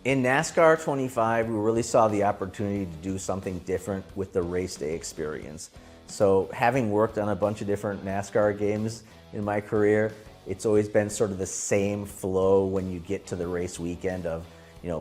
In NASCAR 25, we really saw the opportunity to do something different with the race day experience. So having worked on a bunch of different NASCAR games in my career, it's always been sort of the same flow when you get to the race weekend of,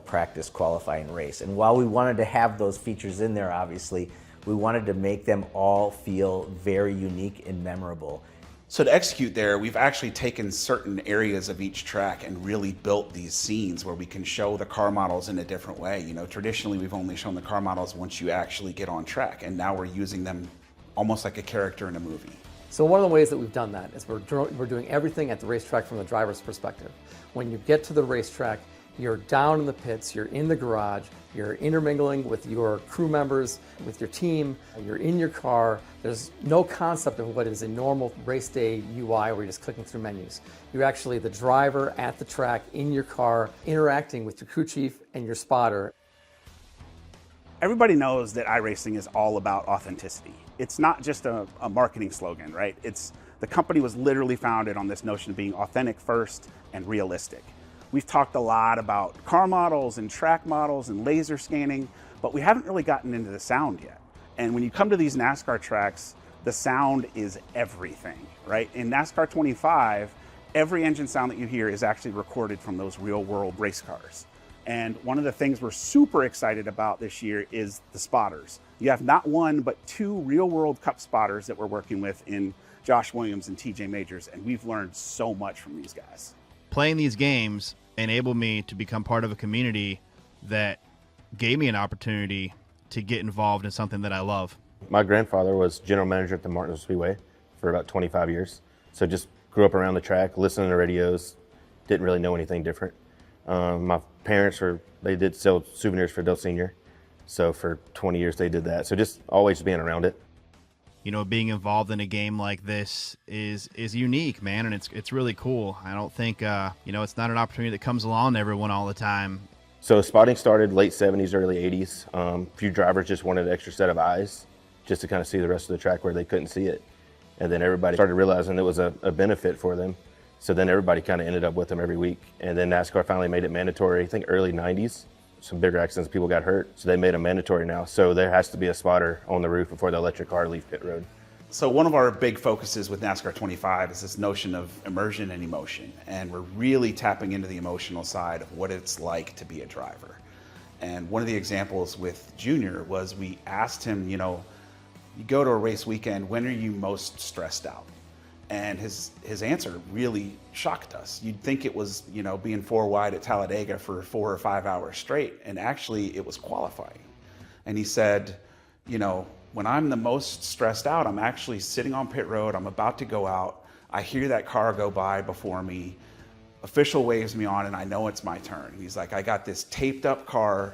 practice, qualify, and race. And while we wanted to have those features in there, obviously, we wanted to make them all feel very unique and memorable. So to execute there, we've actually taken certain areas of each track and really built these scenes where we can show the car models in a different way. Traditionally we've only shown the car models once you actually get on track, and now we're using them almost like a character in a movie. So one of the ways that we've done that is we're doing everything at the racetrack from the driver's perspective. When you get to the racetrack, you're down in the pits, you're in the garage, you're intermingling with your crew members, with your team, you're in your car. There's no concept of what is a normal race day UI where you're just clicking through menus. You're actually the driver at the track in your car, interacting with your crew chief and your spotter. Everybody knows that iRacing is all about authenticity. It's not just a marketing slogan, right? The company was literally founded on this notion of being authentic first and realistic. We've talked a lot about car models and track models and laser scanning, but we haven't really gotten into the sound yet. And when you come to these NASCAR tracks, the sound is everything, right? In NASCAR 25, every engine sound that you hear is actually recorded from those real world race cars. And one of the things we're super excited about this year is the spotters. You have not one, but two real world Cup spotters that we're working with in Josh Williams and TJ Majors, and we've learned so much from these guys. Playing these games enabled me to become part of a community that gave me an opportunity to get involved in something that I love. My grandfather was general manager at the Martinsville Speedway for about 25 years. So just grew up around the track, listening to radios, didn't really know anything different. My parents they did sell souvenirs for Del Senior. So for 20 years they did that. So just always being around it. Being involved in a game like this is unique, man, and it's really cool. I don't think, it's not an opportunity that comes along to everyone all the time. So spotting started late 70s, early 80s. A few drivers just wanted an extra set of eyes just to kind of see the rest of the track where they couldn't see it. And then everybody started realizing it was a benefit for them. So then everybody kind of ended up with them every week. And then NASCAR finally made it mandatory, I think early 90s. Some bigger accidents, people got hurt, so they made them mandatory now. So there has to be a spotter on the roof before they let your car leave pit road. So one of our big focuses with NASCAR 25 is this notion of immersion and emotion. And we're really tapping into the emotional side of what it's like to be a driver. And one of the examples with Junior was we asked him, you go to a race weekend, when are you most stressed out? And his answer really shocked us. You'd think it was, being four wide at Talladega for 4 or 5 hours straight, and actually it was qualifying. And he said, when I'm the most stressed out, I'm actually sitting on pit road, I'm about to go out, I hear that car go by before me, official waves me on, and I know it's my turn. He's like, I got this taped up car,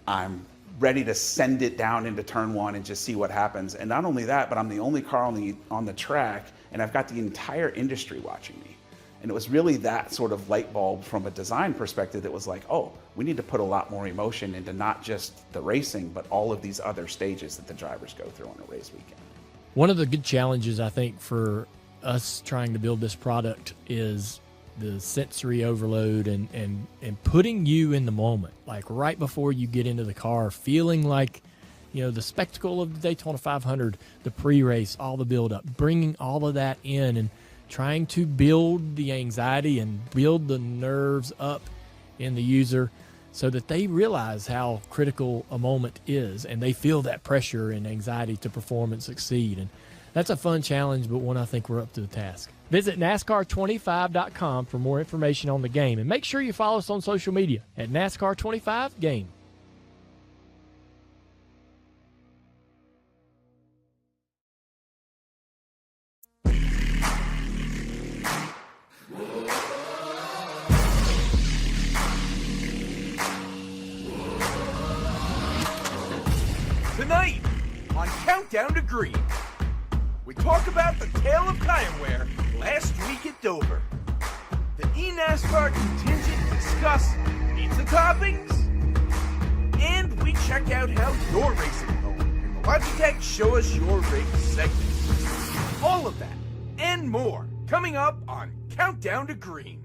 I'm ready to send it down into turn one and just see what happens. And not only that, but I'm the only car on the track, and I've got the entire industry watching me. And it was really that sort of light bulb from a design perspective that was like, oh, we need to put a lot more emotion into not just the racing, but all of these other stages that the drivers go through on a race weekend. One of the good challenges, I think, for us trying to build this product is the sensory overload and putting you in the moment, like right before you get into the car, feeling like, the spectacle of the Daytona 500, the pre-race, all the build-up, bringing all of that in and trying to build the anxiety and build the nerves up in the user so that they realize how critical a moment is and they feel that pressure and anxiety to perform and succeed. And that's a fun challenge, but one I think we're up to the task. Visit NASCAR25.com for more information on the game, and make sure you follow us on social media at NASCAR25Game. Tonight, on Countdown to Green, we talk about the tale of tire wear last week at Dover. The eNASCAR contingent discuss pizza toppings, and we check out how you're racing home in the Logitech Show Us Your Rig segment. All of that and more coming up on Countdown to Green.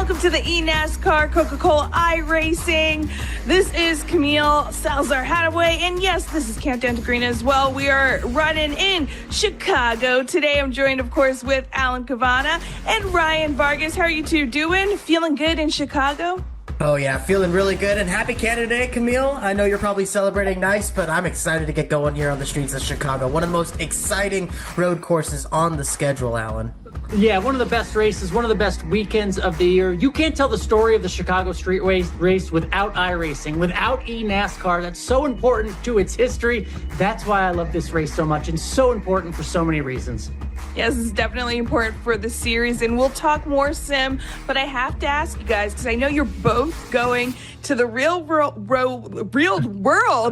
welcome to the eNASCAR Coca-Cola iRacing. This is Camille Salazar-Hadaway, and yes, this is Countdown to Green as well. We are running in Chicago. Today I'm joined, of course, with Alan Cavana and Ryan Vargas. How are you two doing? Feeling good in Chicago? Oh yeah, feeling really good, and happy Canada Day, Camille. I know you're probably celebrating nice, but I'm excited to get going here on the streets of Chicago. One of the most exciting road courses on the schedule, Alan. Yeah, one of the best races, one of the best weekends of the year. You can't tell the story of the Chicago Street Race without iRacing, without eNASCAR. That's so important to its history. That's why I love this race so much, and so important for so many reasons. Yes, it's definitely important for the series, and we'll talk more sim, but I have to ask you guys, because I know you're both going to the real world,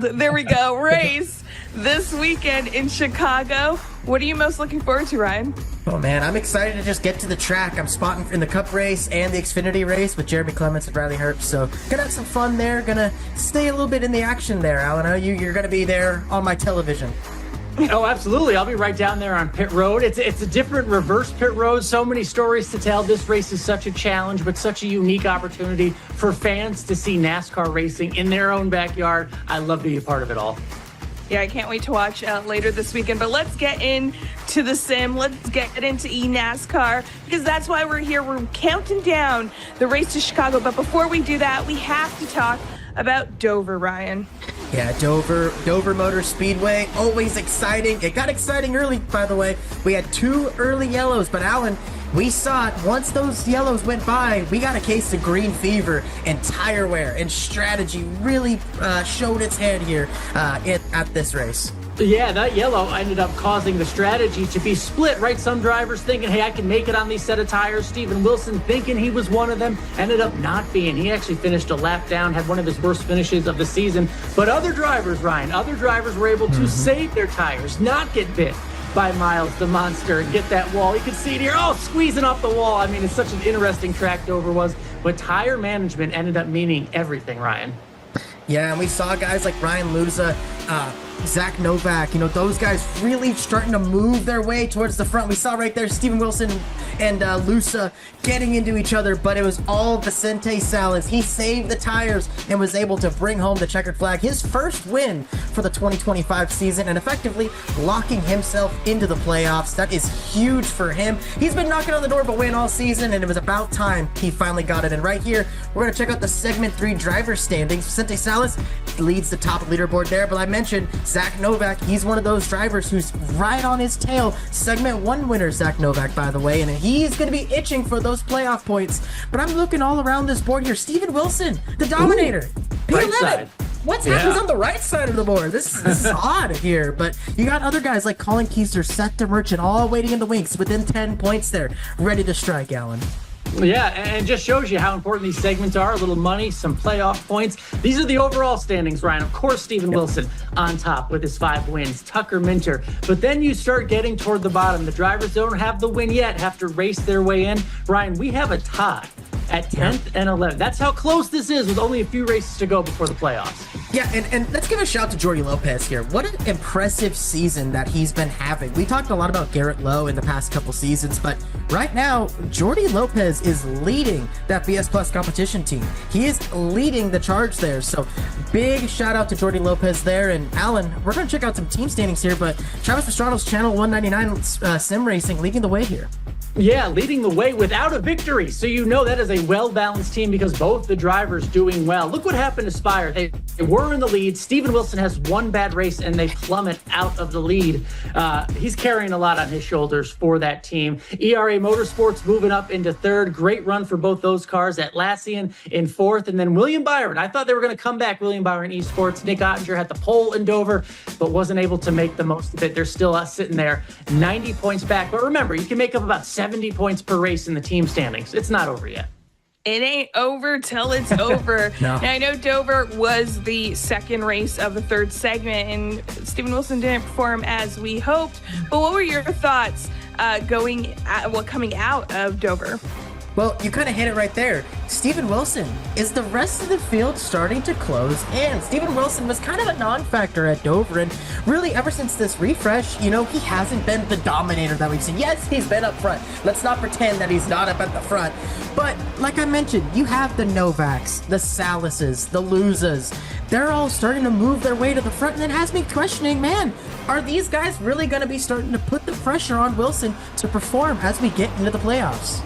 there we go, race this weekend in Chicago. What are you most looking forward to, Ryan? Oh man, I'm excited to just get to the track. I'm spotting in the Cup race and the Xfinity race with Jeremy Clements and Riley Herbst, so gonna have some fun there. Gonna stay a little bit in the action there, Alan. I know you're gonna be there on my television. Oh, absolutely. I'll be right down there on pit road. It's a different reverse pit road. So many stories to tell. This race is such a challenge, but such a unique opportunity for fans to see NASCAR racing in their own backyard. I love to be a part of it all. Yeah, I can't wait to watch later this weekend. But let's get into the sim. Let's get into eNASCAR, because that's why we're here. We're counting down the race to Chicago. But before we do that, we have to talk about Dover, Ryan. Yeah, Dover Motor Speedway, always exciting. It got exciting early, by the way. We had 2 early yellows, but Alan, we saw it. Once those yellows went by, we got a case of green fever, and tire wear and strategy really showed its head here at this race. Yeah, that yellow ended up causing the strategy to be split, right? Some drivers thinking, hey, I can make it on these set of tires. Steven Wilson thinking he was one of them, ended up not being. He actually finished a lap down, had one of his worst finishes of the season. But other drivers, Ryan, were able to save their tires, not get bit by Miles the Monster, and get that wall. You can see it here, squeezing off the wall. I mean, it's such an interesting track Dover was, but tire management ended up meaning everything, Ryan. Yeah, and we saw guys like Ryan Luza, Zach Novak, those guys really starting to move their way towards the front. We saw right there Steven Wilson and Lusa getting into each other, but it was all Vicente Salas. He saved the tires and was able to bring home the checkered flag, his first win for the 2025 season, and effectively locking himself into the playoffs. That is huge for him. He's been knocking on the door of a win all season, and it was about time he finally got it. And right here, we're going to check out the Segment 3 driver standings. Vicente Salas leads the top leaderboard there, but I mentioned Zach Novak. He's one of those drivers who's right on his tail. Segment 1 winner, Zach Novak, by the way, and he's going to be itching for those playoff points. But I'm looking all around this board here. Steven Wilson, the Dominator. Right side. What's happening on the right side of the board? This is odd here, but you got other guys like Colin Keister, Seth DeMerchant, all waiting in the wings within 10 points there, ready to strike, Alan. Yeah, and just shows you how important these segments are. A little money, some playoff points. These are the overall standings, Ryan. Of course, Steven Wilson on top with his 5 wins. Tucker Minter. But then you start getting toward the bottom. The drivers don't have the win yet, have to race their way in. Ryan, we have a tie at 10th and 11th. That's how close this is with only a few races to go before the playoffs. Yeah, and let's give a shout to Jordy Lopez here. What an impressive season that he's been having. We talked a lot about Garrett Lowe in the past couple seasons, but right now, Jordy Lopez is leading that BS Plus competition team. He is leading the charge there, so big shout out to Jordy Lopez there. And Alan, we're going to check out some team standings here, but Travis Pastrana's Channel 199 Sim Racing leading the way here. Yeah, leading the way without a victory. So you know that is a well-balanced team because both the drivers doing well. Look what happened to Spire. They were in the lead. Steven Wilson has one bad race and they plummet out of the lead. He's carrying a lot on his shoulders for that team. ERA Motorsports moving up into 3rd. Great run for both those cars. Atlassian in 4th. And then William Byron. I thought they were going to come back. William Byron Esports. Nick Ottinger had the pole in Dover, but wasn't able to make the most of it. They're still sitting there 90 points back. But remember, you can make up about 70 points per race in the team standings. It's not over yet. It ain't over till it's over. No. Now, I know Dover was the 2nd race of the 3rd segment, and Steven Wilson didn't perform as we hoped. But what were your thoughts coming out of Dover? Well, you kind of hit it right there. Steven Wilson. Is the rest of the field starting to close in? Steven Wilson was kind of a non-factor at Dover, and really ever since this refresh, you know, he hasn't been the dominator that we've seen. Yes, he's been up front. Let's not pretend that he's not up at the front. But like I mentioned, you have the Novaks, the Salises, the Luzas. They're all starting to move their way to the front, and it has me questioning, man, are these guys really going to be starting to put the pressure on Wilson to perform as we get into the playoffs?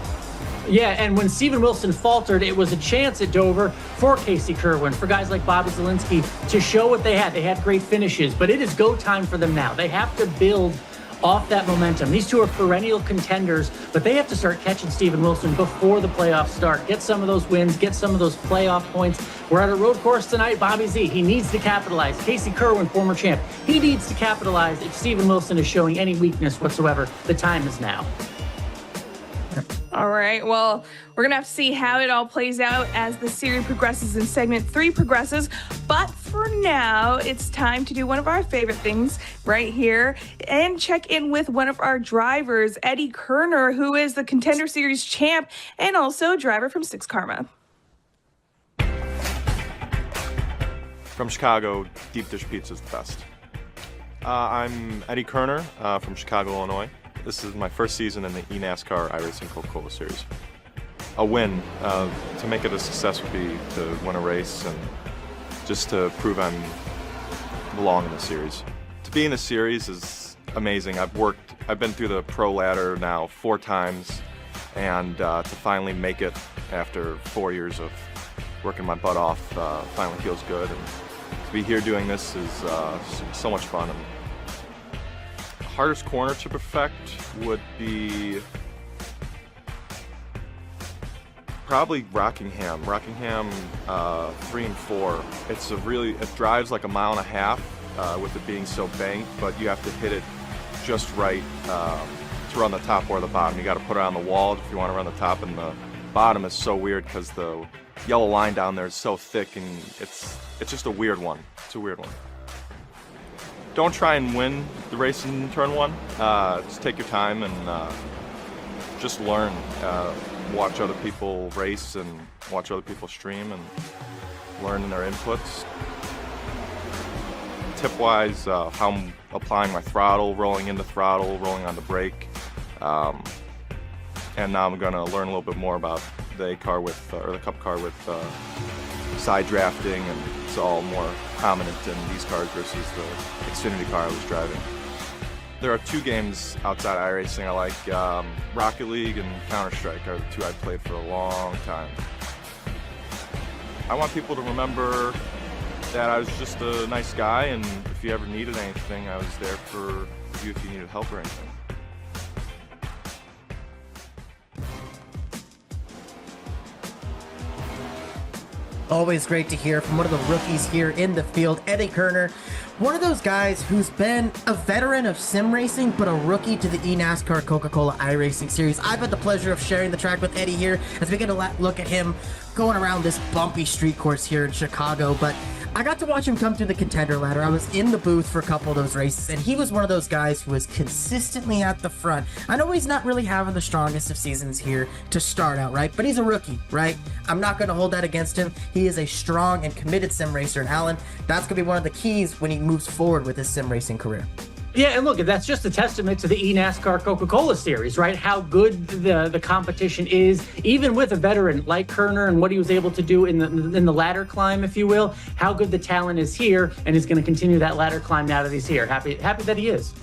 Yeah, and when Steven Wilson faltered, it was a chance at Dover for Casey Kerwin, for guys like Bobby Zielinski to show what they had. They had great finishes, but it is go time for them now. They have to build off that momentum. These two are perennial contenders, but they have to start catching Steven Wilson before the playoffs start. Get some of those wins, get some of those playoff points. We're at a road course tonight. Bobby Z, he needs to capitalize. Casey Kerwin, former champ, he needs to capitalize. If Steven Wilson is showing any weakness whatsoever, the time is now. All right, well, we're going to have to see how it all plays out as the series progresses and segment 3 progresses. But for now, it's time to do one of our favorite things right here and check in with one of our drivers, Eddie Kerner, who is the Contender Series champ and also driver from Six Karma. From Chicago, deep dish pizza is the best. I'm Eddie Kerner from Chicago, Illinois. This is my first season in the eNASCAR iRacing Coca-Cola series. A win, to make it a success would be to win a race and just to prove I belong in the series. To be in the series is amazing. I've been through the pro ladder now 4 times, and to finally make it after 4 years of working my butt off finally feels good. And to be here doing this is so much fun. And hardest corner to perfect would be probably Rockingham. Rockingham 3 and 4. It drives like a mile and a half with it being so banked, but you have to hit it just right to run the top or the bottom. You got to put it on the wall if you want to run the top, and the bottom is so weird because the yellow line down there is so thick, and it's just a weird one. It's a weird one. Don't try and win the race in turn 1. Just take your time and just learn. Watch other people race and watch other people stream and learn their inputs. Tip-wise, how I'm applying my throttle, rolling into throttle, rolling on the brake. And now I'm going to learn a little bit more about the A car or the Cup car with side drafting, and it's all more prominent in these cars versus the Xfinity car I was driving. There are 2 games outside iRacing I like. Rocket League and Counter-Strike are the 2 I've played for a long time. I want people to remember that I was just a nice guy, and if you ever needed anything, I was there for you if you needed help or anything. Always great to hear from one of the rookies here in the field, Eddie Kerner. One of those guys who's been a veteran of sim racing, but a rookie to the eNASCAR Coca-Cola iRacing series. I've had the pleasure of sharing the track with Eddie here as we get a look at him going around this bumpy street course here in Chicago. But I got to watch him come through the contender ladder. I was in the booth for a couple of those races, and he was one of those guys who was consistently at the front. I know he's not really having the strongest of seasons here to start out, right? But he's a rookie, right? I'm not going to hold that against him. He is a strong and committed sim racer, and Alan, that's going to be one of the keys when he moves forward with his sim racing career. Yeah, and look, that's just a testament to the eNASCAR Coca-Cola series, right? How good the competition is, even with a veteran like Kerner and what he was able to do in the ladder climb, if you will. How good the talent is here, and is going to continue that ladder climb now that he's here. Happy that he is.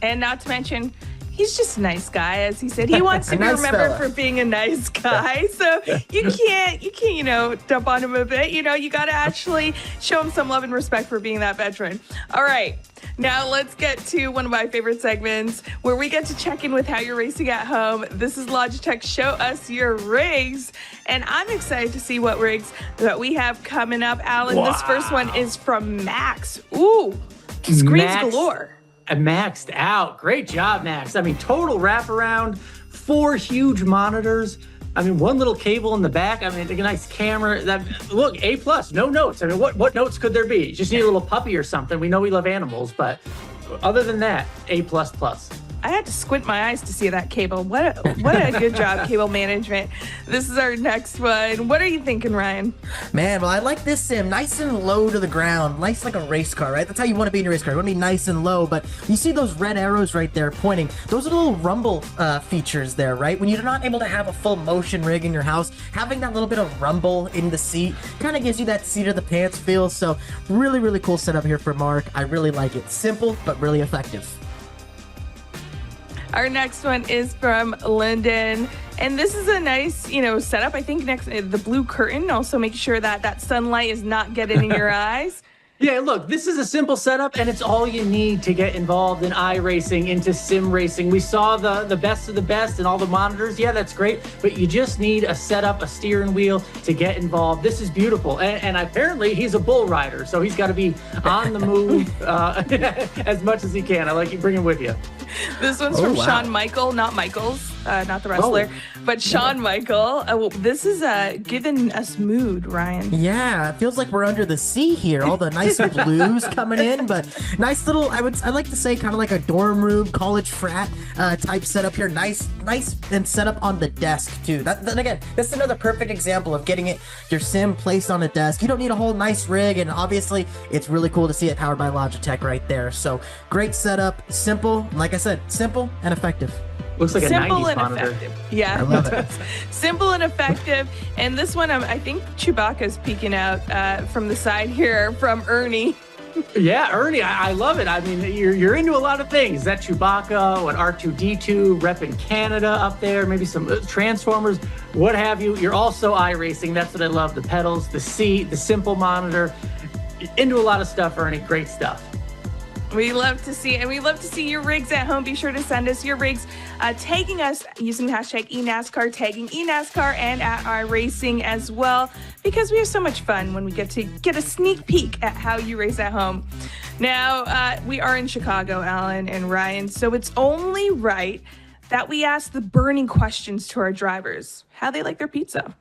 And not to mention, he's just a nice guy, as he said. He wants to be remembered for being a nice guy. So you can't, dump on him a bit. You got to actually show him some love and respect for being that veteran. All right. Now let's get to one of my favorite segments where we get to check in with how you're racing at home. This is Logitech Show Us Your Rigs. And I'm excited to see what rigs that we have coming up. Alan, This first one is from Max. Ooh, screens galore. Maxed out. Great job, Max. I mean, total wraparound, 4 huge monitors. I mean, 1 little cable in the back. I mean, a nice camera. Look, A+, no notes. I mean, what notes could there be? Just need a little puppy or something. We know we love animals, but other than that, A++. I had to squint my eyes to see that cable. What a good job, cable management. This is our next one. What are you thinking, Ryan? Man, well, I like this sim. Nice and low to the ground. Nice like a race car, right? That's how you want to be in a race car. You want to be nice and low, but you see those red arrows right there pointing. Those are the little rumble features there, right? When you're not able to have a full motion rig in your house, having that little bit of rumble in the seat kind of gives you that seat of the pants feel. So really, really cool setup here for Mark. I really like it. Simple, but really effective. Our next one is from Lyndon, and this is a nice, setup. I think next the blue curtain also makes sure that that sunlight is not getting in your eyes. Yeah, look, this is a simple setup, and it's all you need to get involved in iRacing, into sim racing. We saw the best of the best and all the monitors. Yeah, that's great, but you just need a setup, a steering wheel to get involved. This is beautiful, and apparently he's a bull rider, so he's got to be on the move as much as he can. I like you bring him with you. This one's from Shawn Michael, not Michaels, not the wrestler, but Shawn Michael. This is giving us mood, Ryan. Yeah, it feels like we're under the sea here. All the nice blues coming in, but nice little, I like to say kind of like a dorm room, college frat type setup here. Nice and set up on the desk too. Then again, that's another perfect example of getting your sim placed on a desk. You don't need a whole nice rig, and obviously it's really cool to see it powered by Logitech right there. So great setup, simple, like I said, simple and effective. Looks like simple a 90s and monitor. Effective. Yeah, I love it. Simple and effective. And this one, I think Chewbacca's peeking out from the side here from Ernie. Yeah, Ernie, I love it. I mean, you're into a lot of things. That Chewbacca, an R2-D2, repping Canada up there, maybe some Transformers, what have you. You're also iRacing. That's what I love. The pedals, the seat, the simple monitor. Into a lot of stuff, Ernie. Great stuff. We love to see it, and we love to see your rigs at home. Be sure to send us your rigs, tagging us using the hashtag eNASCAR, tagging eNASCAR and at iRacing as well, because we have so much fun when we get to get a sneak peek at how you race at home. Now, we are in Chicago, Alan and Ryan, so it's only right that we ask the burning questions to our drivers, how they like their pizza.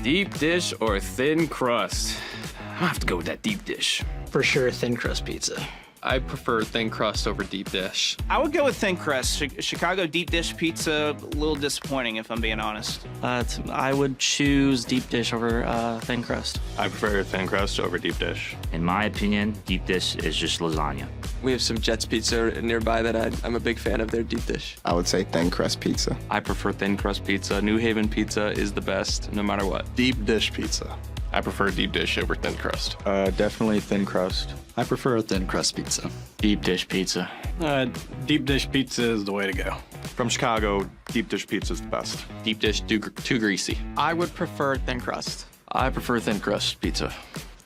Deep dish or thin crust? I have to go with that deep dish. For sure, thin crust pizza. I prefer thin crust over deep dish. I would go with thin crust. Chicago deep dish pizza, a little disappointing if I'm being honest. I would choose deep dish over thin crust. I prefer thin crust over deep dish. In my opinion, deep dish is just lasagna. We have some Jets Pizza nearby that I'm a big fan of their deep dish. I would say thin crust pizza. I prefer thin crust pizza. New Haven pizza is the best, no matter what. Deep dish pizza. I prefer deep dish over thin crust. Definitely thin crust. I prefer a thin crust pizza. Deep dish pizza. Deep dish pizza is the way to go. From Chicago, deep dish pizza is the best. Deep dish too greasy. I would prefer thin crust. I prefer thin crust pizza.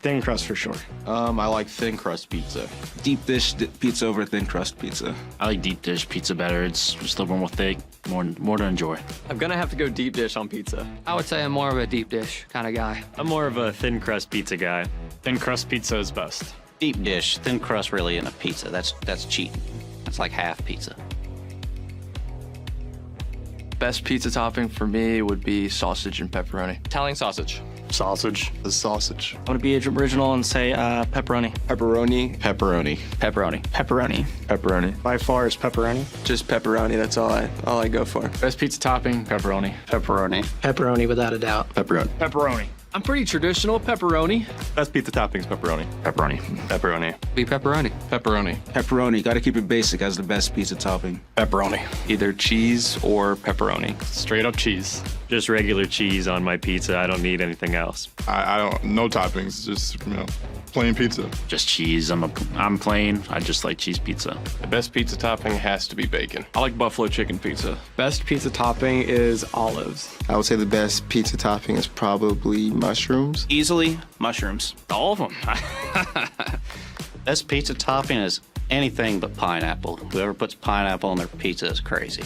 Thin crust for sure. I like thin crust pizza. Deep dish pizza over thin crust pizza. I like deep dish pizza better. It's just a little more thick, more to enjoy. I'm gonna have to go deep dish on pizza. I would say I'm more of a deep dish kind of guy. I'm more of a thin crust pizza guy. Thin crust pizza is best. Deep dish, thin crust really in a pizza. That's cheating. That's like half pizza. Best pizza topping for me would be sausage and pepperoni. Italian sausage. Sausage. The sausage. I'm gonna be original and say pepperoni. Pepperoni. Pepperoni. Pepperoni. Pepperoni. Pepperoni. By far is pepperoni. Just pepperoni, that's all I go for. Best pizza topping, pepperoni. Pepperoni. Pepperoni without a doubt. Pepperoni. Pepperoni. I'm pretty traditional. Pepperoni. Best pizza toppings, pepperoni. Pepperoni. Pepperoni. Be pepperoni. Pepperoni. Pepperoni. Gotta keep it basic as the best pizza topping. Pepperoni. Either cheese or pepperoni. Straight up cheese. Just regular cheese on my pizza. I don't need anything else. I don't, no toppings, just, plain pizza. Just cheese. I'm plain. I just like cheese pizza. The best pizza topping has to be bacon. I like buffalo chicken pizza. Best pizza topping is olives. I would say the best pizza topping is probably mushrooms. Easily, mushrooms. All of them. Best pizza topping is anything but pineapple. Whoever puts pineapple on their pizza is crazy.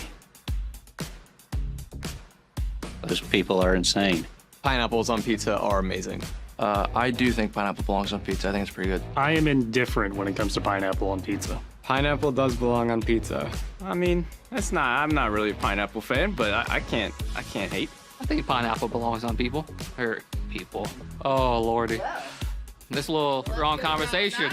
Those people are insane. Pineapples on pizza are amazing. I do think pineapple belongs on pizza. I think it's pretty good. I am indifferent when it comes to pineapple on pizza. Pineapple does belong on pizza. I mean, I'm not really a pineapple fan, but I can't hate. I think pineapple belongs on people. Oh, lordy. this little wrong conversation.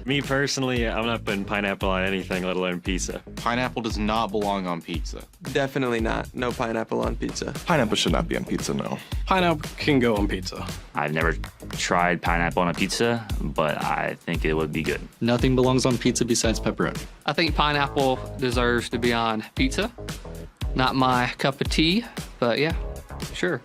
Me personally, I'm not putting pineapple on anything, let alone pizza. Pineapple does not belong on pizza. Definitely not. No pineapple on pizza. Pineapple should not be on pizza, no. Pineapple can go on pizza. I've never tried pineapple on a pizza, but I think it would be good. Nothing belongs on pizza besides pepperoni. I think pineapple deserves to be on pizza. Not my cup of tea, but yeah, sure.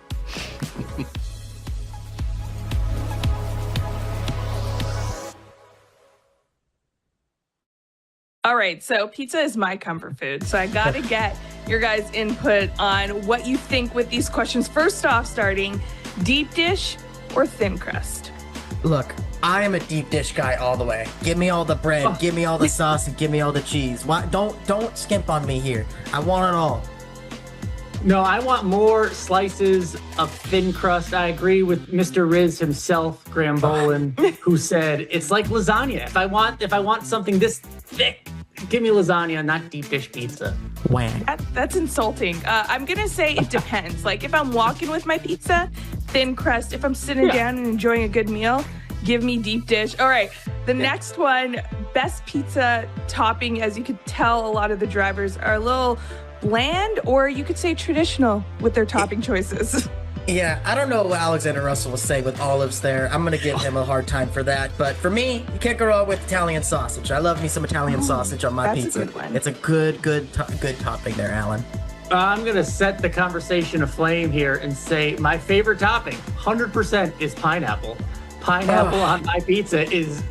All right, so pizza is my comfort food. So I got to get your guys' input on what you think with these questions. First off, starting deep dish or thin crust? Look, I am a deep dish guy all the way. Give me all the bread, give me all the sauce, and give me all the cheese. Why? Don't skimp on me here. I want it all. No, I want more slices of thin crust. I agree with Mr. Riz himself, Graham Bolin, who said it's like lasagna. If I want something this thick, give me lasagna, not deep dish pizza. Wham. That's insulting. I'm gonna say it depends. Like if I'm walking with my pizza, thin crust. If I'm sitting down and enjoying a good meal, give me deep dish. All right, the next one, best pizza topping. As you could tell, a lot of the drivers are a little bland, or you could say traditional with their topping choices. Yeah, I don't know what Alexander Russell was saying with olives there. I'm going to give him a hard time for that. But for me, you can't go wrong with Italian sausage. I love me some Italian sausage on my pizza. A good one. It's a good topping there, Alan. I'm going to set the conversation aflame here and say my favorite topping, 100%, is pineapple. Pineapple on my pizza is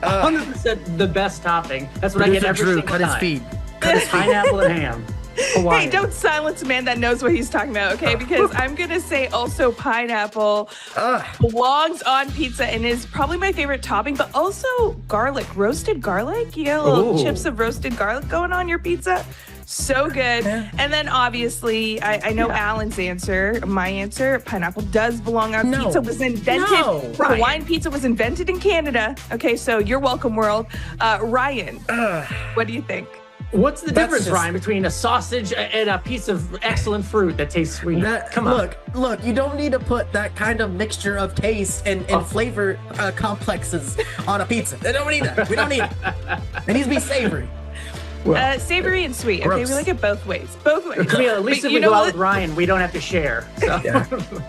100% the best topping. That's what I get every single time. Cut his feed. Cut his pineapple and ham. Hawaiian. Hey, don't silence a man that knows what he's talking about, okay? Because I'm going to say also pineapple belongs on pizza and is probably my favorite topping, but also garlic, roasted garlic. You get little chips of roasted garlic going on your pizza. So good. And then obviously, I know Alan's answer, my answer, pineapple does belong on pizza. Was invented, Hawaiian pizza was invented in Canada. Okay, so you're welcome, world. Ryan, what do you think? What's the difference, Ryan, between a sausage and a piece of excellent fruit that tastes sweet? Come on. Look, you don't need to put that kind of mixture of taste and flavor complexes on a pizza. They don't need that. We don't need it. It needs to be savory. Well, savory and sweet. Okay, we like it both ways. Both ways. Camille, at least if we go out with Ryan, we don't have to share. So. Yeah,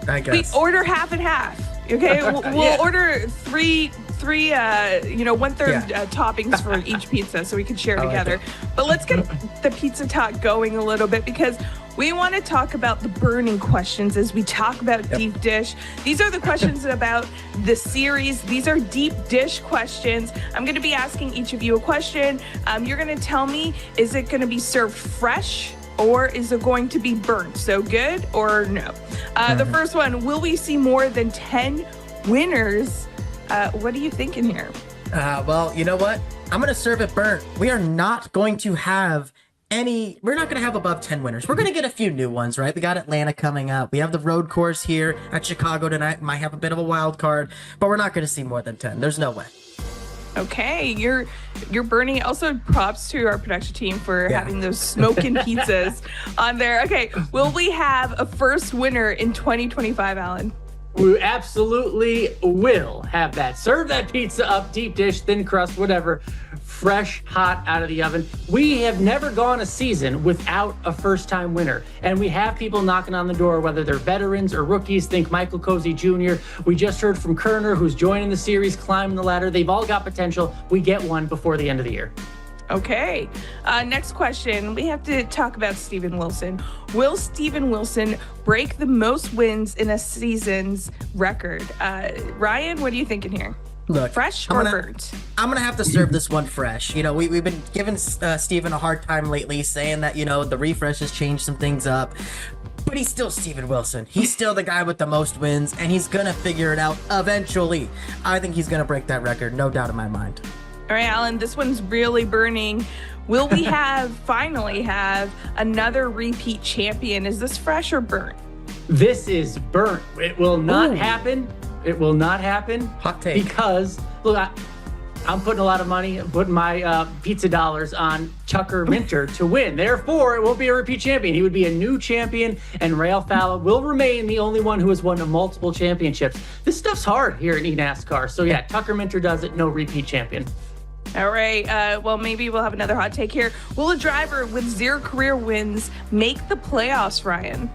I guess. We order half and half. Okay, we'll order three, 1/3 toppings for each pizza so we can share together. But let's get the pizza talk going a little bit because we want to talk about the burning questions as we talk about deep dish. These are the questions about the series. These are deep dish questions. I'm going to be asking each of you a question. You're going to tell me, is it going to be served fresh? Or is it going to be burnt? So good or no? The first one, will we see more than 10 winners? What are you thinking here? Well, you know what? I'm going to serve it burnt. We are not going to have we're not going to have above 10 winners. We're going to get a few new ones, right? We got Atlanta coming up. We have the road course here at Chicago tonight. Might have a bit of a wild card, but we're not going to see more than 10. There's no way. Okay, you're burning. Also, props to our production team for having those smoking pizzas on there. Okay, will we have a first winner in 2025, Alan? We absolutely will have that. Serve that pizza up, deep dish, thin crust, whatever, fresh, hot out of the oven. We have never gone a season without a first-time winner. And we have people knocking on the door, whether they're veterans or rookies. Think Michael Cozy Jr. We just heard from Kerner, who's joining the series, climbing the ladder. They've all got potential. We get one before the end of the year. Okay. Next question. We have to talk about Steven Wilson. Will Steven Wilson break the most wins in a season's record? Ryan, what are you thinking here? Look, fresh or burnt? I'm gonna have to serve this one fresh. You know, we've been giving Steven a hard time lately, saying that, you know, the refresh has changed some things up. But he's still Steven Wilson. He's still the guy with the most wins, and he's gonna figure it out eventually. I think he's gonna break that record, no doubt in my mind. All right, Alan, this one's really burning. Will we finally have another repeat champion? Is this fresh or burnt? This is burnt. It will not happen. It will not happen. Hot take. Because, look, I'm putting a lot of money, putting my pizza dollars on Tucker Minter to win. Therefore, it won't be a repeat champion. He would be a new champion, and Ray Alfalla will remain the only one who has won multiple championships. This stuff's hard here in eNASCAR. So yeah, Tucker Minter does it, no repeat champion. All right. Well, maybe we'll have another hot take here. Will a driver with 0 career wins make the playoffs, Ryan?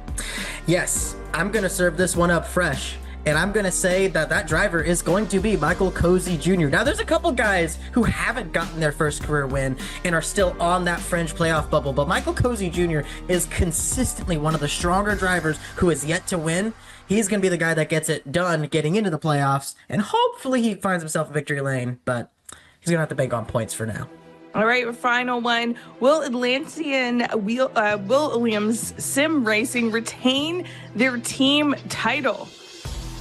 Yes, I'm going to serve this one up fresh. And I'm going to say that driver is going to be Michael Cozy Jr. Now, there's a couple guys who haven't gotten their first career win and are still on that fringe playoff bubble. But Michael Cozy Jr. is consistently one of the stronger drivers who is yet to win. He's going to be the guy that gets it done getting into the playoffs. And hopefully he finds himself a victory lane. But he's going to have to bank on points for now. All right, final one. Will Atlantean Williams Sim Racing retain their team title?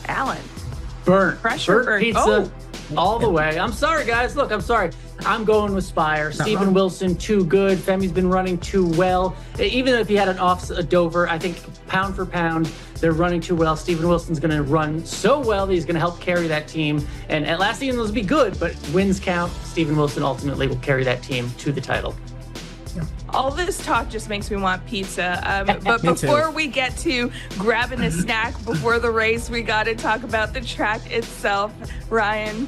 Alan. Burnt Pressure pizza all the way. I'm sorry, guys. Look, I'm sorry. I'm going with Spire. Steven Wilson, too good. Femi's been running too well. Even if he had an off Dover, I think pound for pound, they're running too well. Steven Wilson's going to run so well that he's going to help carry that team. And at last season, those will be good, but wins count. Steven Wilson ultimately will carry that team to the title. All this talk just makes me want pizza. But before we get to grabbing a snack before the race, we got to talk about the track itself. Ryan.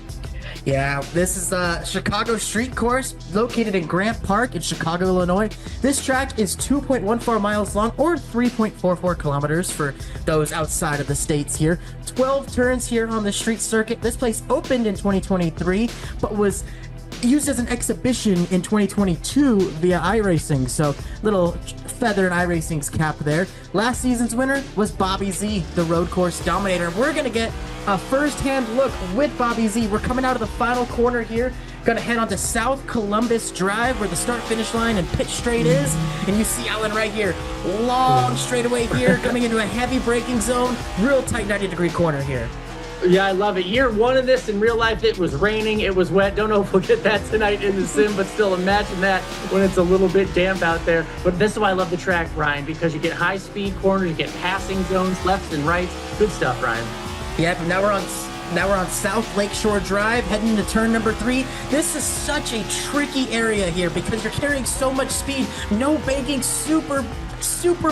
Yeah, this is a Chicago street course located in Grant Park in Chicago, Illinois. This track is 2.14 miles long, or 3.44 kilometers for those outside of the states here. 12 turns here on the street circuit. This place opened in 2023, but was used as an exhibition in 2022 via iRacing, so little feather in iRacing's cap there. Last season's winner was Bobby Z, the road course dominator. We're gonna get a first-hand look with Bobby Z. We're coming out of the final corner here, gonna head on to South Columbus Drive where the start-finish line and pit straight is, and you see Alan right here, long straightaway here, coming into a heavy braking zone, real tight 90-degree corner here. Yeah, I love it. Year one of this in real life, it was raining, it was wet. Don't know if we'll get that tonight in the sim, but still imagine that when it's a little bit damp out there. But this is why I love the track, Ryan, because you get high-speed corners, you get passing zones, lefts and rights. Good stuff, Ryan. Yep, now we're on South Lakeshore Drive, heading into turn number 3. This is such a tricky area here because you're carrying so much speed. No banking, super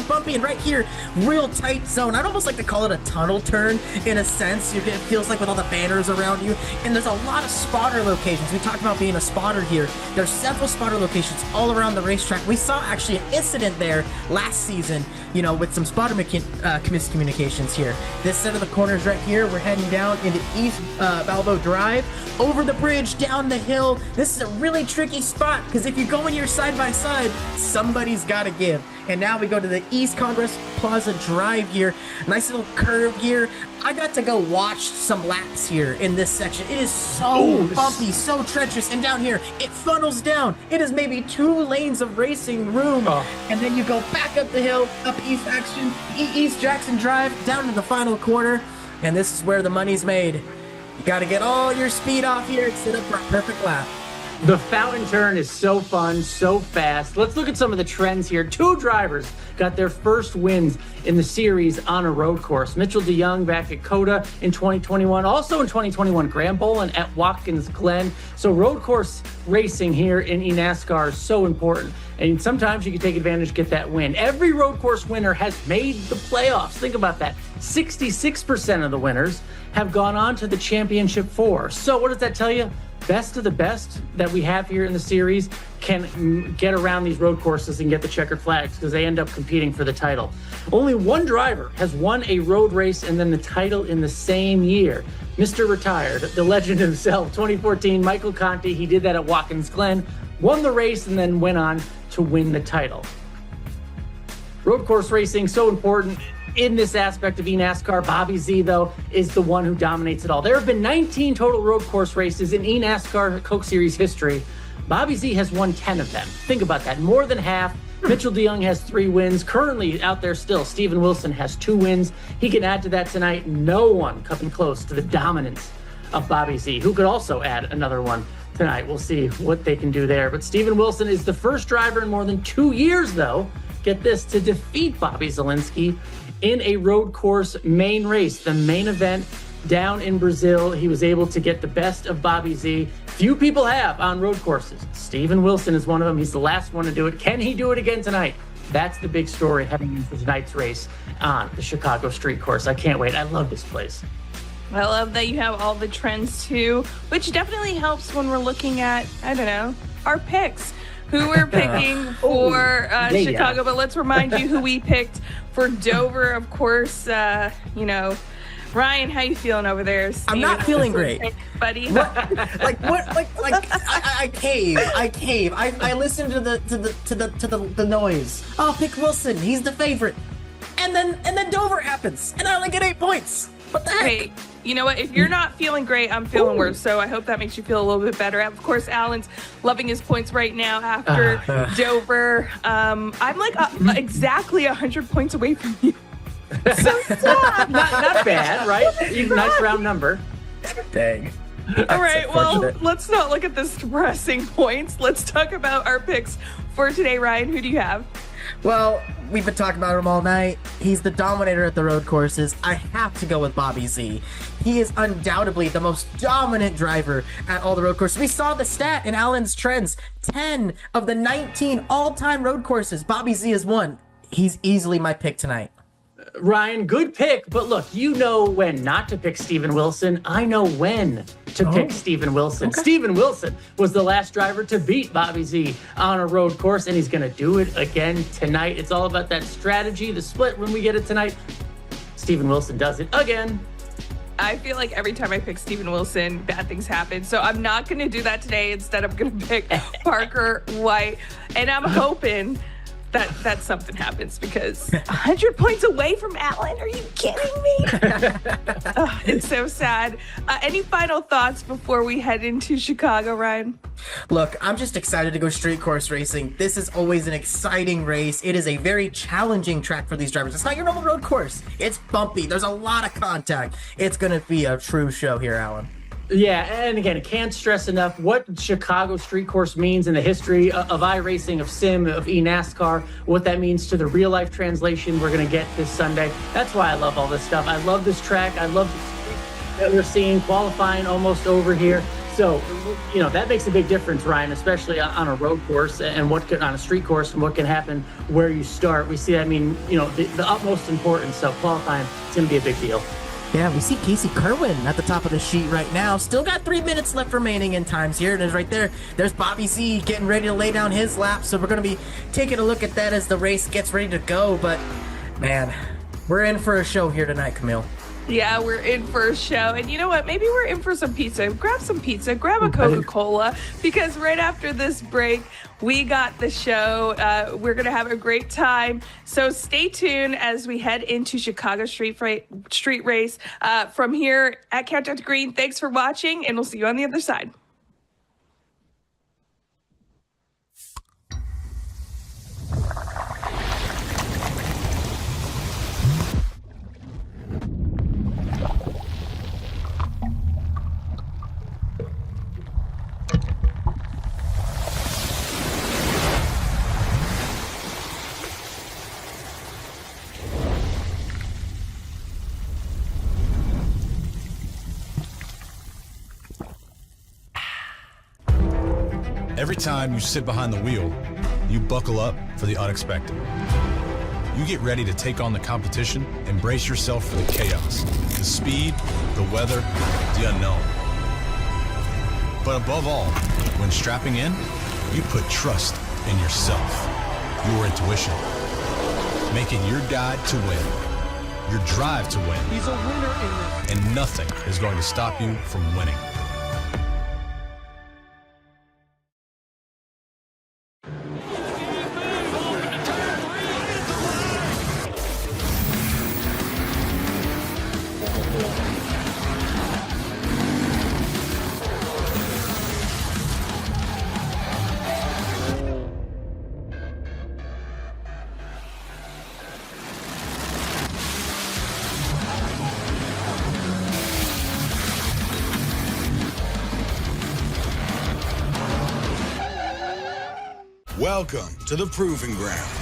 bumpy, and right here, real tight zone. I'd almost like to call it a tunnel turn in a sense. It feels like with all the banners around you, and there's a lot of spotter locations. We talked about being a spotter here. There's several spotter locations all around the racetrack. We saw actually an incident there last season, you know, with some spotter miscommunications here. This set of the corners right here, we're heading down into East Balbo Drive, over the bridge, down the hill. This is a really tricky spot because if you're going here side by side, somebody's got to give. And now we go to the East Congress Plaza Drive here. Nice little curve here. I got to go watch some laps here in this section. It is so bumpy, so treacherous. And down here, it funnels down. It is maybe 2 lanes of racing room. And then you go back up the hill, up East Jackson Drive, down to the final quarter. And this is where the money's made. You got to get all your speed off here and set up for a perfect lap. The fountain turn is so fun, so fast. Let's look at some of the trends here. 2 drivers got their first wins in the series on a road course. Mitchell DeYoung back at Coda in 2021. Also in 2021, Graham Boland at Watkins Glen. So road course racing here in eNASCAR is so important. And sometimes you can take advantage, get that win. Every road course winner has made the playoffs. Think about that. 66% of the winners have gone on to the championship 4. So what does that tell you? Best of the best that we have here in the series can get around these road courses and get the checkered flags because they end up competing for the title. Only 1 driver has won a road race and then the title in the same year. Mr. Retired, the legend himself, 2014, Michael Conti. He did that at Watkins Glen, won the race, and then went on to win the title. Road course racing, so important in this aspect of eNASCAR. Bobby Z, though, is the one who dominates it all. There have been 19 total road course races in eNASCAR Coke Series history. Bobby Z has won 10 of them. Think about that. More than half. Mitchell DeYoung has 3 wins. Currently out there still, Steven Wilson has 2 wins. He can add to that tonight. No one coming close to the dominance of Bobby Z, who could also add another one tonight. We'll see what they can do there. But Steven Wilson is the first driver in more than 2 years, though, get this, to defeat Bobby Zielinski in a road course main race, the main event down in Brazil. He was able to get the best of Bobby Z, few people have on road courses. Steven Wilson is one of them. He's the last one to do it. Can he do it again tonight? That's the big story heading into tonight's race on the Chicago street course. I can't wait. I love this place. I love that you have all the trends too, which definitely helps when we're looking at, I don't know, our picks. Who we're picking for Chicago, but let's remind you who we picked for Dover. Of course, you know, Ryan, how you feeling over there? I'm not feeling great, buddy. I cave. I listen to the noise. Oh, pick Wilson. He's the favorite. And then Dover happens, and I only get 8 points. What the heck? Hey, you know what? If you're not feeling great, I'm feeling worse. So I hope that makes you feel a little bit better. Of course, Alan's loving his points right now after Dover. I'm like exactly 100 points away from you. So sad. Not bad, right? Nice round number. Dang. All right, well, let's not look at this depressing points. Let's talk about our picks for today. Ryan, who do you have? Well, we've been talking about him all night. He's the dominator at the road courses. I have to go with Bobby Z. He is undoubtedly the most dominant driver at all the road courses. We saw the stat in Alan's trends. 10 of the 19 all-time road courses, Bobby Z has won. He's easily my pick tonight. Ryan, good pick, but look, you know when not to pick Steven Wilson. I know when to pick Steven Wilson. Okay. Steven Wilson was the last driver to beat Bobby Z on a road course, and he's going to do it again tonight. It's all about that strategy, the split when we get it tonight. Steven Wilson does it again. I feel like every time I pick Steven Wilson, bad things happen. So I'm not going to do that today. Instead, I'm going to pick Parker White, and I'm hoping that something happens because 100 points away from Alan. Are you kidding me? It's so sad. Any final thoughts before we head into Chicago, Ryan? Look, I'm just excited to go street course racing. This is always an exciting race. It is a very challenging track for these drivers. It's not your normal road course. It's bumpy. There's a lot of contact. It's going to be a true show here, Alan. Yeah, and again, can't stress enough what Chicago street course means in the history of iRacing, of sim, of eNASCAR, what that means to the real-life translation we're going to get this Sunday. That's why I love all this stuff. I love this track. I love the street that we're seeing, qualifying almost over here. So, you know, that makes a big difference, Ryan, especially on a road course and on a street course and what can happen where you start. We see that, I mean, you know, the utmost importance. So qualifying, it's going to be a big deal. Yeah, we see Casey Kerwin at the top of the sheet right now. Still got 3 minutes left remaining in times here. And it's right there. There's Bobby Z getting ready to lay down his lap. So we're going to be taking a look at that as the race gets ready to go. But, man, we're in for a show here tonight, Camille. Yeah, we're in for a show. And you know what? Maybe we're in for some pizza. Grab some pizza. Grab a Coca-Cola. Because right after this break, we got the show. We're going to have a great time. So stay tuned as we head into Chicago street race. From here at Countdown to Green, thanks for watching, and we'll see you on the other side. Every time you sit behind the wheel, you buckle up for the unexpected. You get ready to take on the competition and brace yourself for the chaos, the speed, the weather, the unknown. But above all, when strapping in, you put trust in yourself, your intuition. Make it your guide to win, your drive to win. He's a winner in this. And nothing is going to stop you from winning. Welcome to the Proving Ground.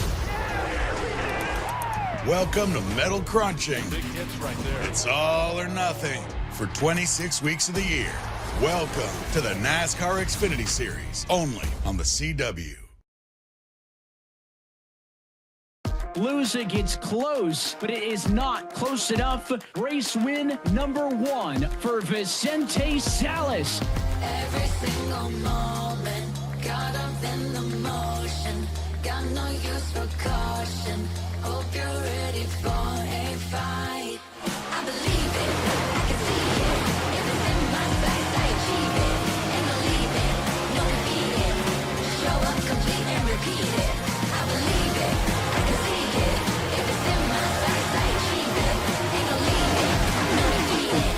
Welcome to Metal Crunching. Big hits right there. It's all or nothing for 26 weeks of the year. Welcome to the NASCAR Xfinity Series, only on the CW. Lusa gets close, but it is not close enough. Race win number 1 for Vicente Salas. Every single moment, caught up in the motion, got no use for caution. Hope you're ready for a fight. I believe it, I can see it. If it's in my sights, I achieve it. Ain't no leave it, no defeat it. Show up complete and repeat it. I believe it, I can see it. If it's in my sights, I achieve it. Ain't no leave it, no defeat it.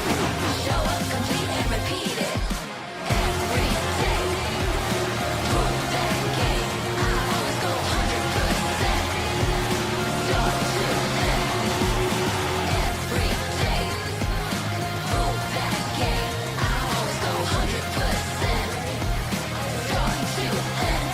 Show up complete and repeat it. Every day, prove that game. I always go 100%. Start to end. Every day, prove that game. I always go 100%. Start to end.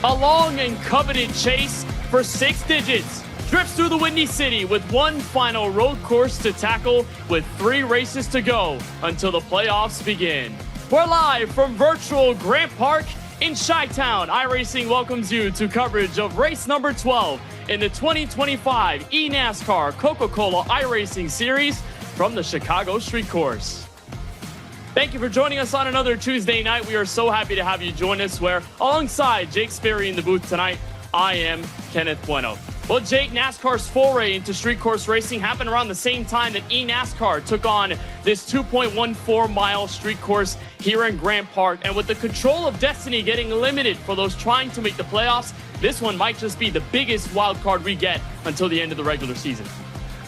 A long and coveted chase for 6 digits drifts through the Windy City with one final road course to tackle with 3 races to go until the playoffs begin. We're live from virtual Grant Park in Chi-Town. iRacing welcomes you to coverage of race number 12 in the 2025 eNASCAR Coca-Cola iRacing Series from the Chicago Street Course. Thank you for joining us on another Tuesday night. We are so happy to have you join us, where alongside Jake Sperry in the booth tonight, I am Kenneth Bueno. Well, Jake, NASCAR's foray into street course racing happened around the same time that eNASCAR took on this 2.14-mile street course here in Grant Park. And with the control of destiny getting limited for those trying to make the playoffs, this one might just be the biggest wild card we get until the end of the regular season.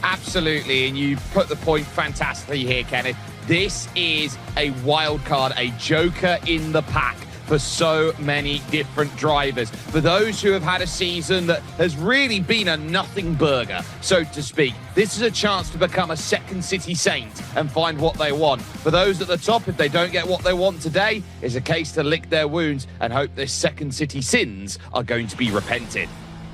Absolutely, and you put the point fantastically here, Kenneth. This is a wild card, a joker in the pack for so many different drivers. For those who have had a season that has really been a nothing burger, so to speak, this is a chance to become a second city saint and find what they want. For those at the top, if they don't get what they want today, it's a case to lick their wounds and hope their second city sins are going to be repented.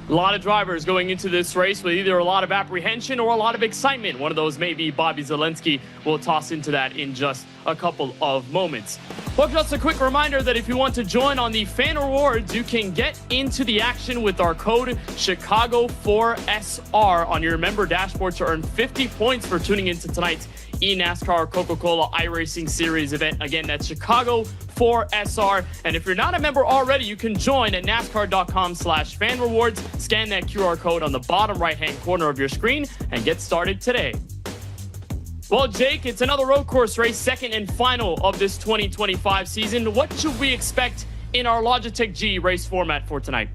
A lot of drivers going into this race with either a lot of apprehension or a lot of excitement. One of those may be Bobby Zelensky. We'll toss into that in just a couple of moments. But just a quick reminder that if you want to join on the fan rewards, you can get into the action with our code Chicago4SR on your member dashboard to earn 50 points for tuning into tonight's eNASCAR Coca-Cola iRacing Series event. Again, that's Chicago4SR. And if you're not a member already, you can join at NASCAR.com/fan rewards. Scan that QR code on the bottom right-hand corner of your screen and get started today. Well, Jake, it's another road course race, second and final of this 2025 season. What should we expect in our Logitech G race format for tonight?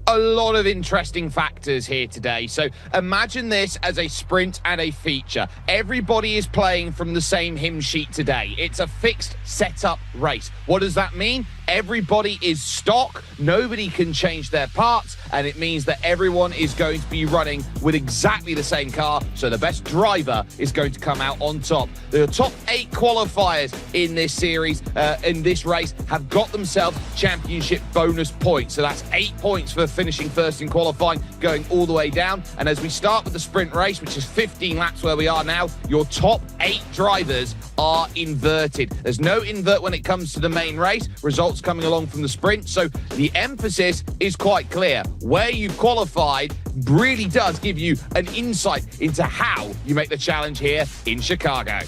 A lot of interesting factors here today. So imagine this as a sprint and a feature. Everybody is playing from the same hymn sheet today. It's a fixed setup race. What does that mean? Everybody is stock. Nobody can change their parts. And it means that everyone is going to be running with exactly the same car. So the best driver is going to come out on top. The top 8 qualifiers in this series, in this race, have got themselves championship bonus points. So that's 8 points for finishing first in qualifying, going all the way down. And as we start with the sprint race, which is 15 laps where we are now, your top 8 drivers are inverted. There's no invert when it comes to the main race. Results coming along from the sprint. So the emphasis is quite clear. Where you've qualified really does give you an insight into how you make the challenge here in Chicago.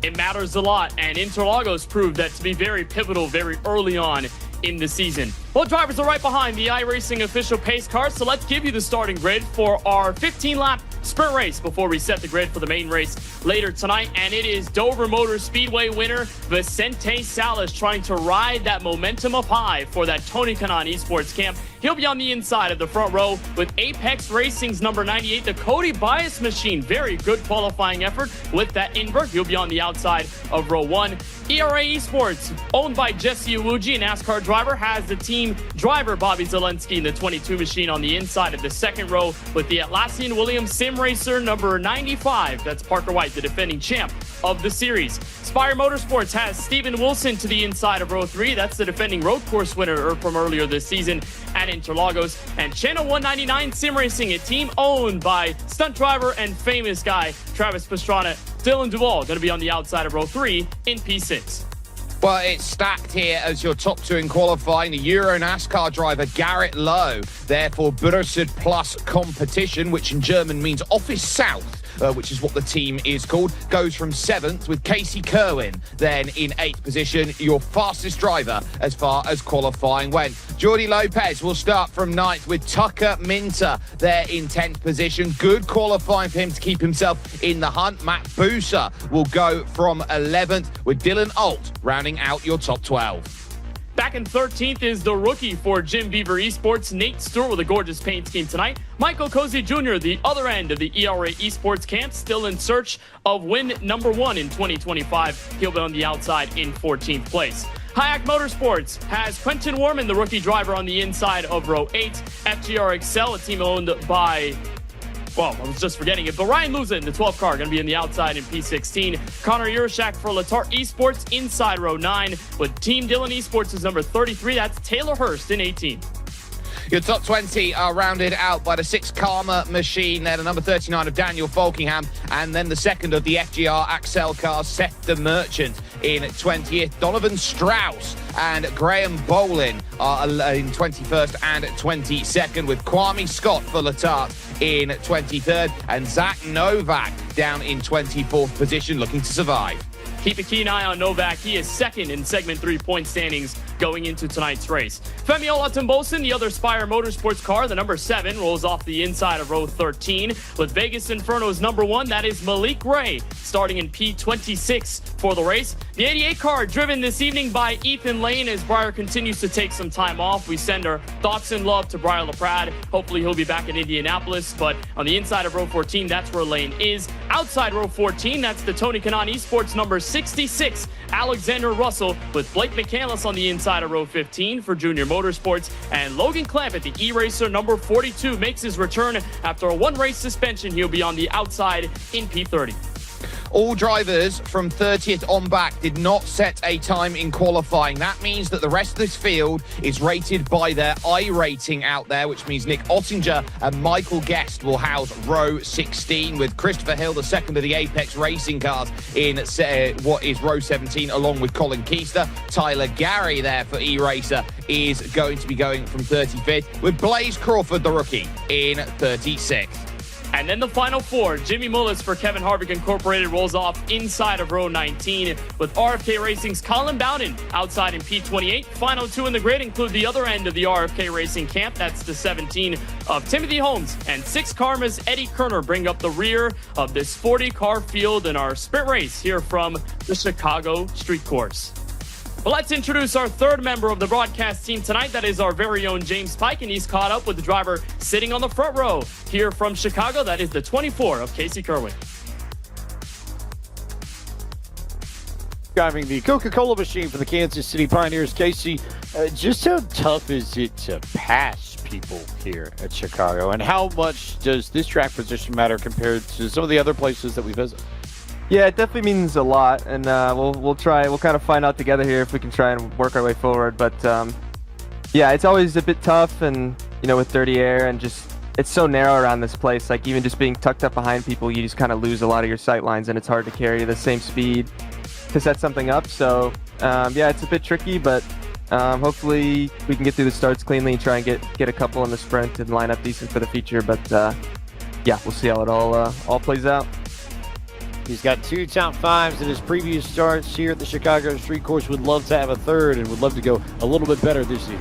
It matters a lot, and Interlagos proved that to be very pivotal very early on in the season. Well, drivers are right behind the iRacing official pace car, so let's give you the starting grid for our 15-lap sprint race before we set the grid for the main race later tonight. And it is Dover Motor Speedway winner Vicente Salas trying to ride that momentum up high for that Tony Kanaan Esports camp He'll be on the inside of the front row with Apex Racing's number 98, the Cody Bias machine. Very good qualifying effort with that invert. He'll be on the outside of row 1. ERA Esports, owned by Jesse Iwuji, a NASCAR driver, has the team driver Bobby Zelensky in the 22 machine on the inside of the second row with the Atlassian Williams Sim Racer number 95. That's Parker White, the defending champ of the series. Spire Motorsports has Steven Wilson to the inside of row 3. That's the defending road course winner from earlier this season at Interlagos. And Channel 199 Sim Racing, a team owned by stunt driver and famous guy Travis Pastrana. Dylan Duvall going to be on the outside of row 3 in P6. Well, it's stacked here as your top 2 in qualifying. The Euro NASCAR driver Garrett Lowe, therefore Bürgersud Plus competition, which in German means Office South. Which is what the team is called, goes from 7th with Casey Kerwin. Then in 8th position, your fastest driver as far as qualifying went. Jordi Lopez will start from 9th with Tucker Minter there in 10th position. Good qualifying for him to keep himself in the hunt. Matt Buser will go from 11th with Dylan Alt rounding out your top 12. Back in 13th is the rookie for Jim Beaver Esports, Nate Stewart, with a gorgeous paint scheme tonight. Michael Cozy Jr., the other end of the ERA Esports camp, still in search of win number 1 in 2025. He'll be on the outside in 14th place. Hayek Motorsports has Quentin Warman, the rookie driver, on the inside of row 8. FGR Excel, a team owned by... well, I was just forgetting it, but Ryan Luzin, the 12th car, going to be on the outside in P16. Connor Urashak for Latar Esports inside row 9 with Team Dillon Esports is number 33. That's Taylor Hurst in 18. Your top 20 are rounded out by the 6 Karma machine there, the number 39 of Daniel Folkingham, and then the second of the FGR Axel cars, Seth the Merchant in 20th. Donovan Strauss and Graham Bolin are in 21st and 22nd, with Kwame Scott for Latart in 23rd, and Zach Novak down in 24th position, looking to survive. Keep a keen eye on Novak. He is second in segment 3 point standings going into tonight's race. Femi Olatunbosin, the other Spire Motorsports car, the number 7, rolls off the inside of row 13 with Vegas Inferno's number 1. That is Malik Ray, starting in P26 for the race. The 88 car driven this evening by Ethan Lane as Briar continues to take some time off. We send our thoughts and love to Briar LaPrade. Hopefully he'll be back in Indianapolis, but on the inside of row 14, that's where Lane is. Outside row 14, that's the Tony Kanaan Esports number 66, Alexander Russell, with Blake McCandless on the inside of row 15 for Junior Motorsports, and Logan Clampett, the E-Racer number 42, makes his return after a 1-race suspension. He'll be on the outside in P30. All drivers from 30th on back did not set a time in qualifying. That means that the rest of this field is rated by their iRating out there, which means Nick Ottinger and Michael Guest will house row 16, with Christopher Hill, the second of the Apex Racing cars, in what is row 17, along with Colin Keister. Tyler Gary there for E-Racer is going to be going from 35th, with Blaze Crawford, the rookie, in 36th. And then the final 4, Jimmy Mullis for Kevin Harvick Incorporated rolls off inside of row 19 with RFK Racing's Colin Bowden outside in P28. Final 2 in the grid include the other end of the RFK Racing camp. That's the 17 of Timothy Holmes, and 6 Karma's Eddie Kerner bring up the rear of this 40-car field in our sprint race here from the Chicago Street Course. Well, let's introduce our third member of the broadcast team tonight. That is our very own James Pike, and he's caught up with the driver sitting on the front row here from Chicago. That is the 24 of Casey Kerwin. Driving the Coca-Cola machine for the Kansas City Pioneers. Casey, just how tough is it to pass people here at Chicago, and how much does this track position matter compared to some of the other places that we visit? Yeah, it definitely means a lot, and we'll kind of find out together here if we can try and work our way forward. But yeah, it's always a bit tough, and with dirty air and just it's so narrow around this place. Like even just being tucked up behind people, you just kind of lose a lot of your sight lines, and it's hard to carry the same speed to set something up. So yeah, it's a bit tricky, but hopefully we can get through the starts cleanly and try and get a couple in the sprint and line up decent for the feature. But yeah, we'll see how it all plays out. He's got 2 top 5s in his previous starts here at the Chicago Street Course. Would love to have a third and would love to go a little bit better this evening.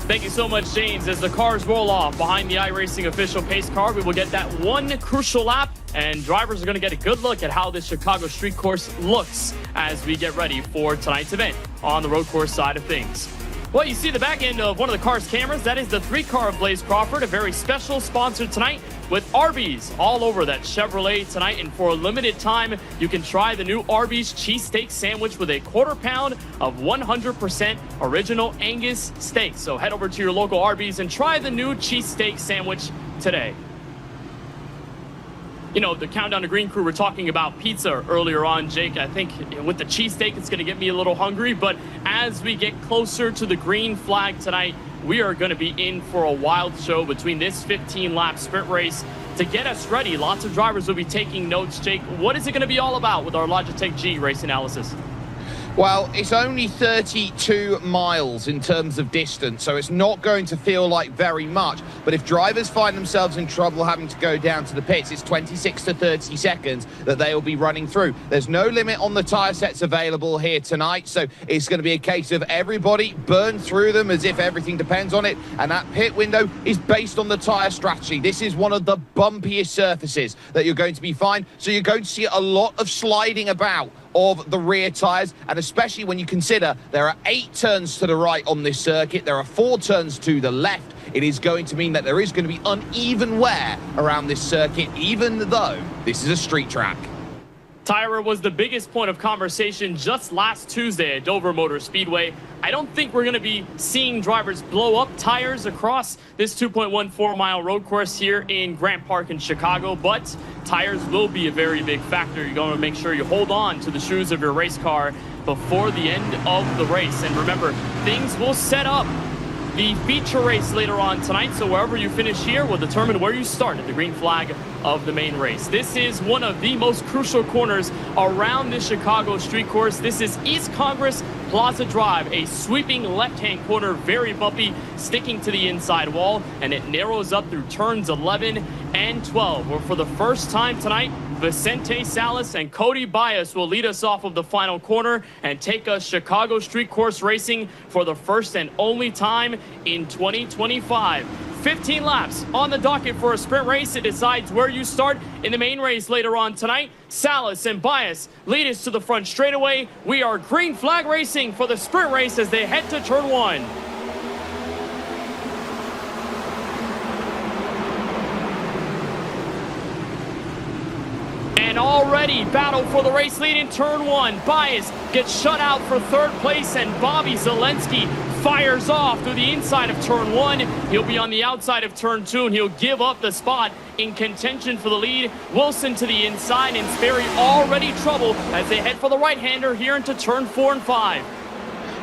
Thank you so much, James. As the cars roll off behind the iRacing official pace car, we will get that one crucial lap, and drivers are going to get a good look at how this Chicago Street Course looks as we get ready for tonight's event on the road course side of things. Well, you see the back end of one of the car's cameras. That is the 3-car of Blaze Crawford, a very special sponsor tonight with Arby's all over that Chevrolet tonight. And for a limited time, you can try the new Arby's cheesesteak sandwich with a 1/4 pound of 100% original Angus steak. So head over to your local Arby's and try the new cheesesteak sandwich today. You know, the Countdown to Green crew were talking about pizza earlier on, Jake. I think with the cheesesteak, it's going to get me a little hungry. But as we get closer to the green flag tonight, we are going to be in for a wild show between this 15-lap sprint race to get us ready. Lots of drivers will be taking notes. Jake, what is it going to be all about with our Logitech G race analysis? Well, it's only 32 miles in terms of distance, so it's not going to feel like very much. But if drivers find themselves in trouble having to go down to the pits, it's 26 to 30 seconds that they will be running through. There's no limit on the tyre sets available here tonight, so it's going to be a case of everybody burn through them as if everything depends on it. And that pit window is based on the tyre strategy. This is one of the bumpiest surfaces that you're going to be fine, so you're going to see a lot of sliding about of the rear tyres, and especially when you consider there are 8 turns to the right on this circuit, there are 4 turns to the left. It is going to mean that there is going to be uneven wear around this circuit, even though this is a street track. Tyra was the biggest point of conversation just last Tuesday at Dover Motor Speedway. I don't think we're going to be seeing drivers blow up tires across this 2.14-mile road course here in Grant Park in Chicago, but tires will be a very big factor. You're going to make sure you hold on to the shoes of your race car before the end of the race. And remember, things will set up the feature race later on tonight, so wherever you finish here will determine where you start at the green flag of the main race. This is one of the most crucial corners around this Chicago street course. This is East Congress Plaza Drive, a sweeping left-hand corner, very bumpy, sticking to the inside wall, and it narrows up through turns 11 and 12, where for the first time tonight, Vicente Salas and Cody Bias will lead us off of the final corner and take us Chicago street course racing for the first and only time in 2025. 15 laps on the docket for a sprint race. It decides where you start in the main race later on tonight. Salas and Bias lead us to the front straightaway. We are green flag racing for the sprint race as they head to turn 1. And already battle for the race lead in turn 1. Bias gets shut out for 3rd place, and Bobby Zelensky fires off through the inside of turn 1. He'll be on the outside of turn 2, and he'll give up the spot in contention for the lead. Wilson to the inside, and Sperry already trouble as they head for the right-hander here into turn 4 and 5.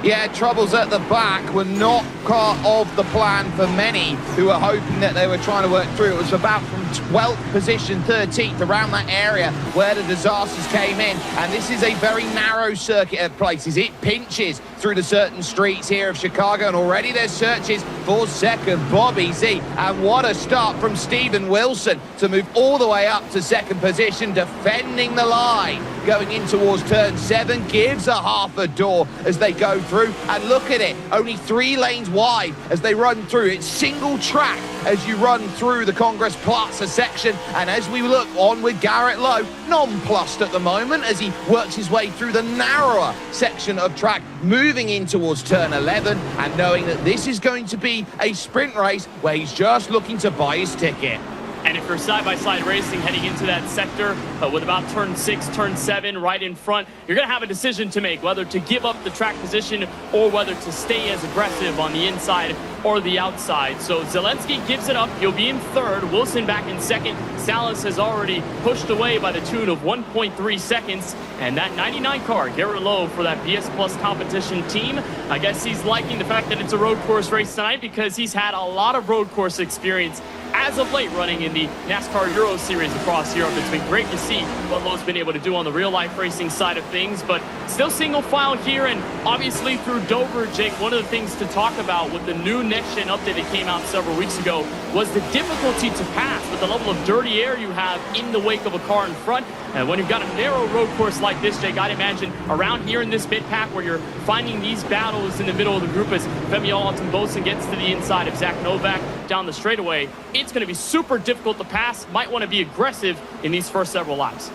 Yeah, troubles at the back were not part of the plan for many who were hoping that they were trying to work through. It was about from 12th position, 13th, around that area where the disasters came in. And this is a very narrow circuit at places. It pinches through the certain streets here of Chicago, and already there's searches for second, Bobby Z. And what a start from Steven Wilson to move all the way up to second position, defending the line. Going in towards turn 7, gives a half a door as they go through. And look at it, only 3 lanes wide as they run through. It's single track as you run through the Congress Plaza section. And as we look on with Garrett Lowe, nonplussed at the moment as he works his way through the narrower section of track, moving in towards turn 11 and knowing that this is going to be a sprint race where he's just looking to buy his ticket. And if you're side-by-side racing heading into that sector with about turn 6, turn 7 right in front, you're going to have a decision to make, whether to give up the track position or whether to stay as aggressive on the inside or the outside. So Zelensky gives it up. He'll be in 3rd. Wilson back in 2nd. Salas has already pushed away by the tune of 1.3 seconds. And that 99 car, Garrett Lowe, for that BS Plus competition team, I guess he's liking the fact that it's a road course race tonight because he's had a lot of road course experience as of late running in the NASCAR Euro Series across Europe. It's been great to see what Lowe's been able to do on the real-life racing side of things, but still single file here, and obviously through Dover, Jake, one of the things to talk about with the new next-gen update that came out several weeks ago was the difficulty to pass with the level of dirty air you have in the wake of a car in front. And when you've got a narrow road course like this, Jake, I'd imagine around here in this mid-pack where you're finding these battles in the middle of the group as Femi Alton-Bosun gets to the inside of Zach Novak down the straightaway, it's going to be super difficult to pass. Might want to be aggressive in these first several laps.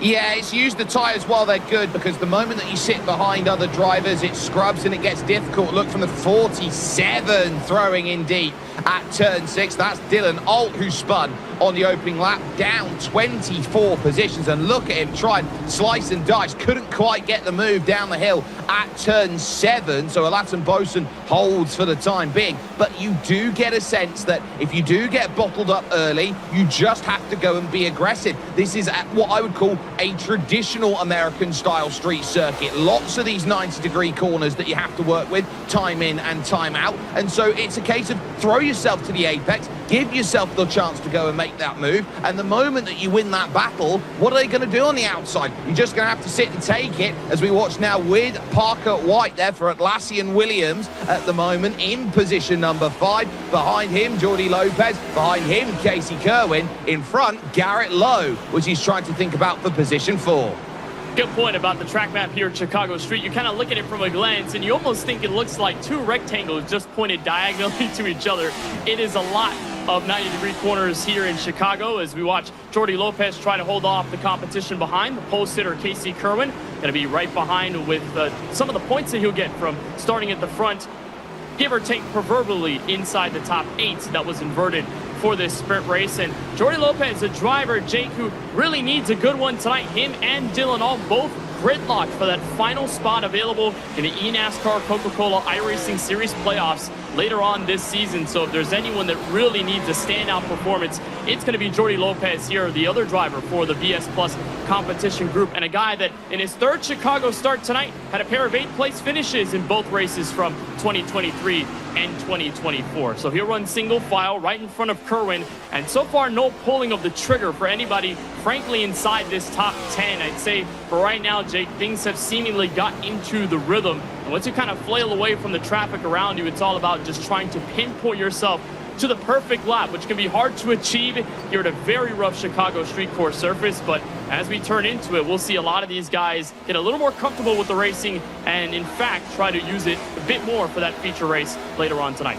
Yeah, it's used the tyres while they're good, because the moment that you sit behind other drivers, it scrubs and it gets difficult. Look from the 47 throwing in deep at turn 6. That's Dylan Alt, who spun on the opening lap, down 24 positions. And look at him try and slice and dice. Couldn't quite get the move down the hill at turn 7. So Alaton Bosun holds for the time being. But you do get a sense that if you do get bottled up early, you just have to go and be aggressive. This is at what I would call a traditional American-style street circuit. Lots of these 90-degree corners that you have to work with, time in and time out. And so it's a case of throw yourself to the apex, give yourself the chance to go and make that move. And the moment that you win that battle, what are they going to do on the outside? You're just going to have to sit and take it, as we watch now with Parker White there for Atlassian Williams at the moment in position number 5. Behind him, Jordi Lopez. Behind him, Casey Kerwin. In front, Garrett Lowe, which he's trying to think about for position 4. Good point about the track map here at Chicago Street. You kind of look at it from a glance, and you almost think it looks like two rectangles just pointed diagonally to each other. It is a lot of 90-degree corners here in Chicago as we watch Jordi Lopez try to hold off the competition behind. The pole sitter, Casey Kerwin, going to be right behind with some of the points that he'll get from starting at the front, give or take proverbially inside the top 8 that was inverted for this sprint race. And Jordi Lopez, a driver, Jake, who really needs a good one tonight. Him and Dylan Alt both gridlocked for that final spot available in the eNASCAR Coca-Cola iRacing Series playoffs later on this season. So if there's anyone that really needs a standout performance, it's going to be Jordi Lopez here, the other driver for the BS Plus competition group, and a guy that in his 3rd Chicago start tonight had a pair of 8th-place finishes in both races from 2023 and 2024. So he'll run single file right in front of Kerwin, and so far no pulling of the trigger for anybody, frankly, inside this top 10. I'd say for right now, Jake, things have seemingly got into the rhythm, and once you kind of flail away from the traffic around you, it's all about just trying to pinpoint yourself to the perfect lap, which can be hard to achieve here at a very rough Chicago street course surface. But as we turn into it, we'll see a lot of these guys get a little more comfortable with the racing and, in fact, try to use it a bit more for that feature race later on tonight.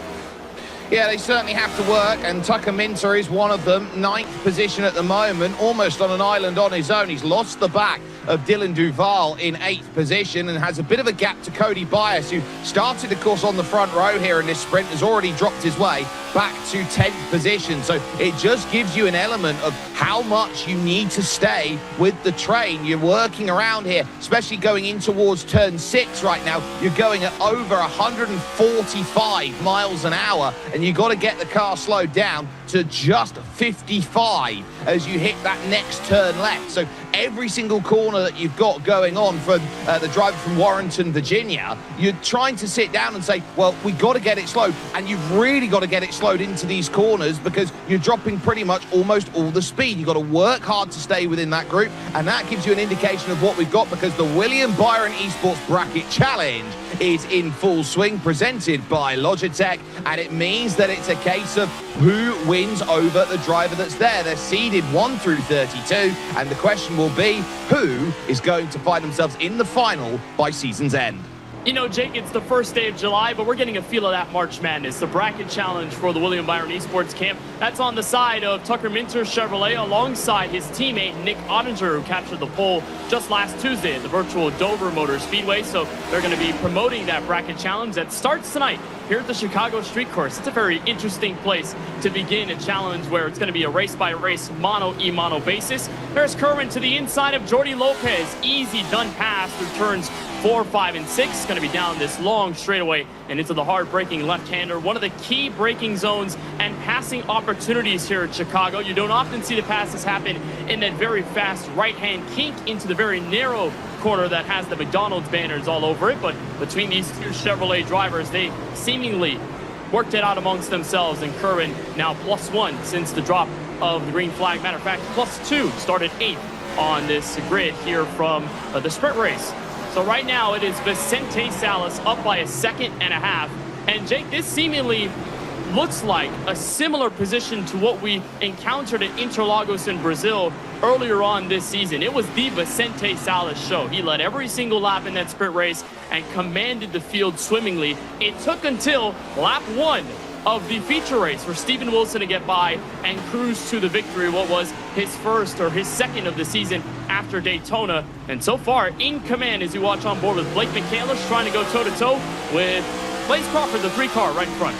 Yeah, they certainly have to work, and Tucker Minter is one of them. 9th position at the moment, almost on an island on his own. He's lost the back of Dylan Duval in 8th position and has a bit of a gap to Cody Bias, who started, of course, on the front row here in this sprint, has already dropped his way back to 10th position. So it just gives you an element of how much you need to stay with the train. You're working around here, especially going in towards turn 6 right now. You're going at over 145 miles an hour, and you've got to get the car slowed down to just 55 as you hit that next turn left. So every single corner that you've got going on for the driver from Warrenton, Virginia, you're trying to sit down and say, well, we got to get it slowed, and you've really got to get it slowed into these corners because you're dropping pretty much almost all the speed. You've got to work hard to stay within that group, and that gives you an indication of what we've got, because the William Byron Esports Bracket Challenge is in full swing, presented by Logitech, and it means that it's a case of who wins over the driver that's there. They're seeded 1 through 32, and the question will be who is going to find themselves in the final by season's end. You know, Jake, it's the first day of July, but we're getting a feel of that March Madness. The bracket challenge for the William Byron Esports Camp. That's on the side of Tucker Minter Chevrolet alongside his teammate Nick Ottinger, who captured the pole just last Tuesday at the virtual Dover Motor Speedway. So they're going to be promoting that bracket challenge that starts tonight here at the Chicago Street Course. It's a very interesting place to begin a challenge where it's going to be a race-by-race mono-e-mono basis. There's Kerwin to the inside of Jordi Lopez. Easy done pass through turns 4, 5, and 6. Going to be down this long straightaway and into the hard-braking left-hander. One of the key braking zones and passing opportunities here at Chicago. You don't often see the passes happen in that very fast right-hand kink into the very narrow corner that has the McDonald's banners all over it. But between these two Chevrolet drivers, they seemingly worked it out amongst themselves, and Kerwin now +1 since the drop of the green flag. Matter of fact, +2, started 8th on this grid here from the sprint race. So right now it is Vicente Salas up by 1.5 seconds. And Jake, this seemingly looks like a similar position to what we encountered at Interlagos in Brazil earlier on this season. It was the Vicente Salas show. He led every single lap in that sprint race and commanded the field swimmingly. It took until lap 1 of the feature race for Steven Wilson to get by and cruise to the victory, what was his first or his second of the season after Daytona. And so far, in command as you watch on board with Blake McCandless trying to go toe-to-toe with Blaze Crawford, the 3-car right in front.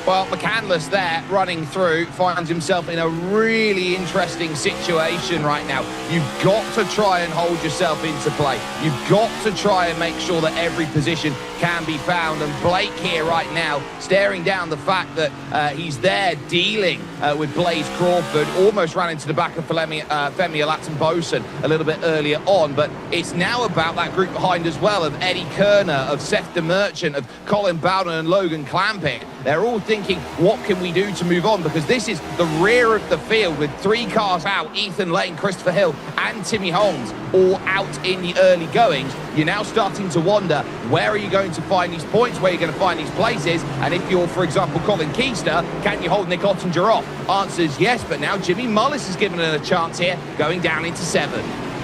Well, McCandless there running through finds himself in a really interesting situation right now. You've got to try and hold yourself into play. You've got to try and make sure that every position can be found. And Blake here right now staring down the fact that he's there dealing with Blaze Crawford. Almost ran into the back of Femi Alatin-Bosun a little bit earlier on. But it's now about that group behind as well of Eddie Kerner, of Seth DeMerchant, of Colin Bowden and Logan Clampitt. They're all thinking, what can we do to move on? Because this is the rear of the field with 3 cars out, Ethan Lane, Christopher Hill and Timmy Holmes all out in the early goings. You're now starting to wonder, where are you going to find these points? Where are you going to find these places? And if you're, for example, Colin Keister, can you hold Nick Ottinger off? Answer's yes, but now Jimmy Mullis is given it a chance here, going down into 7.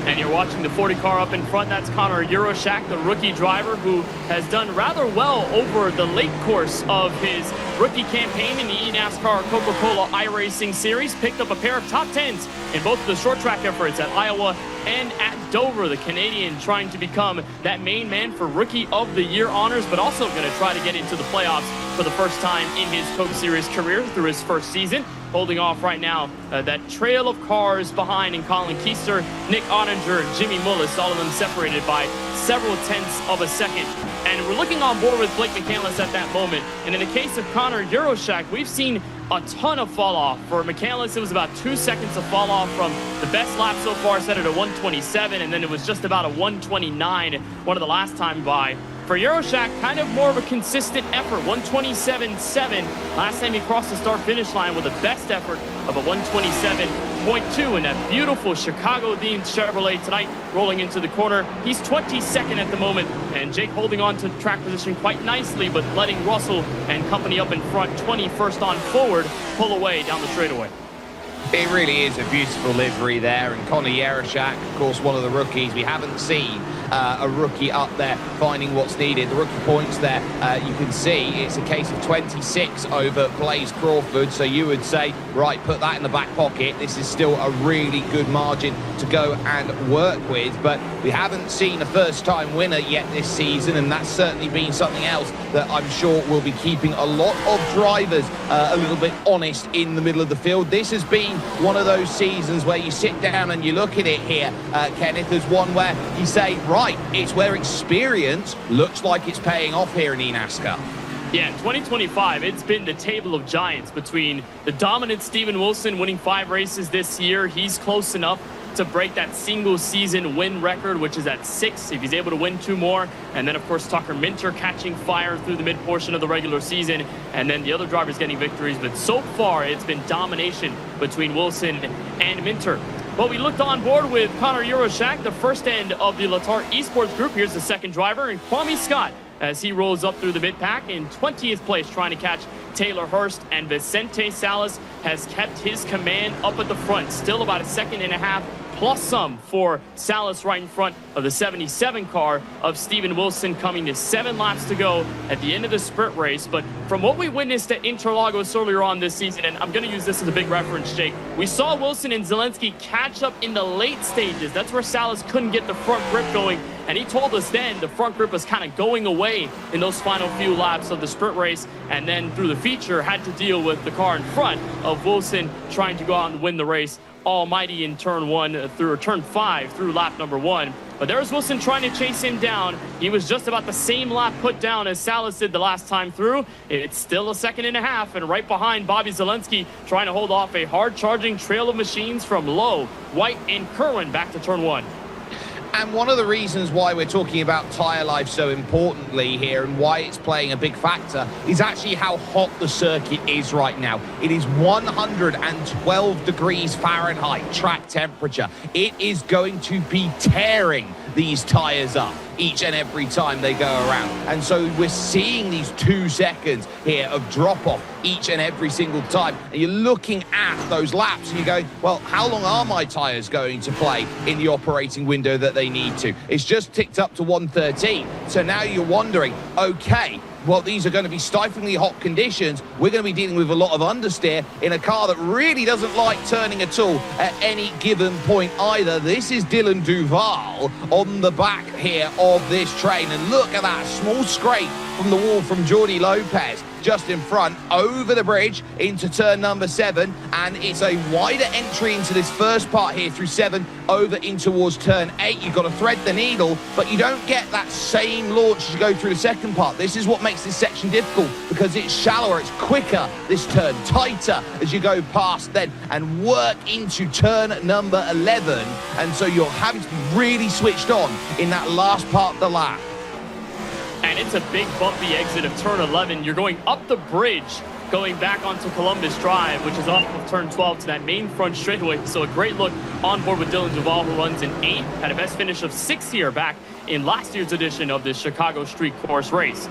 And you're watching the 40 car up in front. That's Connor Euroshak, the rookie driver, who has done rather well over the late course of his rookie campaign in the eNASCAR Coca-Cola iRacing series. Picked up a pair of top 10s in both of the short track efforts at Iowa and at Dover. The Canadian trying to become that main man for Rookie of the Year honors, but also going to try to get into the playoffs for the first time in his Coke Series career through his first season. Holding off right now, that trail of cars behind in Colin Keister, Nick Ottinger, and Jimmy Mullis, all of them separated by several tenths of a second. And we're looking on board with Blake McCandless at that moment. And in the case of Connor Euroshak, we've seen a ton of fall off. For McCandless, it was about 2 seconds of fall off from the best lap so far, set at a 127, and then it was just about a 129 one of the last time by. For Euroshak, kind of more of a consistent effort, 127.7. Last time he crossed the start-finish line with the best effort of a 127.2 in that beautiful Chicago-themed Chevrolet tonight, rolling into the corner. He's 22nd at the moment, and Jake holding on to track position quite nicely, but letting Russell and company up in front, 21st on forward, pull away down the straightaway. It really is a beautiful livery there, and Connor Euroshak, of course, one of the rookies. We haven't seen a rookie up there finding what's needed. The rookie points there, you can see it's a case of 26 over Blaze Crawford, so you would say, right, put that in the back pocket. This is still a really good margin to go and work with, but we haven't seen a first-time winner yet this season, and that's certainly been something else that I'm sure will be keeping a lot of drivers a little bit honest in the middle of the field. This has been one of those seasons where you sit down and you look at it here, Kenneth, as one where you say, right, it's where experience looks like it's paying off here in eNASCAR. Yeah, in 2025, it's been the table of giants between the dominant Steven Wilson winning 5 races this year. He's close enough to break that single season win record, which is at 6 if he's able to win 2 more. And then, of course, Tucker Minter catching fire through the mid portion of the regular season, and then the other drivers getting victories. But so far, it's been domination between Wilson and Minter. Well, we looked on board with Connor Euroshak, the first end of the Latar Esports group. Here's the second driver, and Kwame Scott, as he rolls up through the mid-pack in 20th place, trying to catch Taylor Hurst, and Vicente Salas has kept his command up at the front. Still about a second and a half plus some for Salas right in front of the 77 car of Steven Wilson, coming to 7 laps to go at the end of the sprint race. But from what we witnessed at Interlagos earlier on this season, and I'm going to use this as a big reference, Jake, we saw Wilson and Zelensky catch up in the late stages. That's where Salas couldn't get the front grip going, and he told us then the front grip was kind of going away in those final few laps of the sprint race, and then through the feature had to deal with the car in front of Wilson trying to go out and win the race almighty in turn 1 through turn 5 through lap number 1. But there's Wilson trying to chase him down. He was just about the same lap put down as Salas did the last time through. It's still a second and a half, and right behind Bobby Zelensky trying to hold off a hard-charging trail of machines from Lowe, White, and Kerwin back to turn 1. And one of the reasons why we're talking about tyre life so importantly here and why it's playing a big factor is actually how hot the circuit is right now. It is 112 degrees Fahrenheit track temperature. It is going to be tearing these tyres up each and every time they go around. And so we're seeing these 2 seconds here of drop-off each and every single time. And you're looking at those laps and you're going, well, how long are my tyres going to play in the operating window that they need to? It's just ticked up to 113. So now you're wondering, okay, well, these are going to be stiflingly hot conditions. We're going to be dealing with a lot of understeer in a car that really doesn't like turning at all at any given point either. This is Dylan Duval on the back here of this train. And look at that small scrape from the wall from Jordi Lopez just in front, over the bridge into turn number 7, and it's a wider entry into this first part here through 7 over in towards turn 8. You've got to thread the needle, but you don't get that same launch as you go through the second part. This is what makes this section difficult, because it's shallower, it's quicker, this turn tighter as you go past then and work into turn number 11, and so you're having to be really switched on in that last part of the lap. And it's a big bumpy exit of turn 11. You're going up the bridge, going back onto Columbus Drive, which is off of turn 12 to that main front straightaway. So a great look on board with Dylan Duval, who runs in 8th, had a best finish of 6th here back in last year's edition of this Chicago Street Course race.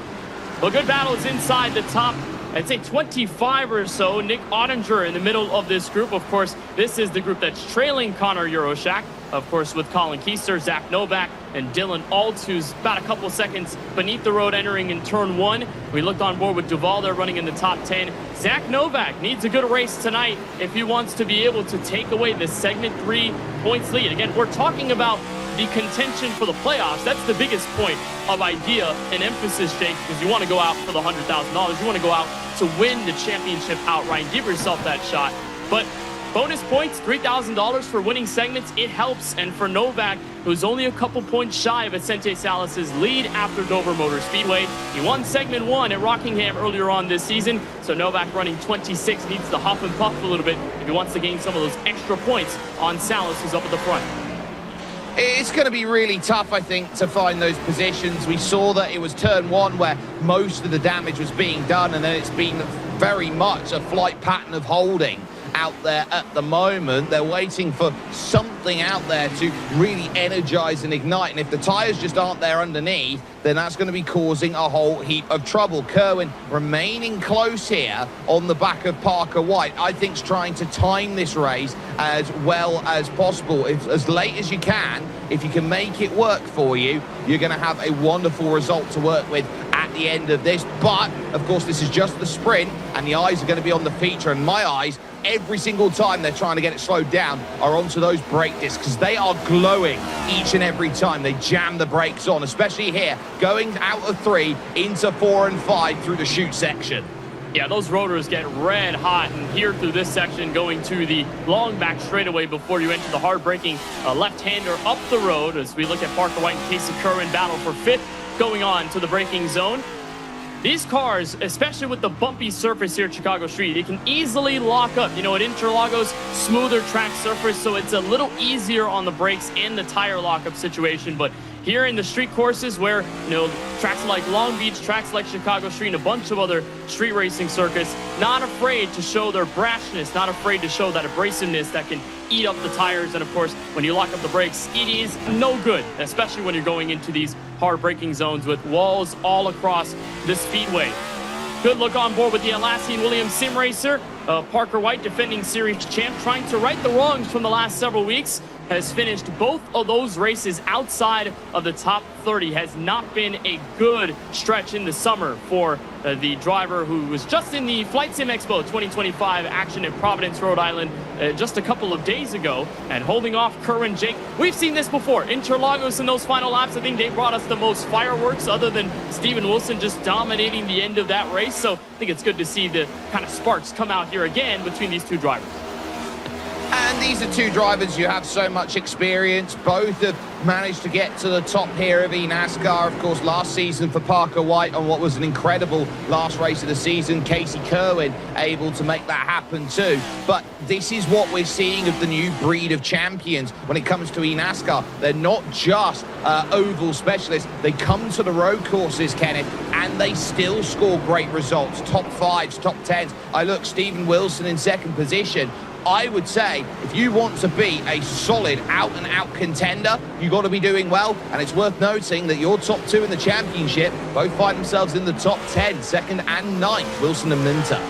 Well, good battles inside the top, I'd say 25 or so. Nick Ottinger in the middle of this group. Of course, this is the group that's trailing Connor Euroshak. Of course, with Colin Keister, Zach Novak, and Dylan Altz, who's about a couple seconds beneath the road entering in turn 1. We looked on board with Duval there running in the top 10. Zach Novak needs a good race tonight if he wants to be able to take away the segment 3 points lead. Again, we're talking about the contention for the playoffs. That's the biggest point of idea and emphasis, Jake, because you want to go out for the $100,000. You want to go out to win the championship outright. Give yourself that shot. But bonus points, $3,000 for winning segments, it helps. And for Novak, who's only a couple points shy of Vicente Salas' lead after Dover Motor Speedway. He won segment 1 at Rockingham earlier on this season. So Novak running 26 needs to huff and puff a little bit if he wants to gain some of those extra points on Salas, who's up at the front. It's going to be really tough, I think, to find those positions. We saw that it was turn 1 where most of the damage was being done, and then it's been very much a flight pattern of holding out there at the moment. They're waiting for something out there to really energize and ignite, and if the tires just aren't there underneath, then that's going to be causing a whole heap of trouble. Kerwin remaining close here on the back of Parker White. I think is trying to time this race as well as possible. As late as you can, if you can make it work for you, you're going to have a wonderful result to work with at the end of this. But, of course, this is just the sprint, and the eyes are going to be on the feature, and my eyes, every single time they're trying to get it slowed down, are onto those brake discs, because they are glowing each and every time they jam the brakes on, especially here, going out of 3 into 4 and 5 through the chute section. Yeah, those rotors get red hot, and here through this section going to the long back straightaway before you enter the hard braking left-hander up the road as we look at Parker White and Casey Kerwin battle for 5th going on to the braking zone. These cars, especially with the bumpy surface here at Chicago Street, they can easily lock up. You know, at Interlagos, smoother track surface, so it's a little easier on the brakes and the tire lockup situation. But here in the street courses where, you know, tracks like Long Beach, tracks like Chicago Street, and a bunch of other street racing circuits, not afraid to show their brashness, not afraid to show that abrasiveness that can eat up the tires. And of course, when you lock up the brakes, it is no good, especially when you're going into these hard braking zones with walls all across the speedway. Good look on board with the Atlassian Williams sim racer. Parker White, defending series champ, trying to right the wrongs from the last several weeks, has finished both of those races outside of the top 30. Has not been a good stretch in the summer for the driver who was just in the Flight Sim Expo 2025 action in Providence, Rhode Island just a couple of days ago, and holding off Kerwin. Jake, we've seen this before. Interlagos in those final laps, I think they brought us the most fireworks other than Steven Wilson just dominating the end of that race. So I think it's good to see the kind of sparks come out here again between these two drivers. And these are two drivers who have so much experience. Both have managed to get to the top here of eNASCAR. Of course, last season for Parker White on what was an incredible last race of the season. Casey Kerwin able to make that happen too. But this is what we're seeing of the new breed of champions when it comes to eNASCAR. They're not just oval specialists. They come to the road courses, Kenneth, and they still score great results. Top 5s, top 10s. I look, Steven Wilson in second position. I would say if you want to be a solid out-and-out contender, you've got to be doing well. And it's worth noting that your top 2 in the championship both find themselves in the top 10, 2nd and 9th, Wilson and Minter.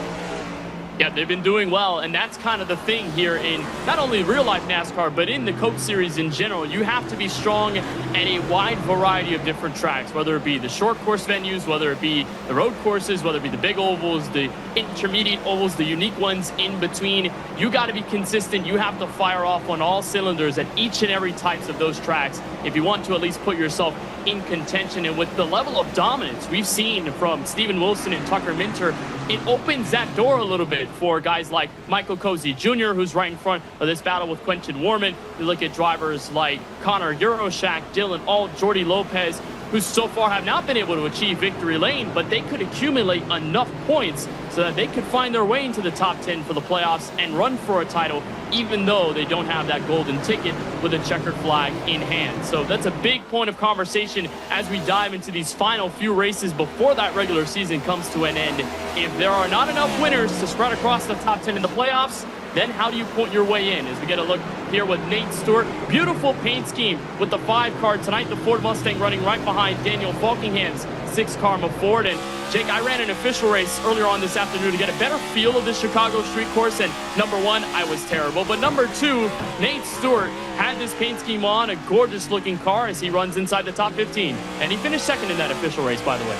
Yeah, they've been doing well, and that's kind of the thing here in not only real-life NASCAR, but in the Coke Series in general. You have to be strong at a wide variety of different tracks, whether it be the short course venues, whether it be the road courses, whether it be the big ovals, the intermediate ovals, the unique ones in between. You got to be consistent. You have to fire off on all cylinders at each and every types of those tracks if you want to at least put yourself in contention. And with the level of dominance we've seen from Steven Wilson and Tucker Minter, it opens that door a little bit for guys like Michael Cozy Jr., who's right in front of this battle with Quentin Warman. You look at drivers like Connor Euroshak, Dylan Alt, Jordy Lopez, who so far have not been able to achieve victory lane, but they could accumulate enough points so that they could find their way into the top 10 for the playoffs and run for a title, even though they don't have that golden ticket with a checkered flag in hand. So that's a big point of conversation as we dive into these final few races before that regular season comes to an end. If there are not enough winners to spread across the top 10 in the playoffs, then how do you point your way in? As we get a look here with Nate Stewart. Beautiful paint scheme with the 5 car tonight. The Ford Mustang running right behind Daniel Falkingham's 6 Karma Ford. And Jake, I ran an official race earlier on this afternoon to get a better feel of the Chicago street course. And number 1, I was terrible. But number 2, Nate Stewart had this paint scheme on, a gorgeous looking car as he runs inside the top 15. And he finished second in that official race, by the way.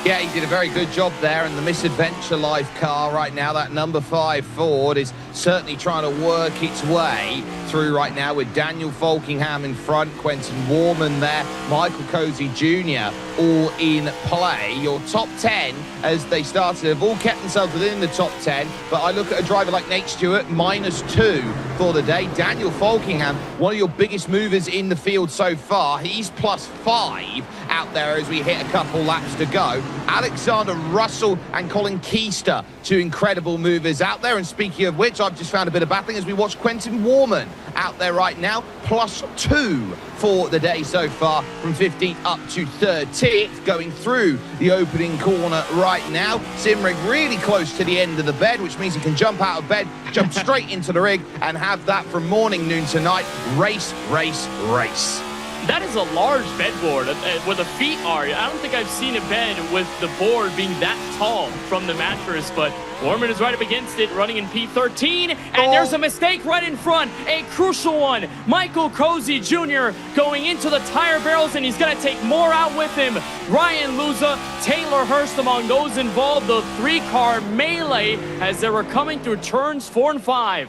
Yeah, he did a very good job there, and the Misadventure Life car right now, that number 5 Ford, is certainly trying to work its way through right now with Daniel Falkingham in front, Quentin Warman there, Michael Cozy Jr. all in play. Your top 10, as they started, have all kept themselves within the top 10, but I look at a driver like Nate Stewart, -2 for the day. Daniel Falkingham, one of your biggest movers in the field so far, he's +5 out there as we hit a couple laps to go. Alexander Russell and Colin Keister, 2 incredible movers out there. And speaking of which, I've just found a bit of battling as we watch Quentin Warman out there right now, +2 for the day so far, from 15th up to 13th, going through the opening corner right now. Simrig really close to the end of the bed, which means he can jump out of bed, jump straight into the rig, and have that from morning, noon to night. Race, race, race. That is a large bed board where the feet are. I don't think I've seen a bed with the board being that tall from the mattress, but Warman is right up against it, running in P13, and there's a mistake right in front, a crucial one. Michael Cozy Jr. going into the tire barrels, and he's going to take more out with him. Ryan Luza, Taylor Hurst among those involved, the 3-car melee as they were coming through turns 4 and 5.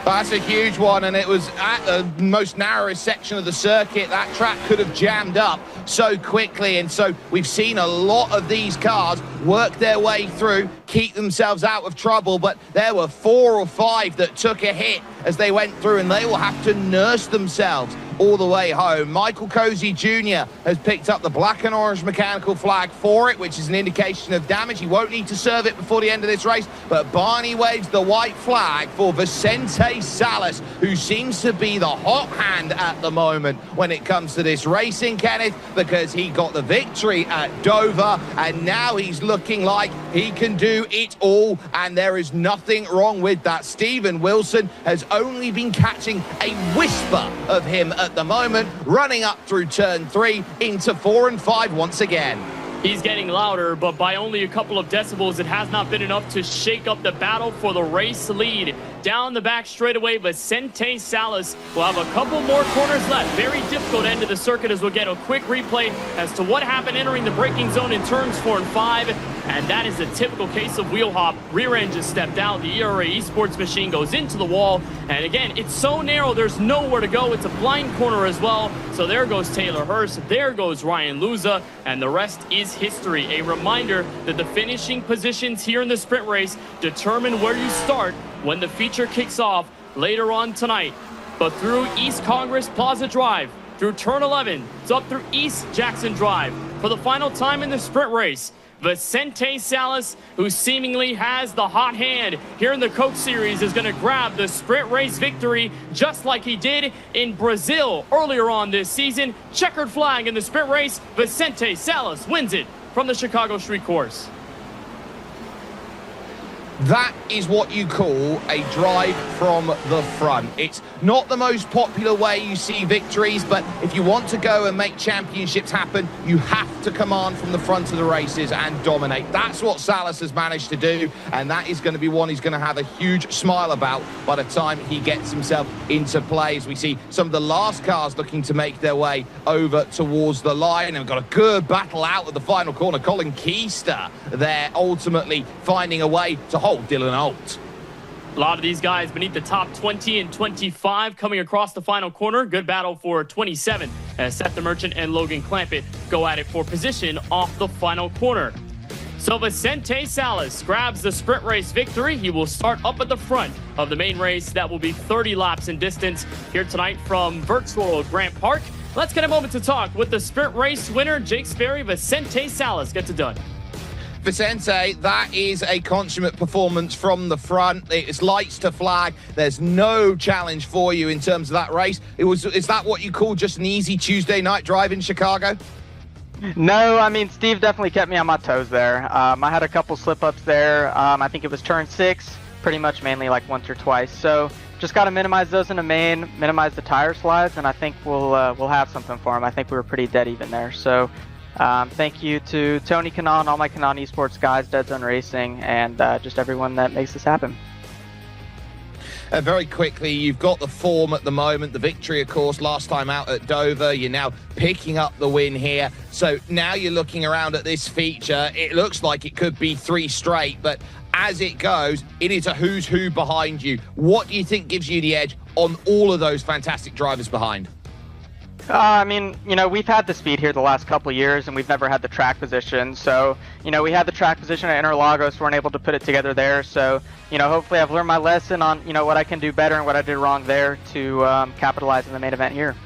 That's a huge one, and it was at the most narrowest section of the circuit. That track could have jammed up so quickly, and so we've seen a lot of these cars work their way through, keep themselves out of trouble, but there were 4 or 5 that took a hit as they went through, and they will have to nurse themselves all the way home. Michael Cozy Jr. has picked up the black and orange mechanical flag for it, which is an indication of damage. He won't need to serve it before the end of this race, but Barney waves the white flag for Vicente Salas, who seems to be the hot hand at the moment when it comes to this racing, Kenneth, because he got the victory at Dover, and now he's looking like he can do it all, and there is nothing wrong with that. Steven Wilson has only been catching a whisper of him at the moment, running up through turn 3 into 4 and 5 once again. He's getting louder, but by only a couple of decibels, it has not been enough to shake up the battle for the race lead. Down the back straightaway, Vicente Salas will have a couple more corners left. Very difficult end of the circuit as we'll get a quick replay as to what happened entering the braking zone in turns 4 and 5. And that is a typical case of wheel hop. Rear end just stepped out. The ERA Esports machine goes into the wall. And again, it's so narrow, there's nowhere to go. It's a blind corner as well. So there goes Taylor Hurst. There goes Ryan Luza. And the rest is history. A reminder that the finishing positions here in the sprint race determine where you start when the feature kicks off later on tonight. But through East Congress Plaza Drive, through turn 11, it's up through East Jackson Drive for the final time in the sprint race. Vicente Salas, who seemingly has the hot hand here in the Coke Series, is going to grab the sprint race victory just like he did in Brazil earlier on this season. Checkered flag in the sprint race. Vicente Salas wins it from the Chicago Street Course. That is what you call a drive from the front. It's not the most popular way you see victories, but if you want to go and make championships happen, you have to command from the front of the races and dominate. That's what Salas has managed to do, and that is going to be one he's going to have a huge smile about by the time he gets himself into play. As we see some of the last cars looking to make their way over towards the line, and we've got a good battle out of the final corner. Colin Keister there ultimately finding a way to hold Dylan Holt. A lot of these guys beneath the top 20 and 25 coming across the final corner. Good battle for 27 as Seth the Merchant and Logan Clampett go at it for position off the final corner. So Vicente Salas grabs the sprint race victory. He will start up at the front of the main race. That will be 30 laps in distance here tonight from virtual Grant Park. Let's get a moment to talk with the sprint race winner, Jake Sperry. Vicente Salas gets it done. Vicente, that is a consummate performance from the front. It's lights to flag. There's no challenge for you in terms of that race. Is that what you call just an easy Tuesday night drive in Chicago? No, I mean, Steve definitely kept me on my toes there. I had a couple slip-ups there. I think it was turn 6, pretty much mainly like once or twice. So just got to minimize those in the main, minimize the tire slides, and I think we'll have something for him. I think we were pretty dead even there. So thank you to Tony Kanaan, all my Kanaan Esports guys, Dead Zone Racing, and just everyone that makes this happen. Very quickly, you've got the form at the moment. The victory, of course, last time out at Dover. You're now picking up the win here. So now you're looking around at this feature. It looks like it could be 3 straight, but as it goes, it is a who's who behind you. What do you think gives you the edge on all of those fantastic drivers behind? I mean, you know, we've had the speed here the last couple of years, and we've never had the track position. So, you know, we had the track position at Interlagos. Weren't able to put it together there. So, you know, hopefully I've learned my lesson on, you know, what I can do better and what I did wrong there to capitalize in the main event here.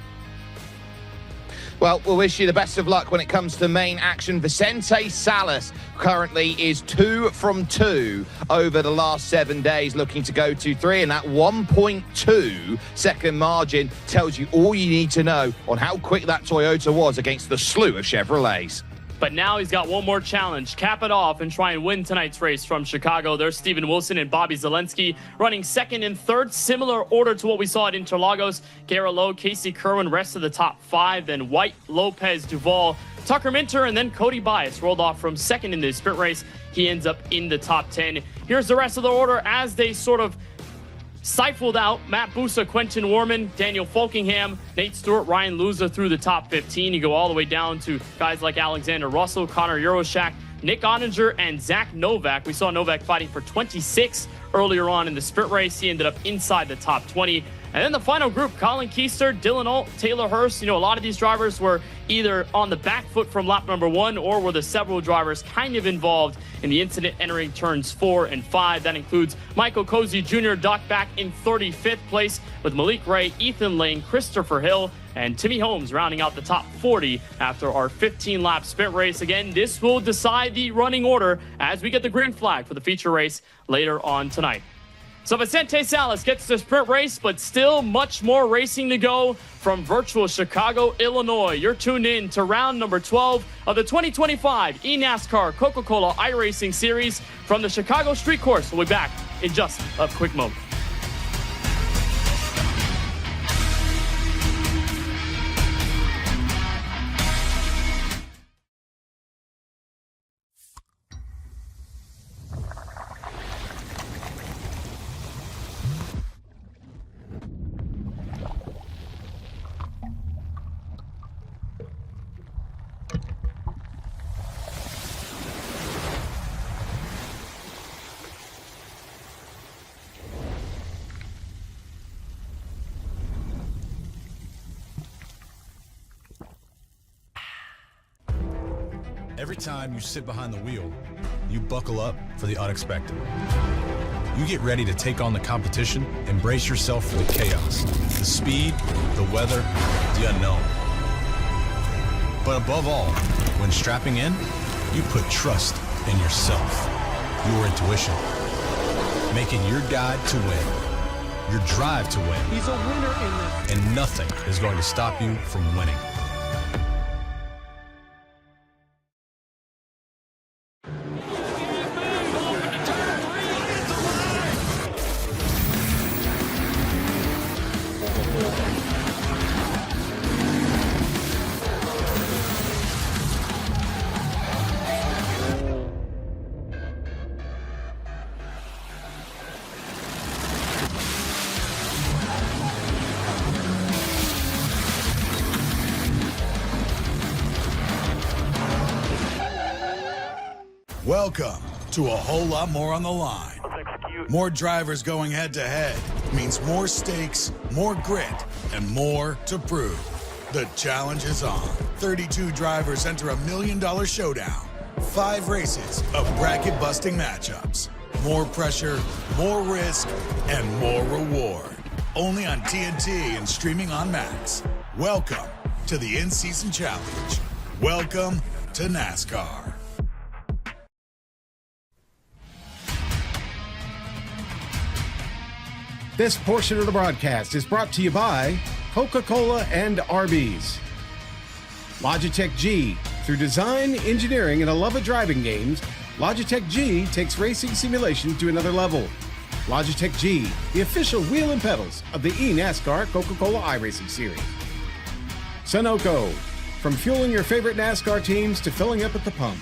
Well, we'll wish you the best of luck when it comes to main action. Vicente Salas currently is 2 from 2 over the last 7 days, looking to go to 3, and that 1.2 second margin tells you all you need to know on how quick that Toyota was against the slew of Chevrolets. But now he's got one more challenge. Cap it off and try and win tonight's race from Chicago. There's Steven Wilson and Bobby Zelensky running 2nd and 3rd. Similar order to what we saw at Interlagos. Garrett Lowe, Casey Kerwin, rest of the top 5. Then White, Lopez, Duvall, Tucker Minter, and then Cody Bias rolled off from 2nd in the sprint race. He ends up in the top 10. Here's the rest of the order as they sort of Stifled out, Matt Busa, Quentin Warman, Daniel Folkingham, Nate Stewart, Ryan Luza through the top 15. You go all the way down to guys like Alexander Russell, Connor Euroshak, Nick Ottinger, and Zach Novak. We saw Novak fighting for 26 earlier on in the sprint race. He ended up inside the top 20. And then the final group, Colin Keister, Dylan Holt, Taylor Hurst. You know, a lot of these drivers were either on the back foot from lap number 1 or were the several drivers kind of involved in the incident entering turns 4 and 5. That includes Michael Cozy Jr., Doc back in 35th place with Malik Ray, Ethan Lane, Christopher Hill, and Timmy Holmes rounding out the top 40 after our 15-lap sprint race. Again, this will decide the running order as we get the green flag for the feature race later on tonight. So Vicente Salas gets the sprint race, but still much more racing to go from virtual Chicago, Illinois. You're tuned in to round number 12 of the 2025 eNASCAR Coca-Cola iRacing Series from the Chicago Street Course. We'll be back in just a quick moment. Every time you sit behind the wheel, you buckle up for the unexpected. You get ready to take on the competition and brace yourself for the chaos, the speed, the weather, the unknown. But above all, when strapping in, you put trust in yourself, your intuition, making your guide to win, your drive to win. He's a winner in this. And nothing is going to stop you from winning. Welcome to a whole lot more on the line. More drivers going head-to-head means more stakes, more grit, and more to prove. The challenge is on. 32 drivers enter $1 million showdown. 5 races of bracket-busting matchups. More pressure, more risk, and more reward. Only on TNT and streaming on Max. Welcome to the in-season challenge. Welcome to NASCAR. This portion of the broadcast is brought to you by Coca-Cola and Arby's. Logitech G. Through design, engineering, and a love of driving games, Logitech G takes racing simulation to another level. Logitech G, the official wheel and pedals of the eNASCAR Coca-Cola iRacing series. Sunoco. From fueling your favorite NASCAR teams to filling up at the pump,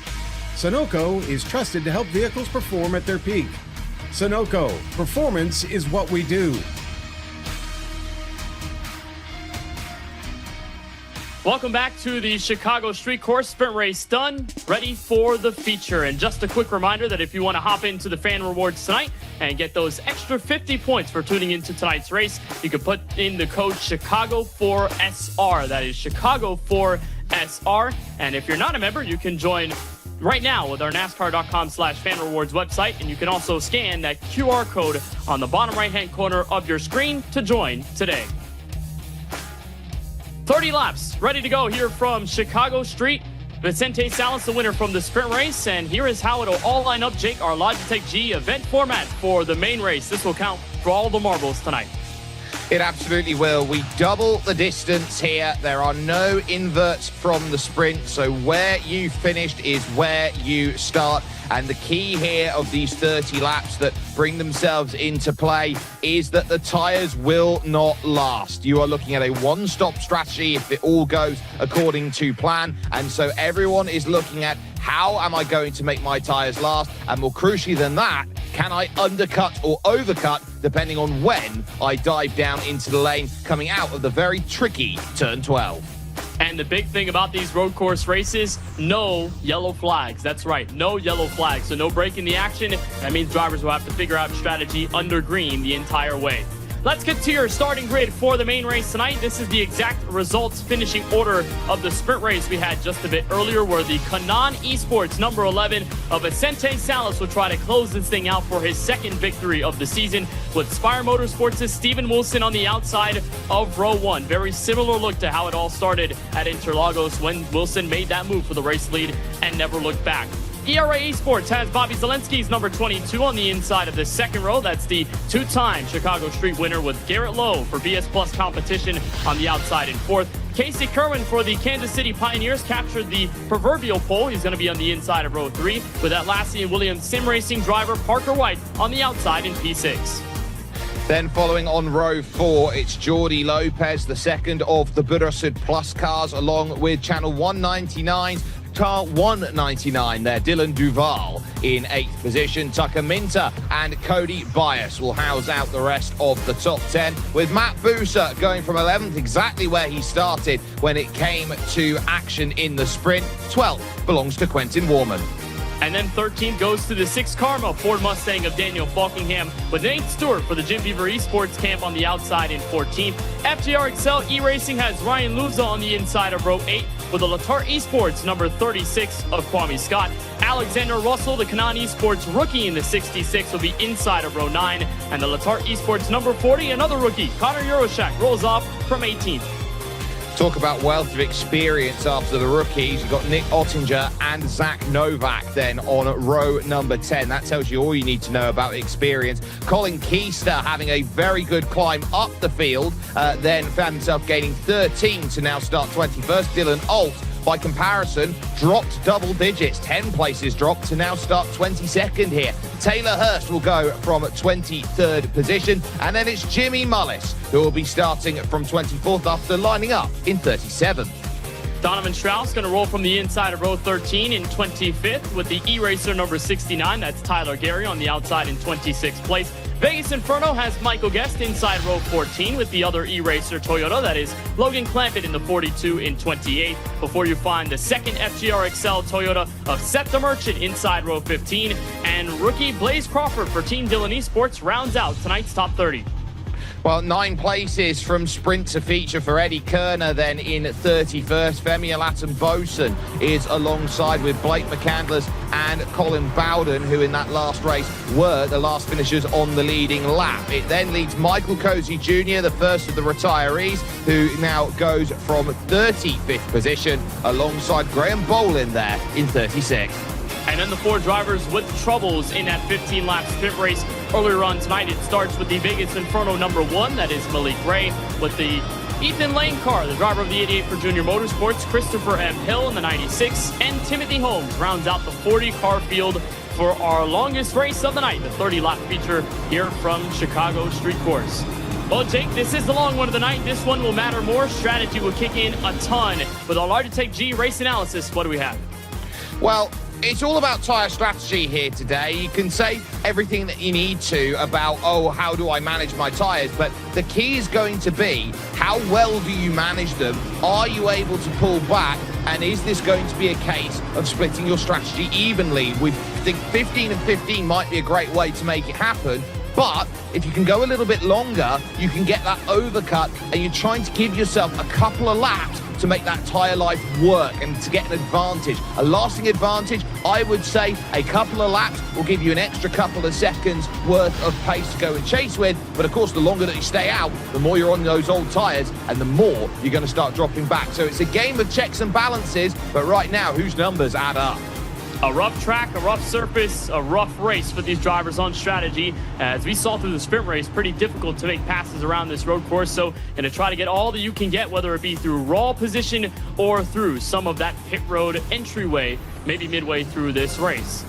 Sunoco is trusted to help vehicles perform at their peak. Sunoco, performance is what we do. Welcome back to the Chicago Street Course Sprint Race done, ready for the feature. And just a quick reminder that if you want to hop into the fan rewards tonight and get those extra 50 points for tuning into tonight's race, you can put in the code Chicago4SR. That is Chicago4SR. And if you're not a member, you can join right now with our NASCAR.com/fan rewards website, and you can also scan that QR code on the bottom right-hand corner of your screen to join today. 30 laps ready to go here from Chicago Street. Vicente Salas, the winner from the sprint race, and here is how it'll all line up, Jake, our Logitech G event format for the main race. This will count for all the marbles tonight. It absolutely will. We double the distance here. There are no inverts from the sprint, so where you finished is where you start. And the key here of these 30 laps that bring themselves into play is that the tyres will not last. You are looking at a one-stop strategy if it all goes according to plan. And so everyone is looking at, how am I going to make my tyres last? And more crucially than that, can I undercut or overcut depending on when I dive down into the lane coming out of the very tricky turn 12. And the big thing about these road course races, no yellow flags. That's right, no yellow flags. So no breaking the action. That means drivers will have to figure out strategy under green the entire way. Let's get to your starting grid for the main race tonight. This is the exact results finishing order of the sprint race we had just a bit earlier, where the Canon Esports number 11 of Vicente Salas will try to close this thing out for his second victory of the season, with Spire Motorsports' Steven Wilson on the outside of row 1. Very similar look to how it all started at Interlagos when Wilson made that move for the race lead and never looked back. ERA Esports has Bobby Zelensky's number 22 on the inside of the second row. That's the two-time Chicago Street winner, with Garrett Lowe for BS Plus competition on the outside in fourth. Casey Kerwin for the Kansas City Pioneers captured the proverbial pole. He's going to be on the inside of row 3, with Atlassian Williams sim racing driver Parker White on the outside in P6. Then following on row 4, it's Jordi Lopez, the second of the Burasud Plus cars, along with Channel 199's car 199 there. Dylan Duval in 8th position. Tucker Minter and Cody Bias will house out the rest of the top 10, with Matt Buser going from 11th, exactly where he started when it came to action in the sprint. 12th belongs to Quentin Warman. And then 13th goes to the 6 Karma Ford Mustang of Daniel Falkingham, with Nate Stewart for the Jim Beaver Esports camp on the outside in 14th. FTR Excel eRacing has Ryan Luza on the inside of row 8, with the Latar Esports number 36 of Kwame Scott. Alexander Russell, the Canon Esports rookie in the 66, will be inside of row 9. And the Latar Esports number 40, another rookie, Connor Euroshak, rolls off from 18th. Talk about wealth of experience after the rookies. You've got Nick Ottinger and Zach Novak then on row number 10. That tells you all you need to know about experience. Colin Keister having a very good climb up the field, then found himself gaining 13 to now start 21st. Dylan Alt, by comparison, dropped double digits, 10 places dropped to now start 22nd here. Taylor Hurst will go from 23rd position, and then it's Jimmy Mullis who will be starting from 24th after lining up in 37th. Donovan Strauss going to roll from the inside of row 13 in 25th, with the E-Racer number 69. That's Tyler Gary on the outside in 26th place. Vegas Inferno has Michael Guest inside row 14 with the other E-Racer Toyota. That is Logan Clampett in the 42 in 28. Before you find the second FGR XL Toyota of Seth the Merchant inside row 15. And rookie Blaze Crawford for Team Dillon Esports rounds out tonight's top 30. Well, 9 places from sprint to feature for Eddie Kerner then in 31st. Femi Alaton-Bosun is alongside with Blake McCandless and Colin Bowden, who in that last race were the last finishers on the leading lap. It then leads Michael Cozy Jr., the first of the retirees, who now goes from 35th position alongside Graham Bolin there in 36th. And then the 4 drivers with troubles in that 15-lap sprint race earlier on tonight. It starts with the Vegas Inferno number 1, that is Malik Gray, with the Ethan Lane car, the driver of the 88 for Junior Motorsports, Christopher M. Hill in the 96, and Timothy Holmes rounds out the 40-car field for our longest race of the night, the 30-lap feature here from Chicago Street Course. Well, Jake, this is the long one of the night. This one will matter more. Strategy will kick in a ton. With our Logitech G race analysis, what do we have? Well, it's all about tyre strategy here today. You can say everything that you need to about, oh, how do I manage my tyres? But the key is going to be, how well do you manage them? Are you able to pull back? And is this going to be a case of splitting your strategy evenly? We think 15 and 15 might be a great way to make it happen. But if you can go a little bit longer, you can get that overcut, and you're trying to give yourself a couple of laps to make that tyre life work and to get an advantage. A lasting advantage, I would say a couple of laps will give you an extra couple of seconds worth of pace to go and chase with. But of course, the longer that you stay out, the more you're on those old tyres and the more you're going to start dropping back. So it's a game of checks and balances, but right now, whose numbers add up? A rough track, a rough surface, a rough race for these drivers on strategy. As we saw through the sprint race, pretty difficult to make passes around this road course. So going to try to get all that you can get, whether it be through raw position or through some of that pit road entryway, maybe midway through this race.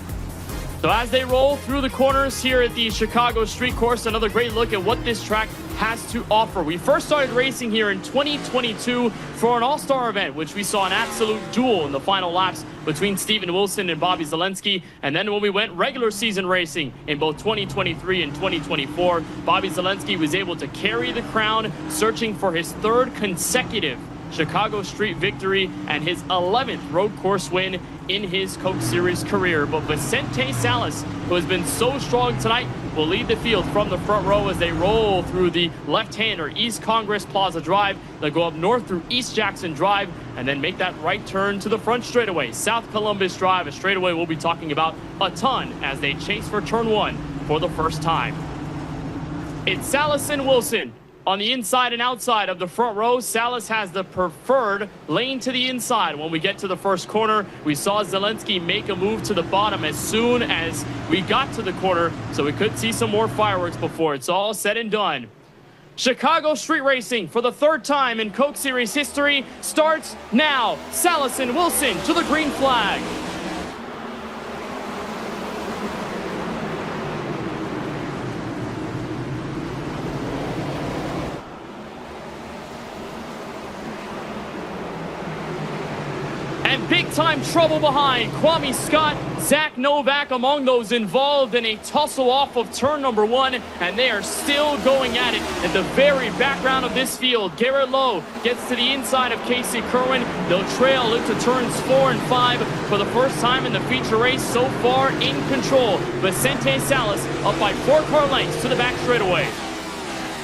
So as they roll through the corners here at the Chicago Street Course, another great look at what this track has to offer. We first started racing here in 2022 for an all-star event, which we saw an absolute duel in the final laps between Steven Wilson and Bobby Zelensky. And then when we went regular season racing in both 2023 and 2024, Bobby Zelensky was able to carry the crown, searching for his 3rd consecutive Chicago Street victory and his 11th road course win in his Coke Series career. But Vicente Salas, who has been so strong tonight, will lead the field from the front row as they roll through the left-hander East Congress Plaza Drive. They'll go up north through East Jackson Drive and then make that right turn to the front straightaway, South Columbus Drive, a straightaway we'll be talking about a ton as they chase for turn 1 for the first time. It's Salas and Wilson. On the inside and outside of the front row, Salas has the preferred lane to the inside. When we get to the first corner, we saw Zelensky make a move to the bottom as soon as we got to the corner, so we could see some more fireworks before it's all said and done. Chicago Street Racing, for the 3rd time in Coke Series history, starts now. Salas and Wilson to the green flag. And big-time trouble behind. Kwame Scott, Zach Novak among those involved in a tussle off of turn number 1, and they are still going at it. At the very background of this field, Garrett Lowe gets to the inside of Casey Kerwin. They'll trail into turns 4 and 5 for the first time in the feature race so far in control. Vicente Salas up by 4-car lengths to the back straightaway.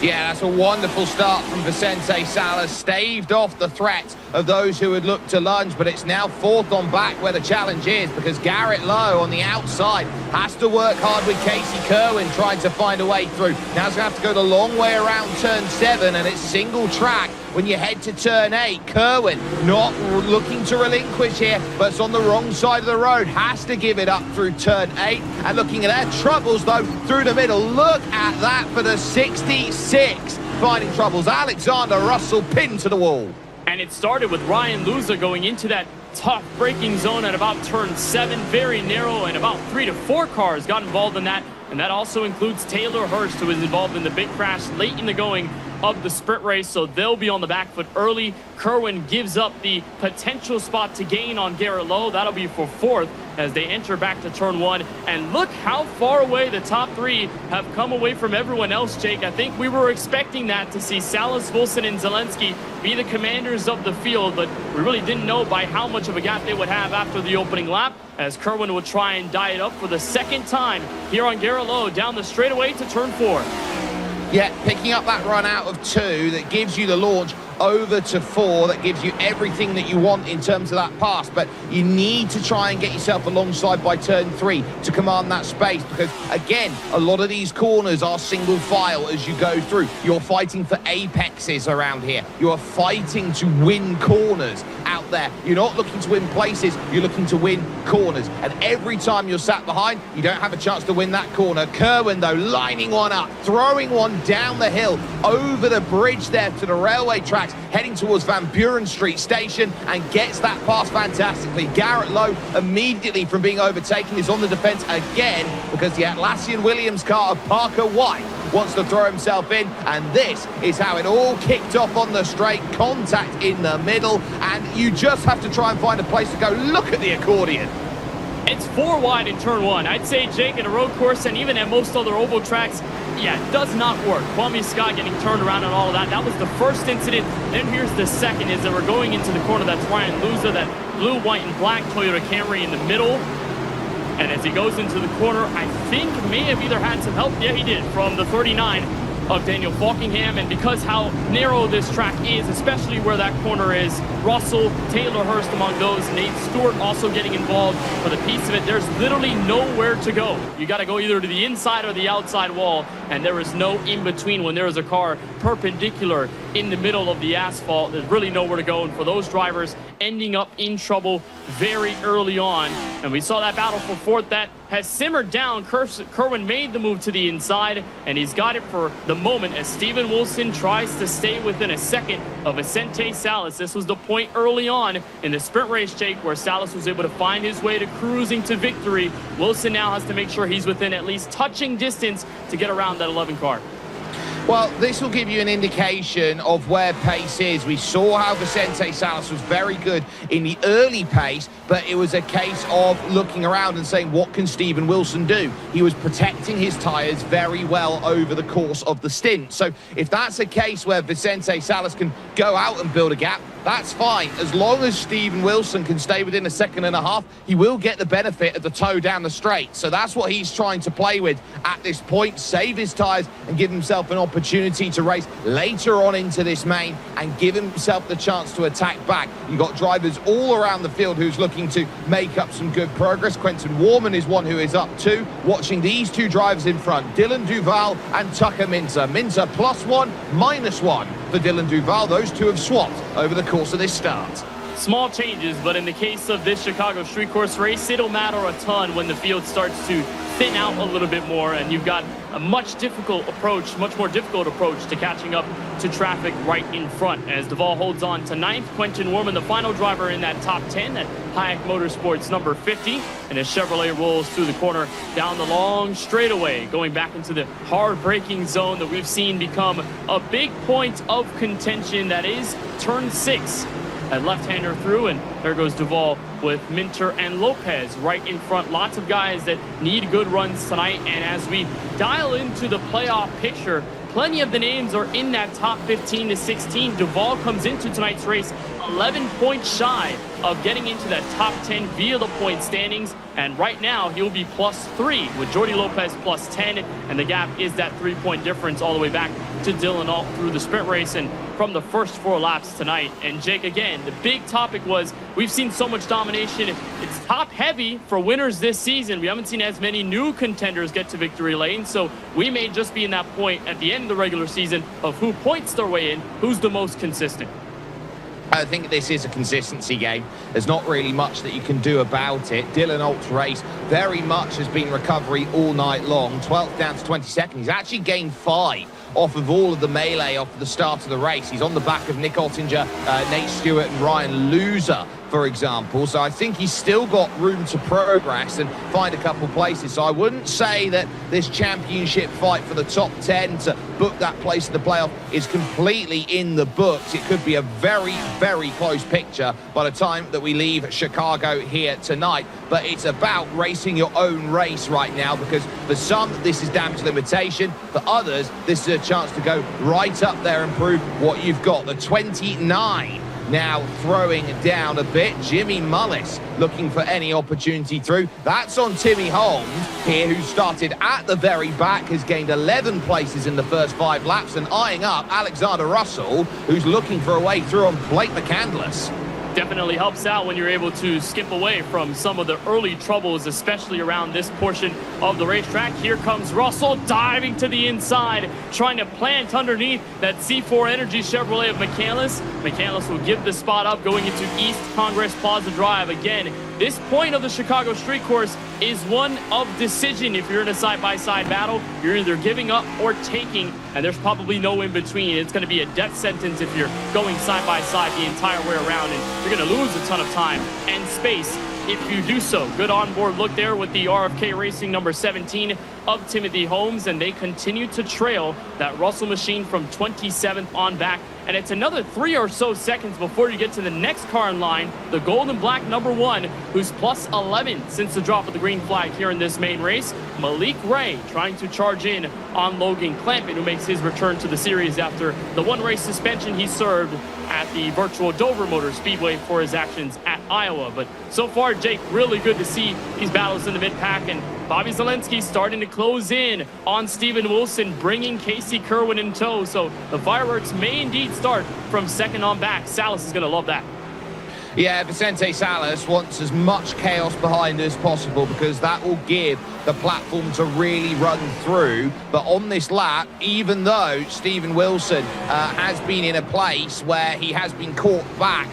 Yeah, that's a wonderful start from Vicente Salas. Staved off the threat of those who would look to lunge, but it's now 4th on back where the challenge is, because Garrett Lowe on the outside has to work hard with Casey Kerwin trying to find a way through. Now he's going to have to go the long way around turn 7, and it's single track when you head to turn 8. Kerwin not looking to relinquish here, but it's on the wrong side of the road. Has to give it up through turn 8. And looking at their troubles, though, through the middle. Look at that for the 66. Finding troubles. Alexander Russell pinned to the wall. And it started with Ryan Luza going into that tough braking zone at about turn 7. Very narrow, and about 3 to 4 cars got involved in that. And that also includes Taylor Hurst, who was involved in the big crash late in the going of the sprint race, so they'll be on the back foot early. Kerwin gives up the potential spot to gain on Garrett Lowe. That'll be for 4th as they enter back to turn 1. And look how far away the top 3 have come away from everyone else, Jake. I think we were expecting that, to see Salas, Wilson, and Zelensky be the commanders of the field, but we really didn't know by how much of a gap they would have after the opening lap, as Kerwin would try and die it up for the second time here on Garrett Lowe down the straightaway to turn 4. Yeah, picking up that run out of 2 that gives you the launch over to 4, that gives you everything that you want in terms of that pass, but you need to try and get yourself alongside by turn 3 to command that space, because again, a lot of these corners are single file as you go through. You're fighting for apexes around here. You are fighting to win corners out there. You're not looking to win places, you're looking to win corners, and every time you're sat behind, you don't have a chance to win that corner. Kerwin, though, lining one up, throwing one down the hill, over the bridge there to the railway tracks, heading towards Van Buren Street Station, and gets that pass fantastically. Garrett Lowe, immediately from being overtaken, is on the defense again, because the Atlassian Williams car of Parker White wants to throw himself in, and this is how it all kicked off on the straight. Contact in the middle, and you just have to try and find a place to go. Look at the accordion. It's 4 wide in turn 1. I'd say, Jake, at a road course and even at most other oval tracks, yeah, it does not work. Kwame Scott getting turned around and all of that. That was the first incident. Then here's the second, is that we're going into the corner. That's Ryan Luza, that blue, white, and black Toyota Camry in the middle. And as he goes into the corner, I think may have either had some help. Yeah, he did, from the 39 of Daniel Falkingham. And because how narrow this track is, especially where that corner is, Russell, Taylor Hurst among those, Nate Stewart also getting involved for the piece of it. There's literally nowhere to go. You got to go either to the inside or the outside wall, and there is no in between when there is a car perpendicular in the middle of the asphalt. There's really nowhere to go, and for those drivers ending up in trouble very early on. And we saw that battle for 4th that has simmered down. Kerwin made the move to the inside, and he's got it for the moment as Steven Wilson tries to stay within a second of Vicente Salas. This was the point early on in the sprint race, Jake, where Salas was able to find his way to cruising to victory. Wilson now has to make sure he's within at least touching distance to get around that 11 car. Well, this will give you an indication of where pace is. We saw how Vicente Salas was very good in the early pace, but it was a case of looking around and saying, what can Steven Wilson do? He was protecting his tyres very well over the course of the stint. So if that's a case where Vicente Salas can go out and build a gap, that's fine. As long as Steven Wilson can stay within a second and a half, he will get the benefit of the tow down the straight. So that's what he's trying to play with at this point, save his tyres and give himself an opportunity to race later on into this main and give himself the chance to attack back. You've got drivers all around the field who's looking to make up some good progress. Quentin Warman is one who is up too. Watching these 2 drivers in front, Dylan Duval and Tucker Minter. Minter +1, -1 for Dylan Duval. Those 2 have swapped over the course of this start. Small changes, but in the case of this Chicago street course race, it'll matter a ton when the field starts to thin out a little bit more, and you've got a much more difficult approach to catching up to traffic right in front. As Duval holds on to 9th, Quentin Warman, the final driver in that top 10 at Hayek Motorsports number 50, and as Chevrolet rolls through the corner down the long straightaway, going back into the hard braking zone that we've seen become a big point of contention. That is turn 6. A left-hander through, and there goes Duval with Minter and Lopez right in front. Lots of guys that need good runs tonight, and as we dial into the playoff picture, plenty of the names are in that top 15 to 16. Duval comes into tonight's race 11 points shy of getting into that top 10 via the point standings, and right now he'll be +3 with Jordi Lopez +10, and the gap is that 3-point difference all the way back to Dylan Alt through the sprint race and from the first 4 laps tonight. And Jake, again, the big topic was we've seen so much domination. It's top heavy for winners this season. We haven't seen as many new contenders get to victory lane, so we may just be in that point at the end of the regular season of who points their way in, who's the most consistent. I think this is a consistency game. There's not really much that you can do about it. Dylan Alt's race very much has been recovery all night long. 12th down to 22nd. He's actually gained 5 off of all of the melee off the start of the race. He's on the back of Nick Ottinger, Nate Stewart and Ryan Loser, for example. So I think he's still got room to progress and find a couple places. So I wouldn't say that this championship fight for the top 10 to book that place in the playoff is completely in the books. It could be a very, very close picture by the time that we leave Chicago here tonight. But it's about racing your own race right now, because for some, this is damage limitation. For others, this is a chance to go right up there and prove what you've got. The 29 now throwing down a bit. Jimmy Mullis looking for any opportunity through. That's on Timmy Holmes here, who started at the very back, has gained 11 places in the first 5 laps, and eyeing up Alexander Russell, who's looking for a way through on Blake McCandless. Definitely helps out when you're able to skip away from some of the early troubles, especially around this portion of the racetrack. Here comes Russell diving to the inside, trying to plant underneath that C4 Energy Chevrolet of McCandless. McCandless will give the spot up going into East Congress Plaza Drive. Again, this point of the Chicago Street Course is one of decision. If you're in a side-by-side battle, you're either giving up or taking, and there's probably no in between. It's going to be a death sentence if you're going side-by-side the entire way around, and you're going to lose a ton of time and space if you do so. Good onboard look there with the RFK Racing number 17 of Timothy Holmes, and they continue to trail that Russell machine from 27th on back. And it's another 3 or so seconds before you get to the next car in line, the gold and black number 1, who's plus 11 since the drop of the green flag here in this main race. Malik Ray trying to charge in on Logan Clampett, who makes his return to the series after the 1-race suspension he served at the virtual Dover Motor Speedway for his actions at Iowa. But so far, Jake, really good to see these battles in the mid-pack, and Bobby Zelensky starting to close in on Steven Wilson, bringing Casey Kerwin in tow. So the fireworks may indeed start from second on back. Salas is going to love that. Yeah, Vicente Salas wants as much chaos behind as possible, because that will give the platform to really run through. But on this lap, even though Steven Wilson has been in a place where he has been caught back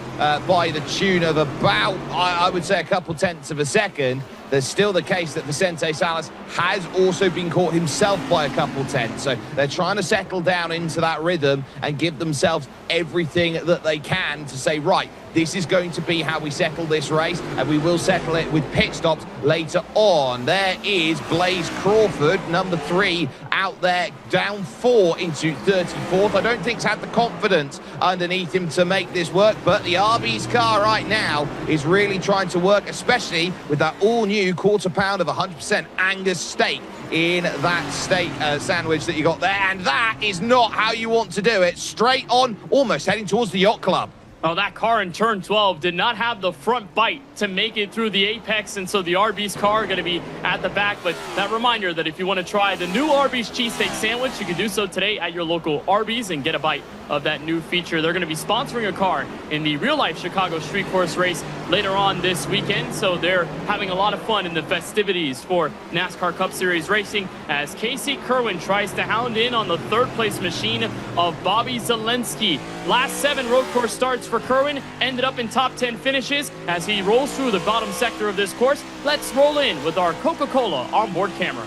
by the tune of about, I would say, a couple tenths of a second, there's still the case that Vicente Salas has also been caught himself by a couple tenths. So they're trying to settle down into that rhythm and give themselves everything that they can to say, right, this is going to be how we settle this race, and we will settle it with pit stops later on. There is Blaze Crawford, number 3, out there, down 4 into 34th. I don't think he's had the confidence underneath him to make this work, but the RB's car right now is really trying to work, especially with that all-new quarter pound of 100% Angus steak in that steak sandwich that you got there. And that is not how you want to do it. Straight on, almost heading towards the yacht club. Oh, that car in turn 12 did not have the front bite to make it through the apex, and so the Arby's car going to be at the back. But that reminder that if you want to try the new Arby's cheesesteak sandwich, you can do so today at your local Arby's and get a bite of that new feature. They're going to be sponsoring a car in the real-life Chicago Street Course race later on this weekend, so they're having a lot of fun in the festivities for NASCAR Cup Series racing as Casey Kerwin tries to hound in on the third-place machine of Bobby Zelensky. Last 7 road course starts for Kerwin, ended up in top 10 finishes as he rolls through the bottom sector of this course. Let's roll in with our Coca-Cola onboard camera.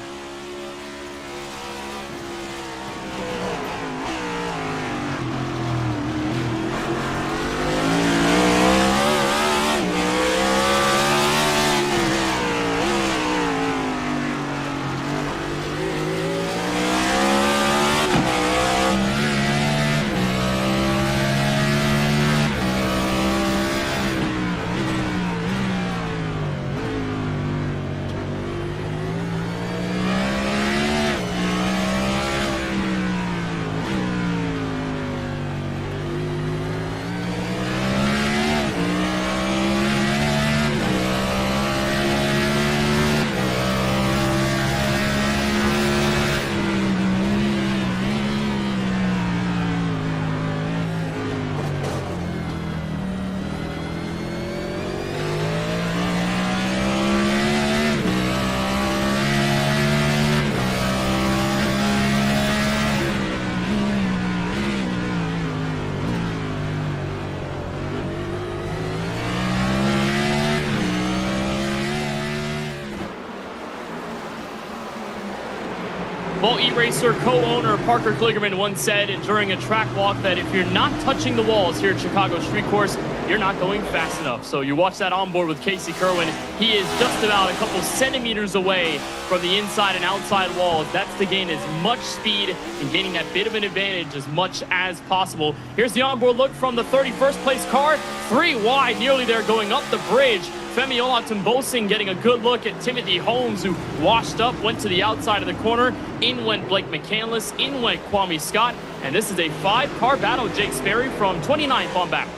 Well, eRacer co-owner Parker Kligerman once said during a track walk that if you're not touching the walls here at Chicago Street Course, you're not going fast enough. So you watch that onboard with Casey Kerwin. He is just about a couple centimeters away from the inside and outside walls. That's to gain as much speed and gaining that bit of an advantage as much as possible. Here's the onboard look from the 31st place car. 3 wide, nearly there going up the bridge. Femi Olatunbosin getting a good look at Timothy Holmes, who washed up, went to the outside of the corner. In went Blake McCandless, in went Kwame Scott. And this is a 5-car battle. Jake Sperry from 29th on back.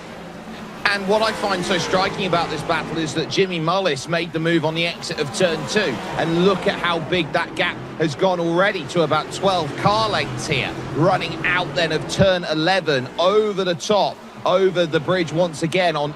And what I find so striking about this battle is that Jimmy Mullis made the move on the exit of turn 2. And look at how big that gap has gone already to about 12 car lengths here. Running out then of turn 11 over the top, over the bridge once again on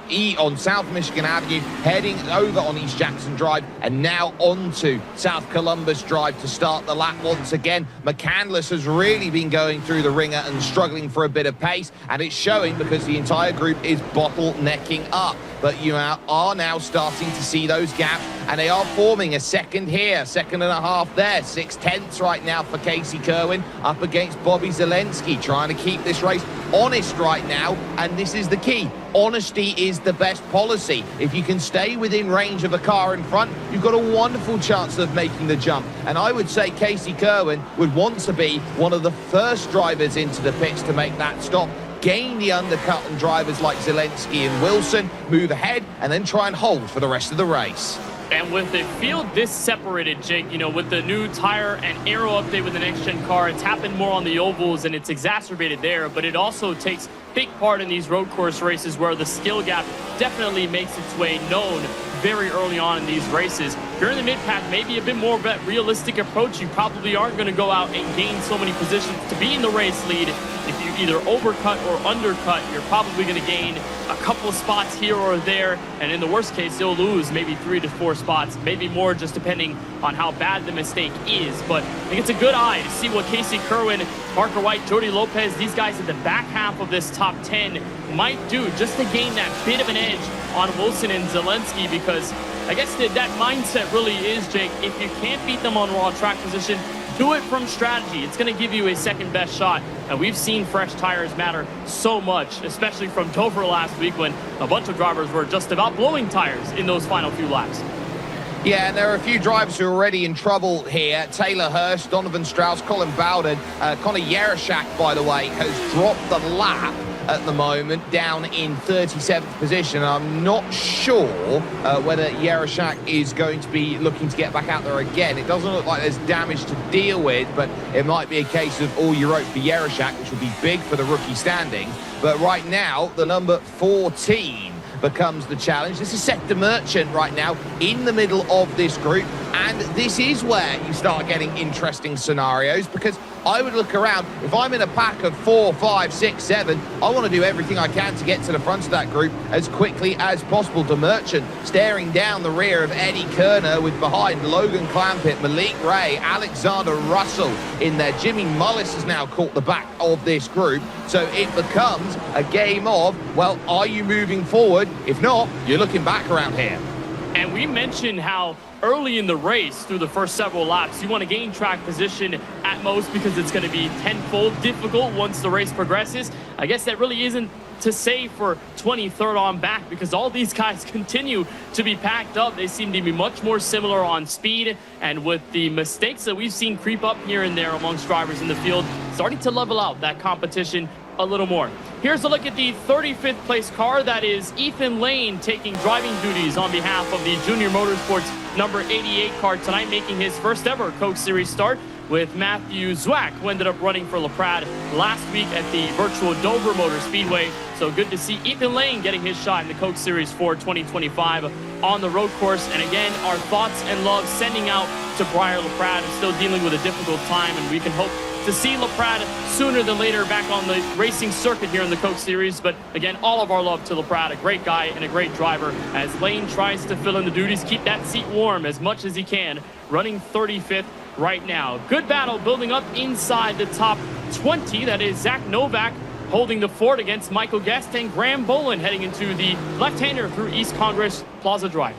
South Michigan Avenue, heading over on East Jackson Drive, and now onto South Columbus Drive to start the lap once again. McCandless has really been going through the ringer and struggling for a bit of pace, and it's showing because the entire group is bottlenecking up. But you are now starting to see those gaps, and they are forming a second here, second and a half there, 6/10 right now for Casey Kerwin up against Bobby Zelensky, trying to keep this race honest right now, and this is the key. Honesty is the best policy. If you can stay within range of a car in front, you've got a wonderful chance of making the jump. And I would say Casey Kerwin would want to be one of the first drivers into the pits to make that stop, gain the undercut on drivers like Zelensky and Wilson, move ahead, and then try and hold for the rest of the race. And with the field this separated, Jake, you know, with the new tire and aero update with the next-gen car, it's happened more on the ovals and it's exacerbated there, but it also takes big part in these road course races where the skill gap definitely makes its way known very early on in these races. If you're in the mid-pack, maybe a bit more of a realistic approach. You probably aren't going to go out and gain so many positions to be in the race lead. If you either overcut or undercut, you're probably going to gain a couple spots here or there, and in the worst case, you'll lose maybe 3 to 4 spots, maybe more, just depending on how bad the mistake is. But I think it's a good eye to see what Casey Kerwin, Parker White, Jody Lopez, these guys at the back half of this top 10 might do just to gain that bit of an edge on Wilson and Zelensky, because I guess that mindset really is, Jake, if you can't beat them on raw track position, do it from strategy. It's going to give you a second best shot. And we've seen fresh tires matter so much, especially from Dover last week when a bunch of drivers were just about blowing tires in those final few laps. Yeah, and there are a few drivers who are already in trouble here. Taylor Hurst, Donovan Strauss, Colin Bowden, Connor Yarashak, by the way, has dropped the lap at the moment, down in 37th position. I'm not sure whether Yarashak is going to be looking to get back out there again. It doesn't look like there's damage to deal with, but it might be a case of all you wrote for Yarashak, which would be big for the rookie standing. But right now, the number 14 becomes the challenge. This is Seth DeMerchant right now in the middle of this group, and this is where you start getting interesting scenarios, because I would look around. If I'm in a pack of 4, 5, 6, 7, I want to do everything I can to get to the front of that group as quickly as possible. DeMerchant staring down the rear of Eddie Kerner, with behind Logan Clampett, Malik Ray, Alexander Russell in there. Jimmy Mullis has now caught the back of this group. So it becomes a game of, well, are you moving forward? If not, you're looking back around here. And we mentioned how early in the race, through the first several laps, you want to gain track position at most, because it's going to be tenfold difficult once the race progresses. I guess that really isn't to say for 23rd on back, because all these guys continue to be packed up. They seem to be much more similar on speed, and with the mistakes that we've seen creep up here and there amongst drivers in the field, starting to level out that competition a little more. Here's a look at the 35th place car. That is Ethan Lane taking driving duties on behalf of the Junior Motorsports number 88 car tonight, making his first ever Coke Series start, with Matthew Zwack, who ended up running for LaPrade last week at the virtual Dover Motor Speedway. So good to see Ethan Lane getting his shot in the Coke Series for 2025 on the road course. And again, our thoughts and love sending out to Briar LaPrade, who's still dealing with a difficult time, and we can hope to see LaPrade sooner than later back on the racing circuit here in the Coke Series. But again, all of our love to LaPrade, a great guy and a great driver, as Lane tries to fill in the duties, keep that seat warm as much as he can, running 35th right now. Good battle building up inside the top 20. That is Zach Novak holding the fort against Michael Guest and Graham Boland heading into the left-hander through East Congress Plaza Drive.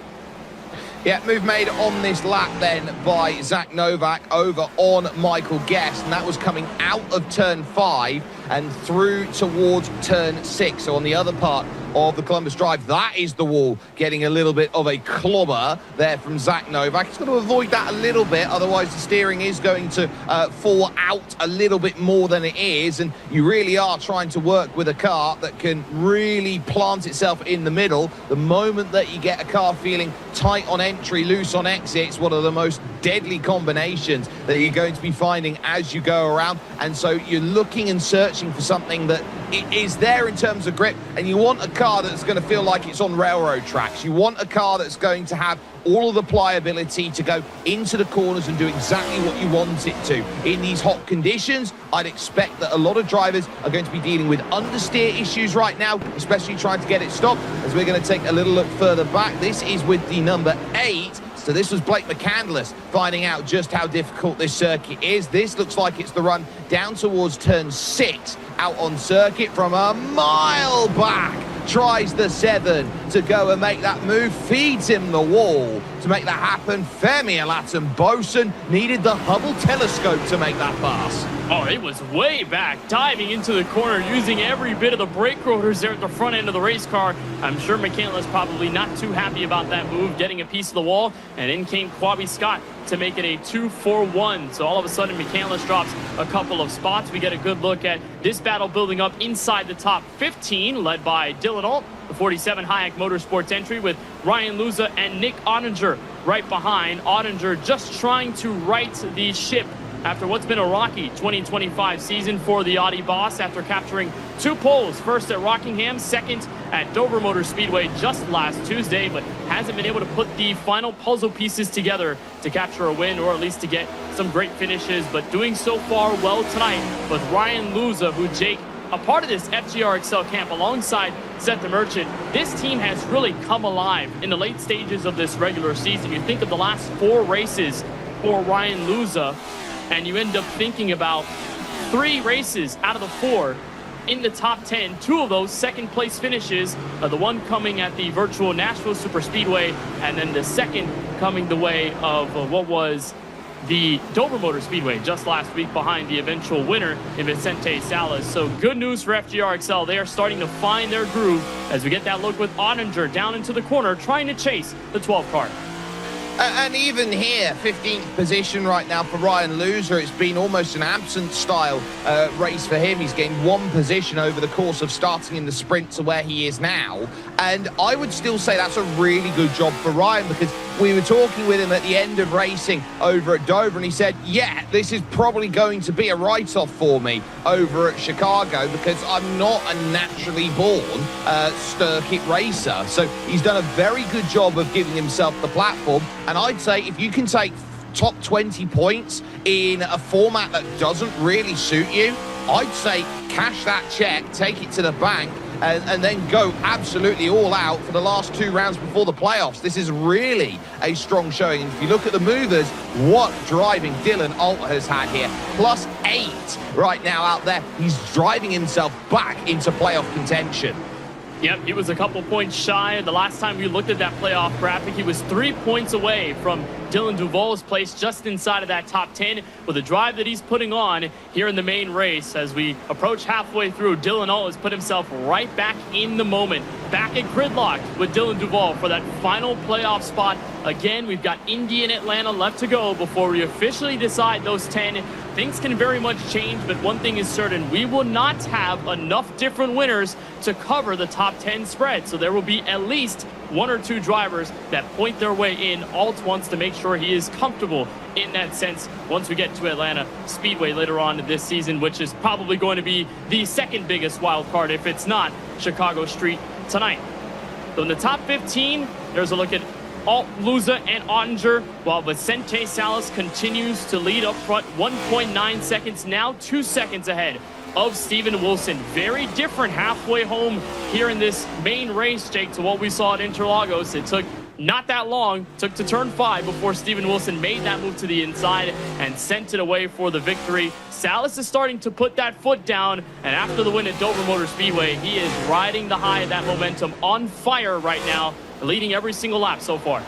Yeah, move made on this lap then by Zach Novak over on Michael Guest, and that was coming out of turn 5 and through towards turn 6. So on the other part of the Columbus Drive, that is the wall, getting a little bit of a clobber there from Zach Novak. He's got to avoid that a little bit, otherwise the steering is going to fall out a little bit more than it is, and you really are trying to work with a car that can really plant itself in the middle. The moment that you get a car feeling tight on entry, loose on exit, it's one of the most deadly combinations that you're going to be finding as you go around. And so you're looking and searching for something that is there in terms of grip, and you want a car that's going to feel like it's on railroad tracks. You want a car that's going to have all of the pliability to go into the corners and do exactly what you want it to. In these hot conditions, I'd expect that a lot of drivers are going to be dealing with understeer issues right now, especially trying to get it stopped. As we're going to take a little look further back, this is with the number 8. So this was Blake McCandless finding out just how difficult this circuit is. This looks like it's the run down towards turn 6 out on circuit from a mile back. Tries the 7 to go and make that move, feeds him the wall to make that happen. Femi Alaton-Bosun needed the Hubble telescope to make that pass. Oh, it was way back, diving into the corner, using every bit of the brake rotors there at the front end of the race car. I'm sure McCandless probably not too happy about that move, getting a piece of the wall, and in came Quabi Scott to make it a 2-4-1. So all of a sudden, McCandless drops a couple of spots. We get a good look at this battle building up inside the top 15, led by Dylan Alt, the 47 Hayek Motorsports entry, with Ryan Luza and Nick Ottinger right behind. Ottinger just trying to right the ship after what's been a rocky 2025 season for the Audi boss, after capturing 2 poles, first at Rockingham, second at Dover Motor Speedway just last Tuesday, but hasn't been able to put the final puzzle pieces together to capture a win, or at least to get some great finishes, but doing so far well tonight with Ryan Luza, who, Jake, a part of this FGR Excel camp alongside Seth the Merchant. This team has really come alive in the late stages of this regular season. You think of the last 4 races for Ryan Luza, and you end up thinking about 3 races out of the 4 in the top 10. 2 of those second place finishes, the one coming at the virtual Nashville Super Speedway, and then the second coming the way of what was the Dover Motor Speedway just last week, behind the eventual winner in Vicente Salas. So good news for FGR XL. They are starting to find their groove as we get that look with Ottinger down into the corner, trying to chase the 12 car. And even here, 15th position right now for Ryan Luza. It's been almost an absent style race for him. He's gained 1 position over the course of starting in the sprint to where he is now. And I would still say that's a really good job for Ryan, because we were talking with him at the end of racing over at Dover, and he said, yeah, this is probably going to be a write-off for me over at Chicago, because I'm not a naturally born circuit racer. So he's done a very good job of giving himself the platform. And I'd say if you can take top 20 points in a format that doesn't really suit you, I'd say cash that check, take it to the bank, and then go absolutely all out for the last 2 rounds before the playoffs. This is really a strong showing. And if you look at the movers, what driving Dylan Alt has had here. +8 right now out there. He's driving himself back into playoff contention. Yep, he was a couple points shy. The last time we looked at that playoff graphic, he was 3 points away from Dylan Duvall's place, just inside of that top 10, with the drive that he's putting on here in the main race. As we approach halfway through, Dylan Alt has put himself right back in the moment, back at gridlock with Dylan Duvall for that final playoff spot. Again, we've got Indy and Atlanta left to go before we officially decide those 10. Things can very much change, but one thing is certain: we will not have enough different winners to cover the top 10 spread. So there will be at least 1 or 2 drivers that point their way in. Alt wants to make sure he is comfortable in that sense once we get to Atlanta Speedway later on this season, which is probably going to be the second biggest wild card if it's not Chicago Street tonight. So in the top 15, there's a look at Alt, Luza, and Ottinger, while Vicente Salas continues to lead up front, 1.9 seconds, now 2 seconds ahead of Steven Wilson. Very different halfway home here in this main race, Jake, to what we saw at Interlagos. It took not that long, took to turn 5 before Steven Wilson made that move to the inside and sent it away for the victory. Salas is starting to put that foot down, and after the win at Dover Motor Speedway, he is riding the high of that momentum, on fire right now, leading every single lap so far.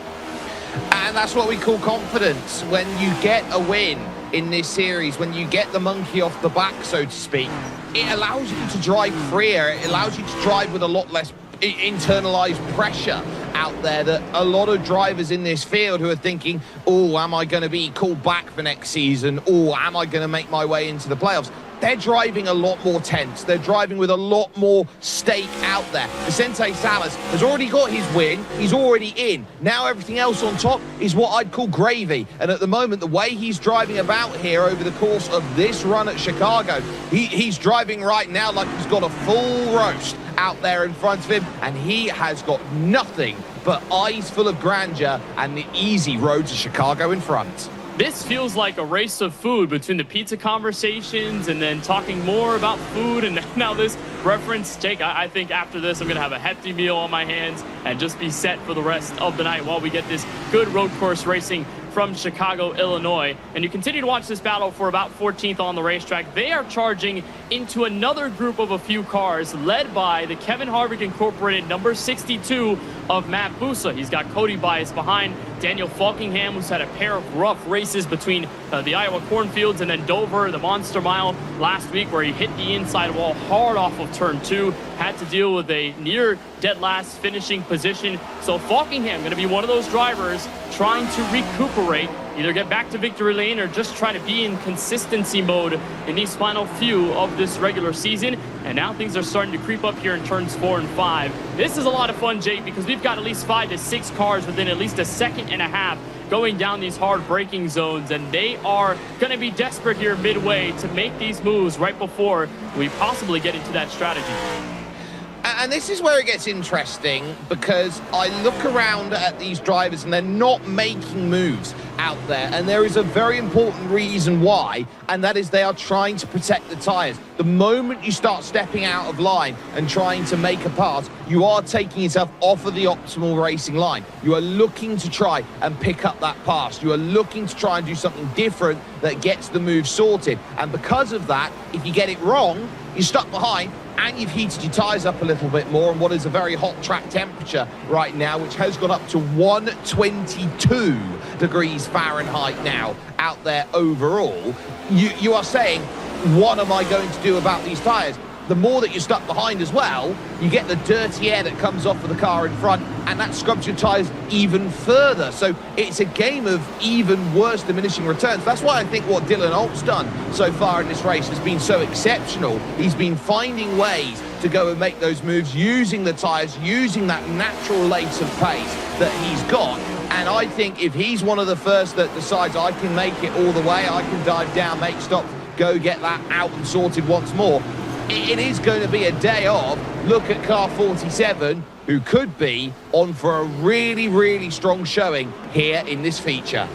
And that's what we call confidence. When you get a win in this series, when you get the monkey off the back, so to speak, it allows you to drive freer. It allows you to drive with a lot less internalized pressure out there that a lot of drivers in this field who are thinking, oh, am I going to be called back for next season? Or am I going to make my way into the playoffs? They're driving a lot more tense. They're driving with a lot more stake out there. Vicente Salas has already got his win. He's already in. Now everything else on top is what I'd call gravy. And at the moment, the way he's driving about here over the course of this run at Chicago, he's driving right now like he's got a full roast out there in front of him. And he has got nothing but eyes full of grandeur and the easy road to Chicago in front. This feels like a race of food between the pizza conversations and then talking more about food. And now this reference, Jake, I think after this, I'm going to have a hefty meal on my hands and just be set for the rest of the night while we get this good road course racing from Chicago, Illinois. And you continue to watch this battle for about 14th on the racetrack. They are charging into another group of a few cars led by the Kevin Harvick Incorporated number 62 of Matt Bussa. He's got Cody Bias behind Daniel Falkingham, who's had a pair of rough races between the Iowa cornfields and then Dover, the Monster Mile last week, where he hit the inside wall hard off of turn 2, had to deal with a near dead last finishing position. So Falkingham going to be one of those drivers trying to recuperate, either get back to victory lane or just try to be in consistency mode in these final few of this regular season. And now things are starting to creep up here in turns 4 and 5. This is a lot of fun, Jake, because we've got at least 5 to 6 cars within at least a second and a half going down these hard braking zones, and they are going to be desperate here midway to make these moves right before we possibly get into that strategy. And this is where it gets interesting, because I look around at these drivers and they're not making moves out there. And there is a very important reason why, and that is they are trying to protect the tires. The moment you start stepping out of line and trying to make a pass, you are taking yourself off of the optimal racing line. You are looking to try and pick up that pass. You are looking to try and do something different that gets the move sorted. And because of that, if you get it wrong, you're stuck behind, and you've heated your tyres up a little bit more on what is a very hot track temperature right now, which has gone up to 122 degrees Fahrenheit now out there overall. You are saying, what am I going to do about these tyres? The more that you're stuck behind as well, you get the dirty air that comes off of the car in front, and that scrubs your tyres even further. So it's a game of even worse diminishing returns. That's why I think what Dylan Alt's done so far in this race has been so exceptional. He's been finding ways to go and make those moves, using the tyres, using that natural lace of pace that he's got. And I think if he's one of the first that decides I can make it all the way, I can dive down, make stops, go get that out and sorted once more, it is going to be a day of look at car 47, who could be on for a really, really strong showing here in this feature.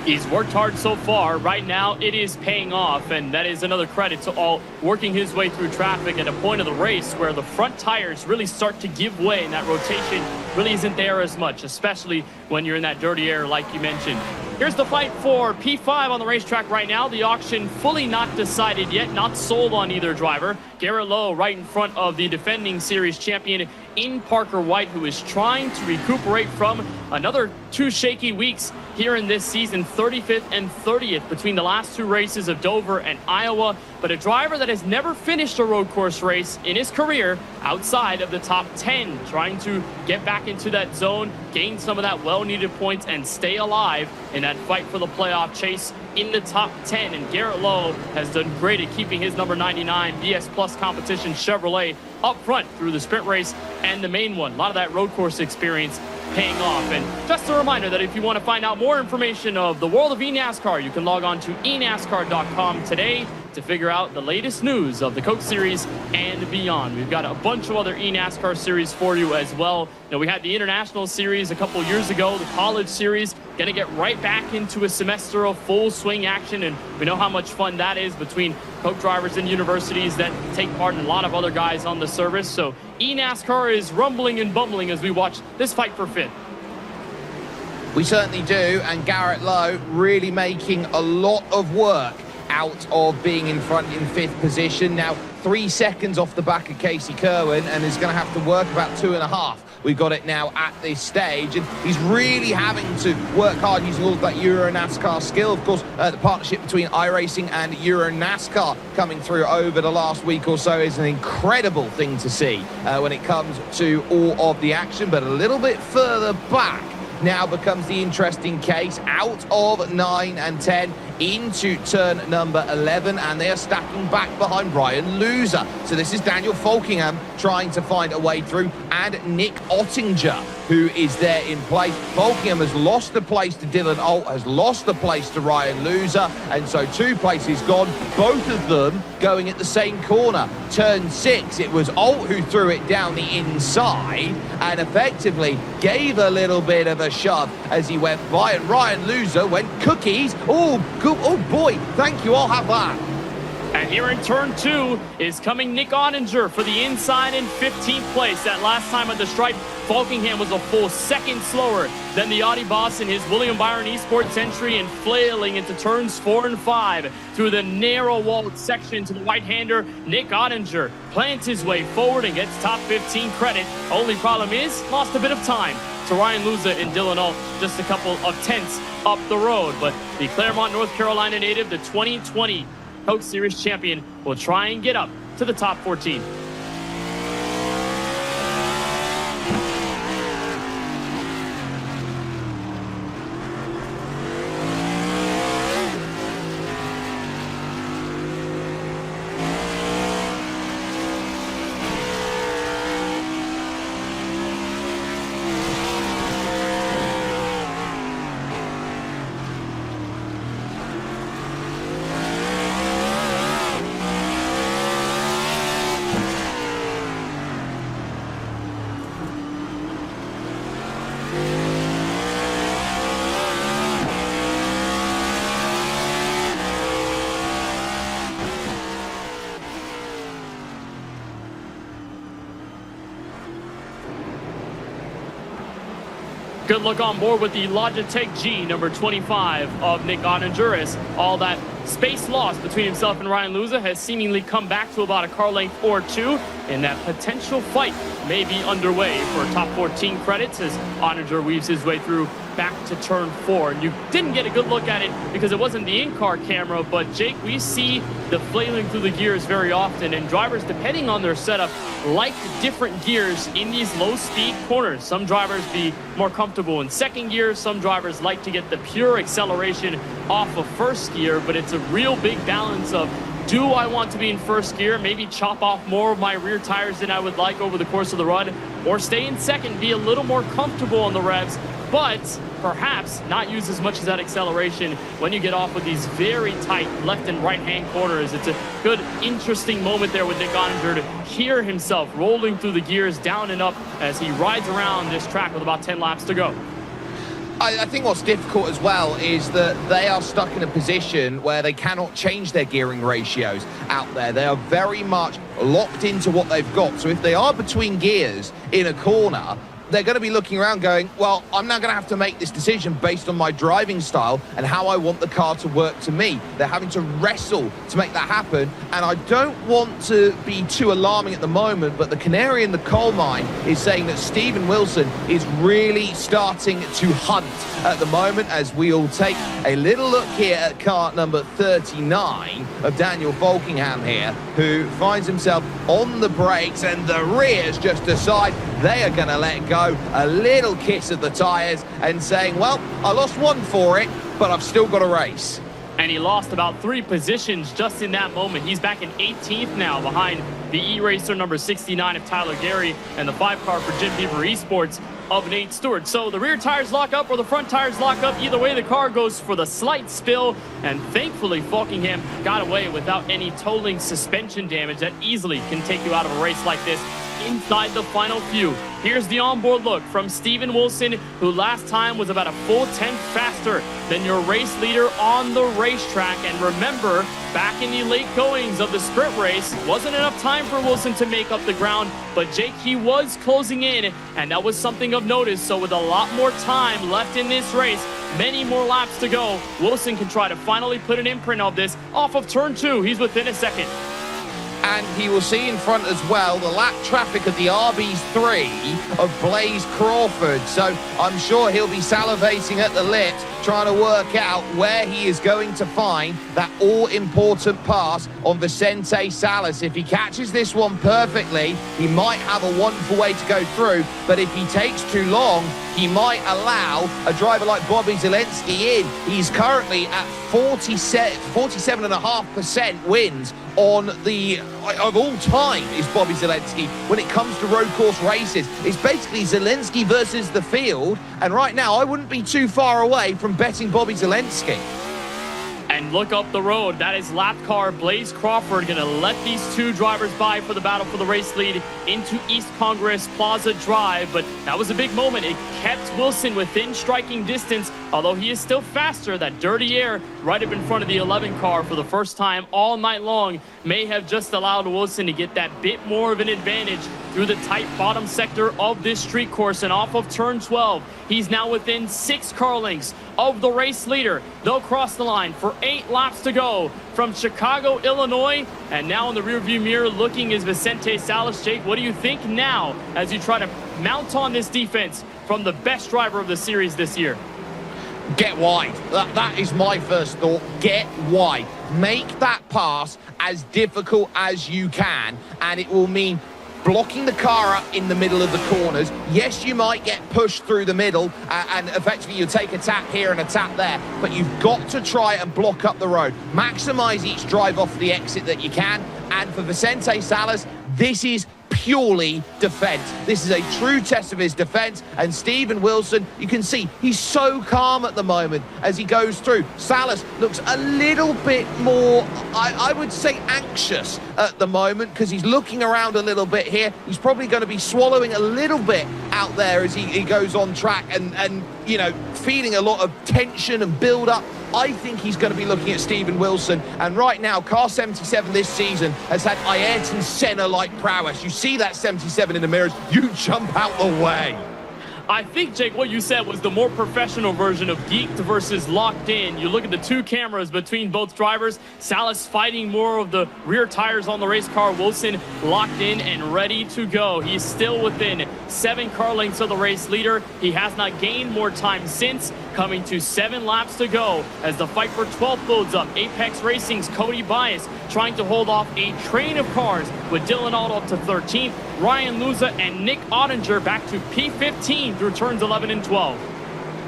He's worked hard so far. Right now, it is paying off, and that is another credit to Alt working his way through traffic at a point of the race where the front tires really start to give way, and that rotation really isn't there as much, especially when you're in that dirty air like you mentioned. Here's the fight for P5 on the racetrack right now. The auction fully not decided yet, not sold on either driver. Garrett Lowe right in front of the defending series champion in Parker White, who is trying to recuperate from another 2 shaky weeks here in this season, 35th and 30th between the last 2 races of Dover and Iowa. But a driver that has never finished a road course race in his career outside of the top 10, trying to get back into that zone, gain some of that well-needed points, and stay alive in that fight for the playoff chase in the top 10. And Garrett Lowe has done great at keeping his number 99 BS Plus competition Chevrolet up front through the sprint race and the main one. A lot of that road course experience paying off. And just a reminder that if you want to find out more information of the world of eNASCAR, you can log on to eNASCAR.com today to figure out the latest news of the Coke Series and beyond. We've got a bunch of other eNASCAR series for you as well. You know, we had the International Series a couple years ago, the College Series, going to get right back into a semester of full swing action, and we know how much fun that is between Coke drivers and universities that take part in a lot of other guys on the service. So eNASCAR is rumbling and bumbling as we watch this fight for fifth. We certainly do, and Garrett Lowe really making a lot of work out of being in front in 5th position. Now 3 seconds off the back of Casey Kerwin, and is going to have to work about 2.5 we've got it now at this stage, and he's really having to work hard using all of that Euro NASCAR skill. Of course, the partnership between iRacing and Euro NASCAR coming through over the last week or so is an incredible thing to see when it comes to all of the action. But a little bit further back now becomes the interesting case, out of 9 and 10 into turn number 11, and they are stacking back behind Ryan Loser. So this is Daniel Folkingham trying to find a way through, and Nick Ottinger, who is there in place. Folkingham has lost the place to Dylan Alt, has lost the place to Ryan Loser, and so 2 places gone, both of them going at the same corner. Turn 6, it was Alt who threw it down the inside and effectively gave a little bit of a shove as he went by, and Ryan Loser went cookies. Oh boy, thank you, I'll have that. And here in turn 2 is coming Nick Ottinger for the inside in 15th place. That last time at the stripe, Folkingham was a full second slower than the Audi boss in his William Byron Esports entry, and flailing into turns 4 and 5 through the narrow walled section to the right-hander. Nick Ottinger plants his way forward and gets top 15 credit. Only problem is, lost a bit of time to Ryan Luza and Dylan Alt, just a couple of tenths up the road. But the Claremont, North Carolina native, the 2020 Coke Series champion, will try and get up to the top 14. Good look on board with the Logitech G, number 25 of Nick Ottinger, as all that space lost between himself and Ryan Luza has seemingly come back to about a car length or 2, and that potential fight may be underway for top 14 credits as Ottinger weaves his way through back to turn 4. And you didn't get a good look at it because it wasn't the in-car camera, but Jake, we see the flailing through the gears very often, and drivers, depending on their setup, like different gears in these low-speed corners. Some drivers be more comfortable in second gear, some drivers like to get the pure acceleration off of first gear, but it's a real big balance of, do I want to be in first gear, maybe chop off more of my rear tires than I would like over the course of the run, or stay in second, be a little more comfortable on the revs, but perhaps not use as much of that acceleration when you get off of these very tight left and right hand corners. It's a good, interesting moment there with Nick Ottinger to hear himself rolling through the gears down and up as he rides around this track with about 10 laps to go. I think what's difficult as well is that they are stuck in a position where they cannot change their gearing ratios out there. They are very much locked into what they've got. So if they are between gears in a corner, they're going to be looking around going, well, I'm now going to have to make this decision based on my driving style and how I want the car to work to me. They're having to wrestle to make that happen, and I don't want to be too alarming at the moment, but the canary in the coal mine is saying that Steven Wilson is really starting to hunt at the moment, as we all take a little look here at car number 39 of Daniel Folkingham here, who finds himself on the brakes, and the rears just decide they are going to let go. A little kiss of the tyres and saying, well, I lost one for it, but I've still got a race. And he lost about 3 positions just in that moment. He's back in 18th now behind the E-Racer number 69 of Tyler Gary and the 5 car for Jim Beaver Esports of Nate Stewart. So the rear tires lock up or the front tires lock up. Either way, the car goes for the slight spill, and thankfully Folkingham got away without any totaling suspension damage that easily can take you out of a race like this inside the final few. Here's the onboard look from Steven Wilson, who last time was about a full 10th faster than your race leader on the racetrack. And remember, back in the late goings of the sprint race, wasn't enough time for Wilson to make up the ground, but Jake, he was closing in, and that was something of notice. So with a lot more time left in this race, many more laps to go, Wilson can try to finally put an imprint of this off of turn 2. He's within a second. and he will see in front as well the lap traffic of the RB3 of Blaze Crawford. So I'm sure he'll be salivating at the lips, trying to work out where he is going to find that all-important pass on Vicente Salas. If he catches this one perfectly, he might have a wonderful way to go through, but if he takes too long, he might allow a driver like Bobby Zelensky in. He's currently at 47.5% wins on the, of all time, is Bobby Zelensky when it comes to road course races. It's basically Zelensky versus the field, and right now I wouldn't be too far away from betting Bobby Zelensky. And look up the road. That is lap car Blaze Crawford going to let these two drivers by for the battle for the race lead into East Congress Plaza Drive. But that was a big moment. It kept Wilson within striking distance, although he is still faster. That dirty air right up in front of the 11 car for the first time all night long may have just allowed Wilson to get that bit more of an advantage through the tight bottom sector of this street course and off of turn 12. He's now within 6 car lengths of the race leader. They'll cross the line for 8 laps to go from Chicago, Illinois. And now in the rearview mirror looking is Vicente Salas. Jake, what do you think now as you try to mount on this defense from the best driver of the series this year? Get wide. That is my first thought. Get wide. Make that pass as difficult as you can, and it will mean blocking the car up in the middle of the corners. Yes, you might get pushed through the middle, and effectively you'll take a tap here and a tap there, but you've got to try and block up the road. Maximize each drive off the exit that you can, and for Vicente Salas, this is purely defense. This is a true test of his defense, and Steven Wilson, you can see he's so calm at the moment as he goes through. Salas looks a little bit more, I would say, anxious at the moment because he's looking around a little bit here. He's probably going to be swallowing a little bit out there as he goes on track and you know, feeling a lot of tension and build up. I think he's going to be looking at Steven Wilson, and right now car 77 this season has had Ayrton Senna-like prowess. You see that 77 in the mirrors, you jump out the way. I think, Jake, what you said was the more professional version of geeked versus locked in. You look at the two cameras between both drivers. Salas fighting more of the rear tires on the race car. Wilson locked in and ready to go. He's still within 7 car lengths of the race leader. He has not gained more time since, coming to 7 laps to go as the fight for 12th loads up. Apex Racing's Cody Bias trying to hold off a train of cars with Dylan Aldo up to 13th. Ryan Luza and Nick Ottinger back to P15 through turns 11 and 12.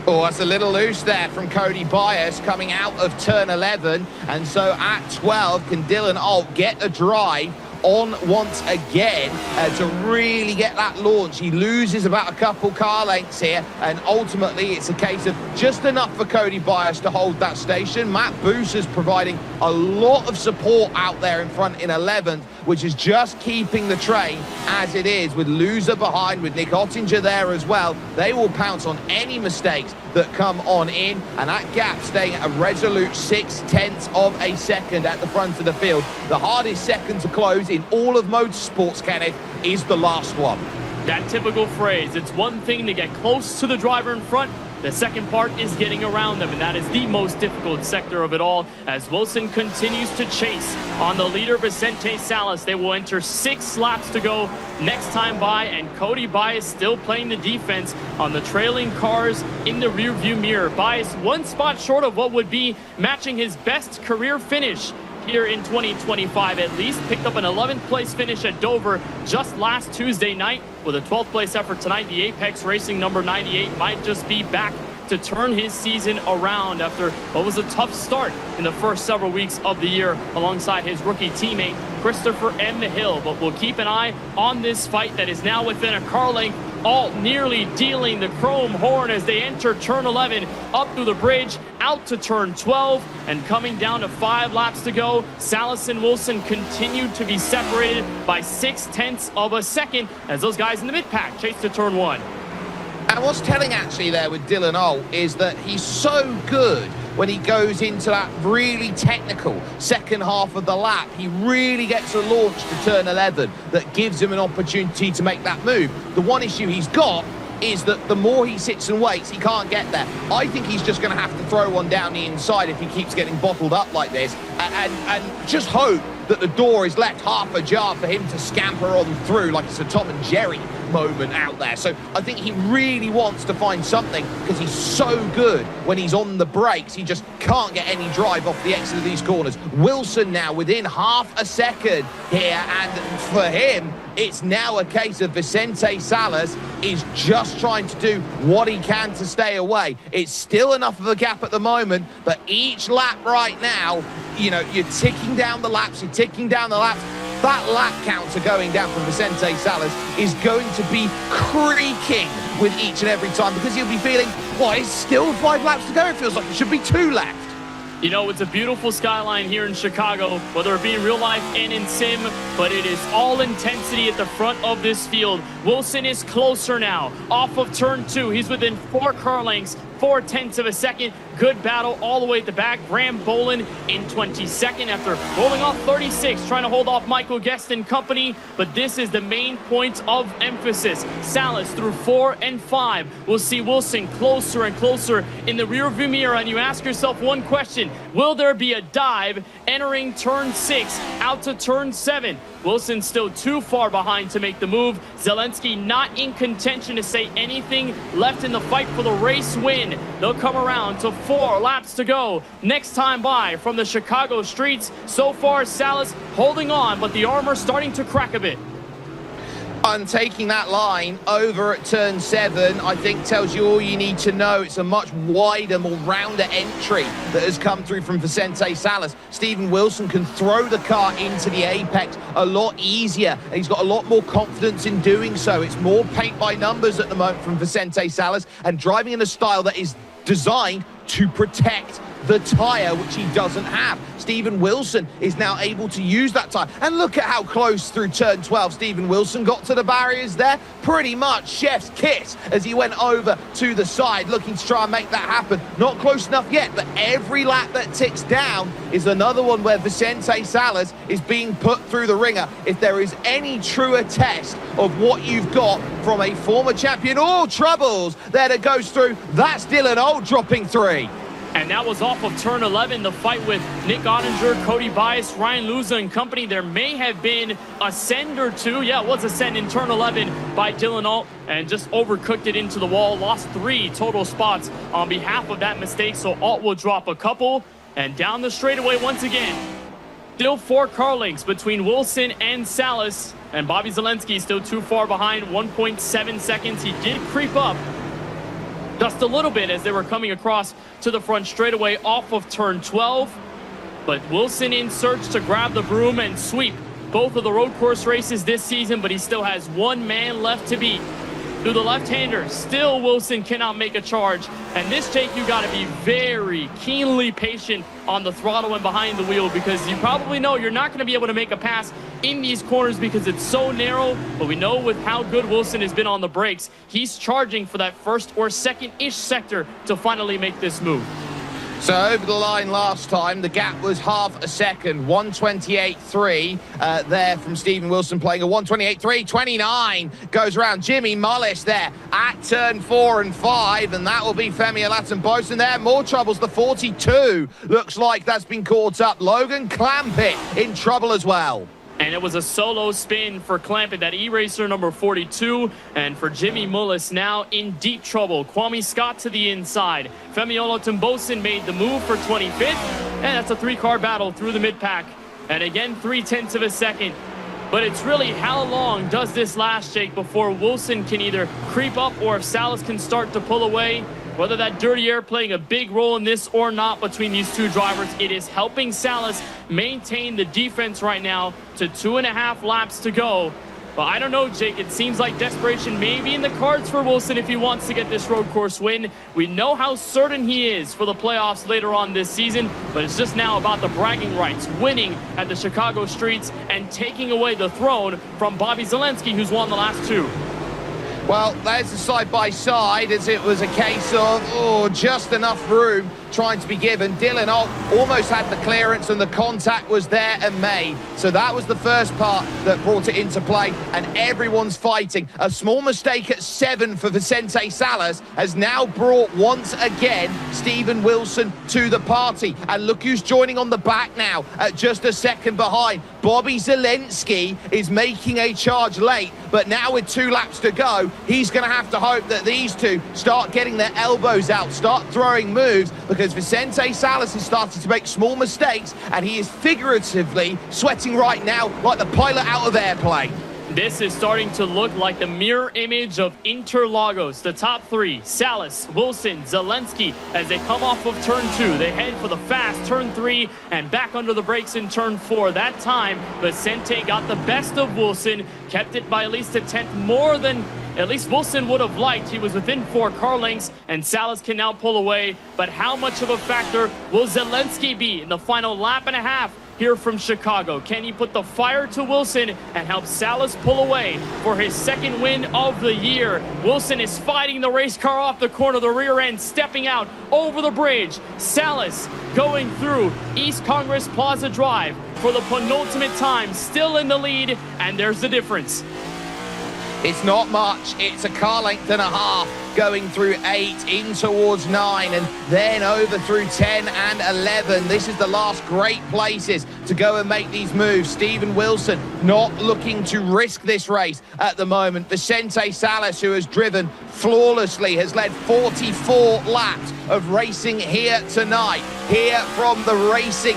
Oh, that's a little loose there from Cody Bias coming out of turn 11. And so at 12, can Dylan Alt get a drive on once again to really get that launch? He loses about a couple car lengths here, and ultimately it's a case of just enough for Cody Bias to hold that station. Matt Boosers providing a lot of support out there in front in 11th, which is just keeping the train as it is, with Loser behind, with Nick Ottinger there as well. They will pounce on any mistakes that come on in, and that gap staying at a resolute 0.6 of a second at the front of the field. The hardest second to close in all of motorsports, Kenneth, is the last one. That typical phrase, it's one thing to get close to the driver in front, the second part is getting around them, and that is the most difficult sector of it all as Wilson continues to chase on the leader, Vicente Salas. They will enter 6 laps to go next time by, and Cody Bias still playing the defense on the trailing cars in the rearview mirror. Bias 1 spot short of what would be matching his best career finish here in 2025 at least. Picked up an 11th place finish at Dover just last Tuesday night. With a 12th place effort tonight, the Apex Racing number 98 might just be back to turn his season around after what was a tough start in the first several weeks of the year alongside his rookie teammate Christopher M. Hill. But we'll keep an eye on this fight that is now within a car length. Alt nearly dealing the chrome horn as they enter turn 11, up through the bridge, out to turn 12, and coming down to 5 laps to go. Salas and Wilson continue to be separated by 0.6 of a second as those guys in the mid-pack chase to turn 1. And what's telling actually there with Dylan Alt is that he's so good when he goes into that really technical second half of the lap. He really gets a launch to turn 11 that gives him an opportunity to make that move. The one issue he's got is that the more he sits and waits, he can't get there. I think he's just going to have to throw one down the inside if he keeps getting bottled up like this, and just hope that the door is left half ajar for him to scamper on through like it's a Tom and Jerry moment out there. So I think he really wants to find something because he's so good when he's on the brakes. He just can't get any drive off the exit of these corners. Wilson now within half a second here, and for him, it's now a case of Vicente Salas is just trying to do what he can to stay away. It's still enough of a gap at the moment, but each lap right now, you know, you're ticking down the laps, you're ticking down the laps. That lap counter going down from Vicente Salas is going to be creaking with each and every time because he'll be feeling, well, it's still 5 laps to go. It feels like it should be 2 left. You know, it's a beautiful skyline here in Chicago, whether it be in real life and in sim, but it is all intensity at the front of this field. Wilson is closer now, off of turn 2. He's within 4 car lengths, 0.4 of a second. Good battle all the way at the back. Graham Bolin in 22nd after rolling off 36, trying to hold off Michael Guest and company. But this is the main point of emphasis. Salas through 4 and 5. We'll see Wilson closer and closer in the rearview mirror. And you ask yourself one question: will there be a dive entering turn 6 out to turn 7? Wilson still too far behind to make the move. Zelensky not in contention to say anything, left in the fight for the race win. They'll come around to 4 laps to go. Next time by from the Chicago streets. So far, Salas holding on, but the armor starting to crack a bit. And taking that line over at turn 7, I think tells you all you need to know. It's a much wider, more rounder entry that has come through from Vicente Salas. Stephen Wilson can throw the car into the apex a lot easier, and he's got a lot more confidence in doing so. It's more paint by numbers at the moment from Vicente Salas, and driving in a style that is designed to protect the tyre, which he doesn't have. Stephen Wilson is now able to use that tyre. And look at how close through turn 12 Stephen Wilson got to the barriers there. Pretty much chef's kiss as he went over to the side, looking to try and make that happen. Not close enough yet, but every lap that ticks down is another one where Vicente Salas is being put through the ringer. If there is any truer test of what you've got from a former champion, all troubles there that goes through, that's Dylan Old dropping 3. And that was off of turn 11, the fight with Nick Ottinger, Cody Bias, Ryan Luza and company. There may have been a send or two. Yeah, it was a send in turn 11 by Dylan Alt, and just overcooked it into the wall. Lost 3 total spots on behalf of that mistake, so Alt will drop a couple. And down the straightaway once again. Still 4 car lengths between Wilson and Salas, and Bobby Zelensky still too far behind, 1.7 seconds. He did creep up just a little bit as they were coming across to the front straightaway off of turn 12. But Wilson in search to grab the broom and sweep both of the road course races this season, but he still has 1 man left to beat. Through the left-hander, still Wilson cannot make a charge. And this, Jake, you got to be very keenly patient on the throttle and behind the wheel, because you probably know you're not going to be able to make a pass in these corners because it's so narrow. But we know with how good Wilson has been on the brakes, he's charging for that first or second-ish sector to finally make this move. So over the line last time, the gap was half a second, 1:28.3 there from Stephen Wilson, playing a 1:28.3. 29 goes around Jimmy Mullis there at turn 4 and 5, and that will be Femi Olatunbosun there. More troubles, the 42 looks like that's been caught up. Logan Clampett in trouble as well. And it was a solo spin for Clampett, that E-Racer number 42. And for Jimmy Mullis now in deep trouble. Kwame Scott to the inside. Femi Olatunbosun made the move for 25th. And that's a 3-car battle through the mid-pack. And again, 0.3 of a second. But it's really how long does this last, Jake, before Wilson can either creep up or if Salas can start to pull away. Whether that dirty air playing a big role in this or not between these 2 drivers, it is helping Salas maintain the defense right now to 2.5 laps to go. But I don't know, Jake. It seems like desperation may be in the cards for Wilson if he wants to get this road course win. We know how certain he is for the playoffs later on this season, but it's just now about the bragging rights, winning at the Chicago streets and taking away the throne from Bobby Zelensky, who's won the last 2. Well, there's the side-by-side as it was a case of, just enough room trying to be given. Dylan almost had the clearance and the contact was there and made. So that was the first part that brought it into play, and everyone's fighting. A small mistake at 7 for Vicente Salas has now brought once again Steven Wilson to the party. And look who's joining on the back now at just a second behind. Bobby Zelensky is making a charge late, but now with 2 laps to go, he's going to have to hope that these two start getting their elbows out, start throwing moves, because Vicente Salas is starting to make small mistakes, and he is figuratively sweating right now like the pilot out of airplane. This is starting to look like the mirror image of Interlagos. The top 3, Salas, Wilson, Zelensky, as they come off of turn 2. They head for the fast turn 3 and back under the brakes in turn 4. That time, Vicente got the best of Wilson, kept it by at least a tenth more than at least Wilson would have liked. He was within 4 car lengths, and Salas can now pull away. But how much of a factor will Zelensky be in the final lap and a half here from Chicago? Can he put the fire to Wilson and help Salas pull away for his 2nd win of the year? Wilson is fighting the race car off the corner, the rear end, stepping out over the bridge. Salas going through East Congress Plaza Drive for the penultimate time, still in the lead, and there's the difference. It's not much. It's a car length and a half going through 8 in towards 9 and then over through 10 and 11. This is the last great places to go and make these moves. Steven Wilson not looking to risk this race at the moment. Vicente Salas, who has driven flawlessly, has led 44 laps of racing here tonight. Here from the racing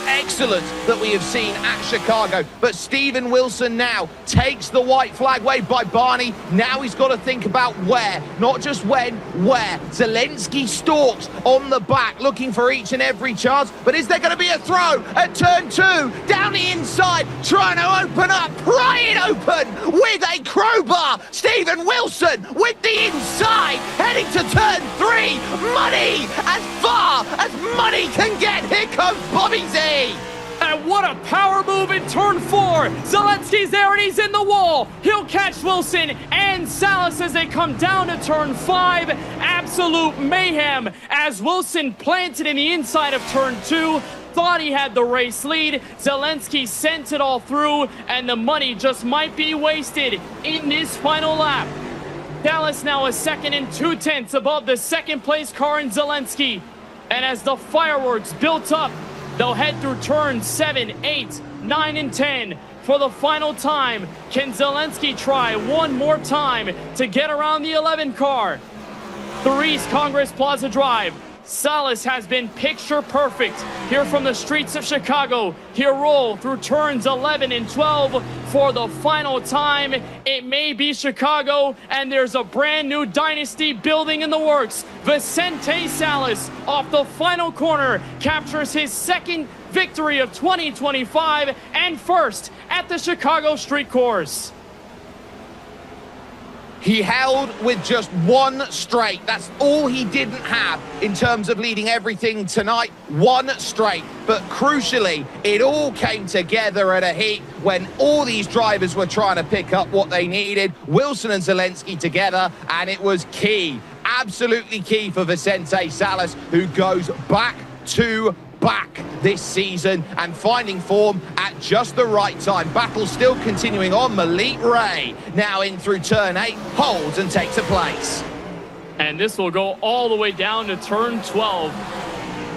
excellence that we have seen at Chicago. But Steven Wilson now takes the white flag waved by Barney. Now he's got to think about where, not just when, where. Zelensky stalks on the back, looking for each and every chance. But is there going to be a throw at turn 2? Down the inside, trying to open up, pry it open with a crowbar. Steven Wilson with the inside, heading to turn 3. Money as far as money can get. Here comes Bobby Z. And what a power move in turn 4. Zelensky's there and he's in the wall. He'll catch Wilson and Salas as they come down to turn 5. Absolute mayhem as Wilson planted in the inside of turn 2. Thought he had the race lead. Zelensky sent it all through, and the money just might be wasted in this final lap. Dallas now a 2nd and 2/10 above the 2nd place car in Zelensky. And as the fireworks built up, they'll head through turns 7, 8, 9, and 10 for the final time. Can Zelensky try one more time to get around the 11 car? 3 East Congress Plaza Drive. Salas has been picture perfect here from the streets of Chicago. He'll roll through turns 11 and 12 for the final time. It may be Chicago, and there's a brand new dynasty building in the works. Vicente Salas off the final corner captures his 2nd victory of 2025 and 1st at the Chicago Street Course. He held with just 1 straight. That's all he didn't have in terms of leading everything tonight. 1 straight. But crucially, it all came together at a heat when all these drivers were trying to pick up what they needed. Wilson and Zelensky together, and it was key. Absolutely key for Vicente Salas, who goes back to back this season and finding form at just the right time. Battle still continuing on. Malik Ray now in through turn 8, holds and takes a place. And this will go all the way down to turn 12.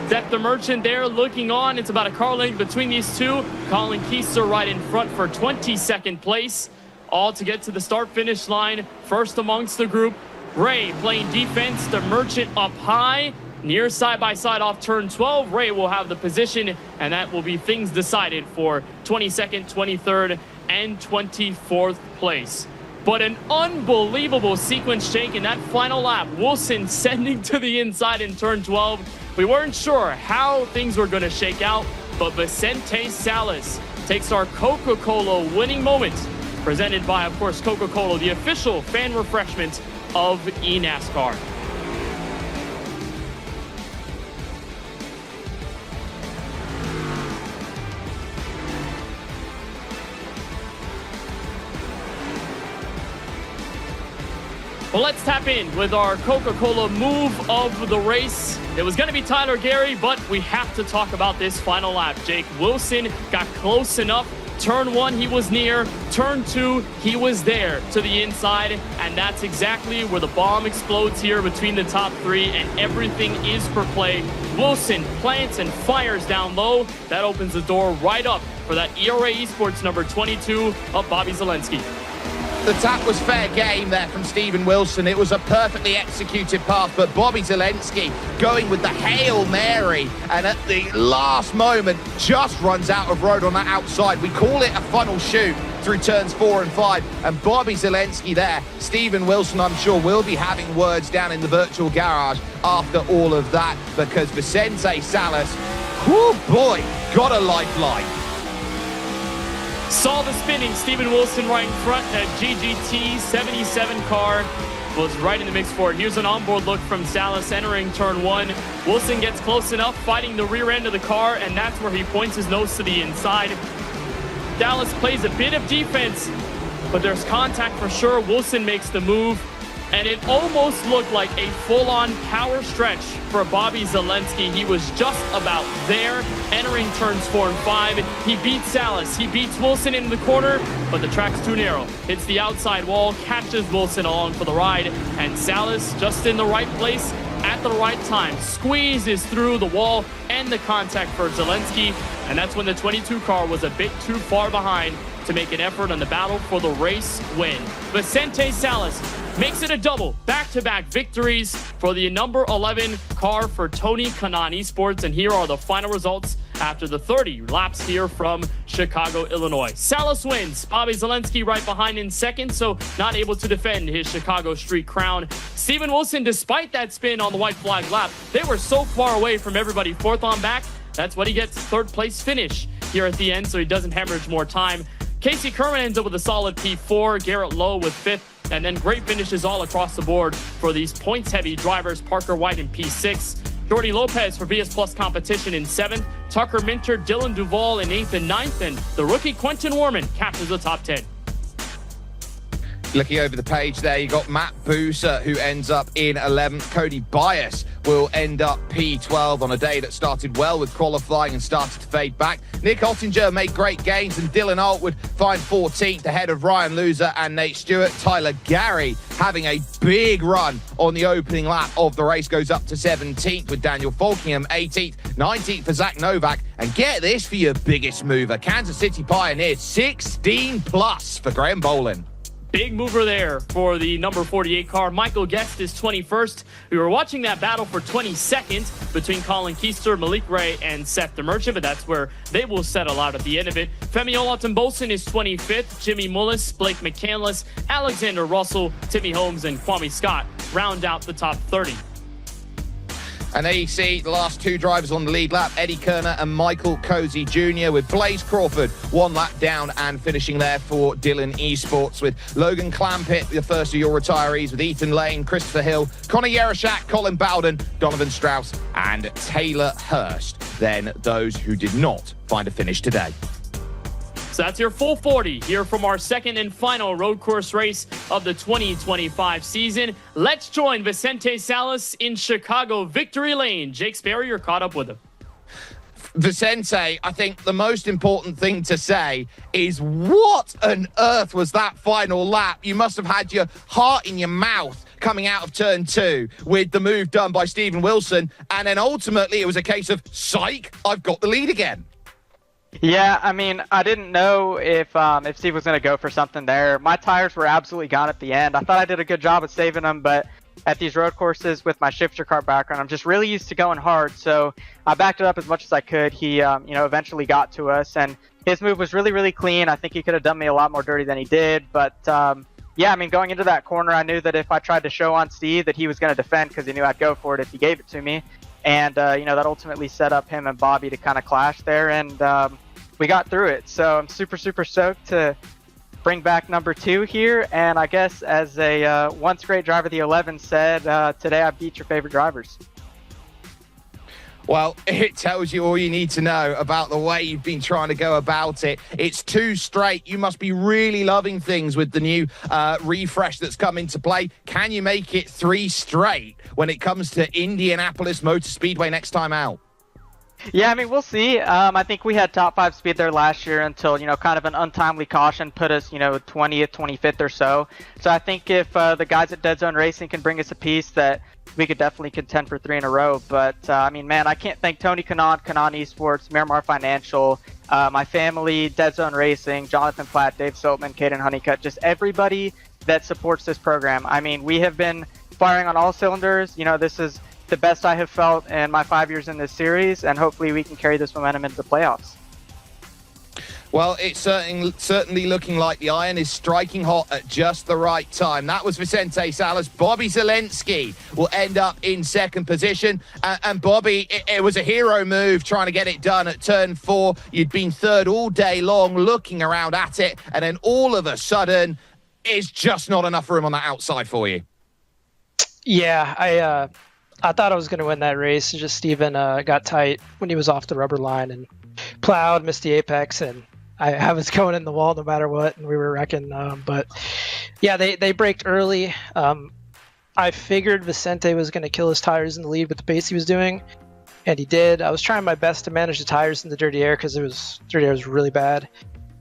Zep the Merchant there looking on. It's about a car length between these two. Colin Keister right in front for 22nd place. All to get to the start-finish line. First amongst the group. Ray playing defense. The Merchant up high. Near side-by-side off turn 12, Ray will have the position, and that will be things decided for 22nd, 23rd, and 24th place. But an unbelievable sequence shake in that final lap. Wilson sending to the inside in turn 12. We weren't sure how things were going to shake out, but Vicente Salas takes our Coca-Cola winning moment, presented by, of course, Coca-Cola, the official fan refreshment of eNASCAR. Well, let's tap in with our Coca-Cola move of the race. It was going to be Tyler Gary, but we have to talk about this final lap. Jake Wilson got close enough. Turn 1, he was near. Turn 2, he was there to the inside. And that's exactly where the bomb explodes here between the top 3, and everything is for play. Wilson plants and fires down low. That opens the door right up for that ERA Esports number 22 of Bobby Zelensky. The tap was fair game there from Steven Wilson. It was a perfectly executed pass, but Bobby Zelensky going with the Hail Mary, and at the last moment just runs out of road on that outside. We call it a funnel shoot through turns 4 and 5, and Bobby Zelensky there. Steven Wilson, I'm sure, will be having words down in the virtual garage after all of that, because Vicente Salas, whoo boy, got a lifeline. Saw the spinning Steven Wilson right in front. That GGT 77 car was right in the mix for it. Here's an onboard look from Salas entering turn 1. Wilson gets close enough, fighting the rear end of the car, and that's where he points his nose to the inside. Dallas plays a bit of defense, but there's contact for sure. Wilson makes the move, and it almost looked like a full-on power stretch for Bobby Zelensky. He was just about there, entering turns 4 and 5. He beats Salas. He beats Wilson into the corner, but the track's too narrow. Hits the outside wall, catches Wilson along for the ride, and Salas just in the right place at the right time. Squeezes through the wall and the contact for Zelensky, and that's when the 22 car was a bit too far behind to make an effort on the battle for the race win. Vicente Salas makes it a double, back-to-back victories for the number 11 car for Tony Kanaan Esports, and here are the final results after the 30 laps here from Chicago, Illinois. Salas wins. Bobby Zelensky right behind in second, so not able to defend his Chicago Street crown. Steven Wilson, despite that spin on the white flag lap, they were so far away from everybody fourth on back. That's what he gets, third place finish here at the end, so he doesn't hemorrhage more time. Casey Kerman ends up with a solid P4, Garrett Lowe with 5th, and then great finishes all across the board for these points-heavy drivers. Parker White in P6, Jordy Lopez for VS Plus Competition in 7th, Tucker Minter, Dylan Duvall in 8th and 9th, and the rookie Quentin Warman captures the top 10. Looking over the page there, you got Matt Booser, who ends up in 11th. Cody Bias will end up P12 on a day that started well with qualifying and started to fade back. Nick Ottinger made great gains, and Dylan Alt would find 14th ahead of Ryan Loser and Nate Stewart. Tyler Gary having a big run on the opening lap of the race, goes up to 17th with Daniel Falkingham 18th, 19th for Zach Novak. And get this for your biggest mover, Kansas City Pioneers, 16 plus for Graham Bolin. Big mover there for the number 48 car. Michael Guest is 21st. We were watching that battle for 22nd between Colin Keister, Malik Ray, and Seth DeMerchant, but that's where they will settle out at the end of it. Femi Olatunbosin is 25th. Jimmy Mullis, Blake McCandless, Alexander Russell, Timmy Holmes, and Kwame Scott round out the top 30. And there you see the last two drivers on the lead lap, Eddie Kerner and Michael Cozy Jr., with Blaze Crawford 1 lap down and finishing there for Dylan Esports, with Logan Clampett, the first of your retirees, with Ethan Lane, Christopher Hill, Connor Yerashak, Colin Bowden, Donovan Strauss, and Taylor Hurst. Then those who did not find a finish today. So that's your full 40 here from our second and final road course race of the 2025 season. Let's join Vicente Salas in Chicago Victory Lane. Jake Sperry, you're caught up with him. Vicente, I think the most important thing to say is what on earth was that final lap? You must have had your heart in your mouth coming out of turn 2 with the move done by Steven Wilson. And then ultimately it was a case of, psych, I've got the lead again. Yeah, I mean, I didn't know if Steve was going to go for something there. My tires were absolutely gone at the end. I thought I did a good job of saving them, but at these road courses with my shifter car background, I'm just really used to going hard. So I backed it up as much as I could. He, eventually got to us, and his move was really, really clean. I think he could have done me a lot more dirty than he did. But, yeah, I mean, going into that corner, I knew that if I tried to show on Steve that he was going to defend because he knew I'd go for it if he gave it to me. And, that ultimately set up him and Bobby to kind of clash there. And we got through it. So I'm super, super stoked to bring back number 2 here. And I guess as a once great driver, the 11 said, today I beat your favorite drivers. Well, it tells you all you need to know about the way you've been trying to go about it. It's 2 straight. You must be really loving things with the new refresh that's come into play. Can you make it 3 straight when it comes to Indianapolis Motor Speedway next time out? Yeah, I mean, we'll see. I think we had top 5 speed there last year until, kind of an untimely caution put us, 20th, 25th or so. So I think if the guys at Dead Zone Racing can bring us a piece, that we could definitely contend for 3 in a row. But, I mean, man, I can't thank Tony Kanaan Esports, Miramar Financial, my family, Dead Zone Racing, Jonathan Platt, Dave Siltman, Caden Honeycutt, just everybody that supports this program. I mean, we have been firing on all cylinders. This is the best I have felt in my 5 years in this series, and hopefully we can carry this momentum into the playoffs. Well, it's certainly looking like the iron is striking hot at just the right time. That was Vicente Salas. Bobby Zelensky will end up in second position. And Bobby, it was a hero move trying to get it done at turn 4. You'd been third all day long, looking around at it, and then all of a sudden, it's just not enough room on that outside for you. Yeah, I thought I was going to win that race. Just Steven got tight when he was off the rubber line and plowed, missed the apex, and I was going in the wall no matter what, and we were wrecking. But yeah, they braked early. I figured Vicente was going to kill his tires in the lead with the pace he was doing, and he did. I was trying my best to manage the tires in the dirty air because dirty air was really bad.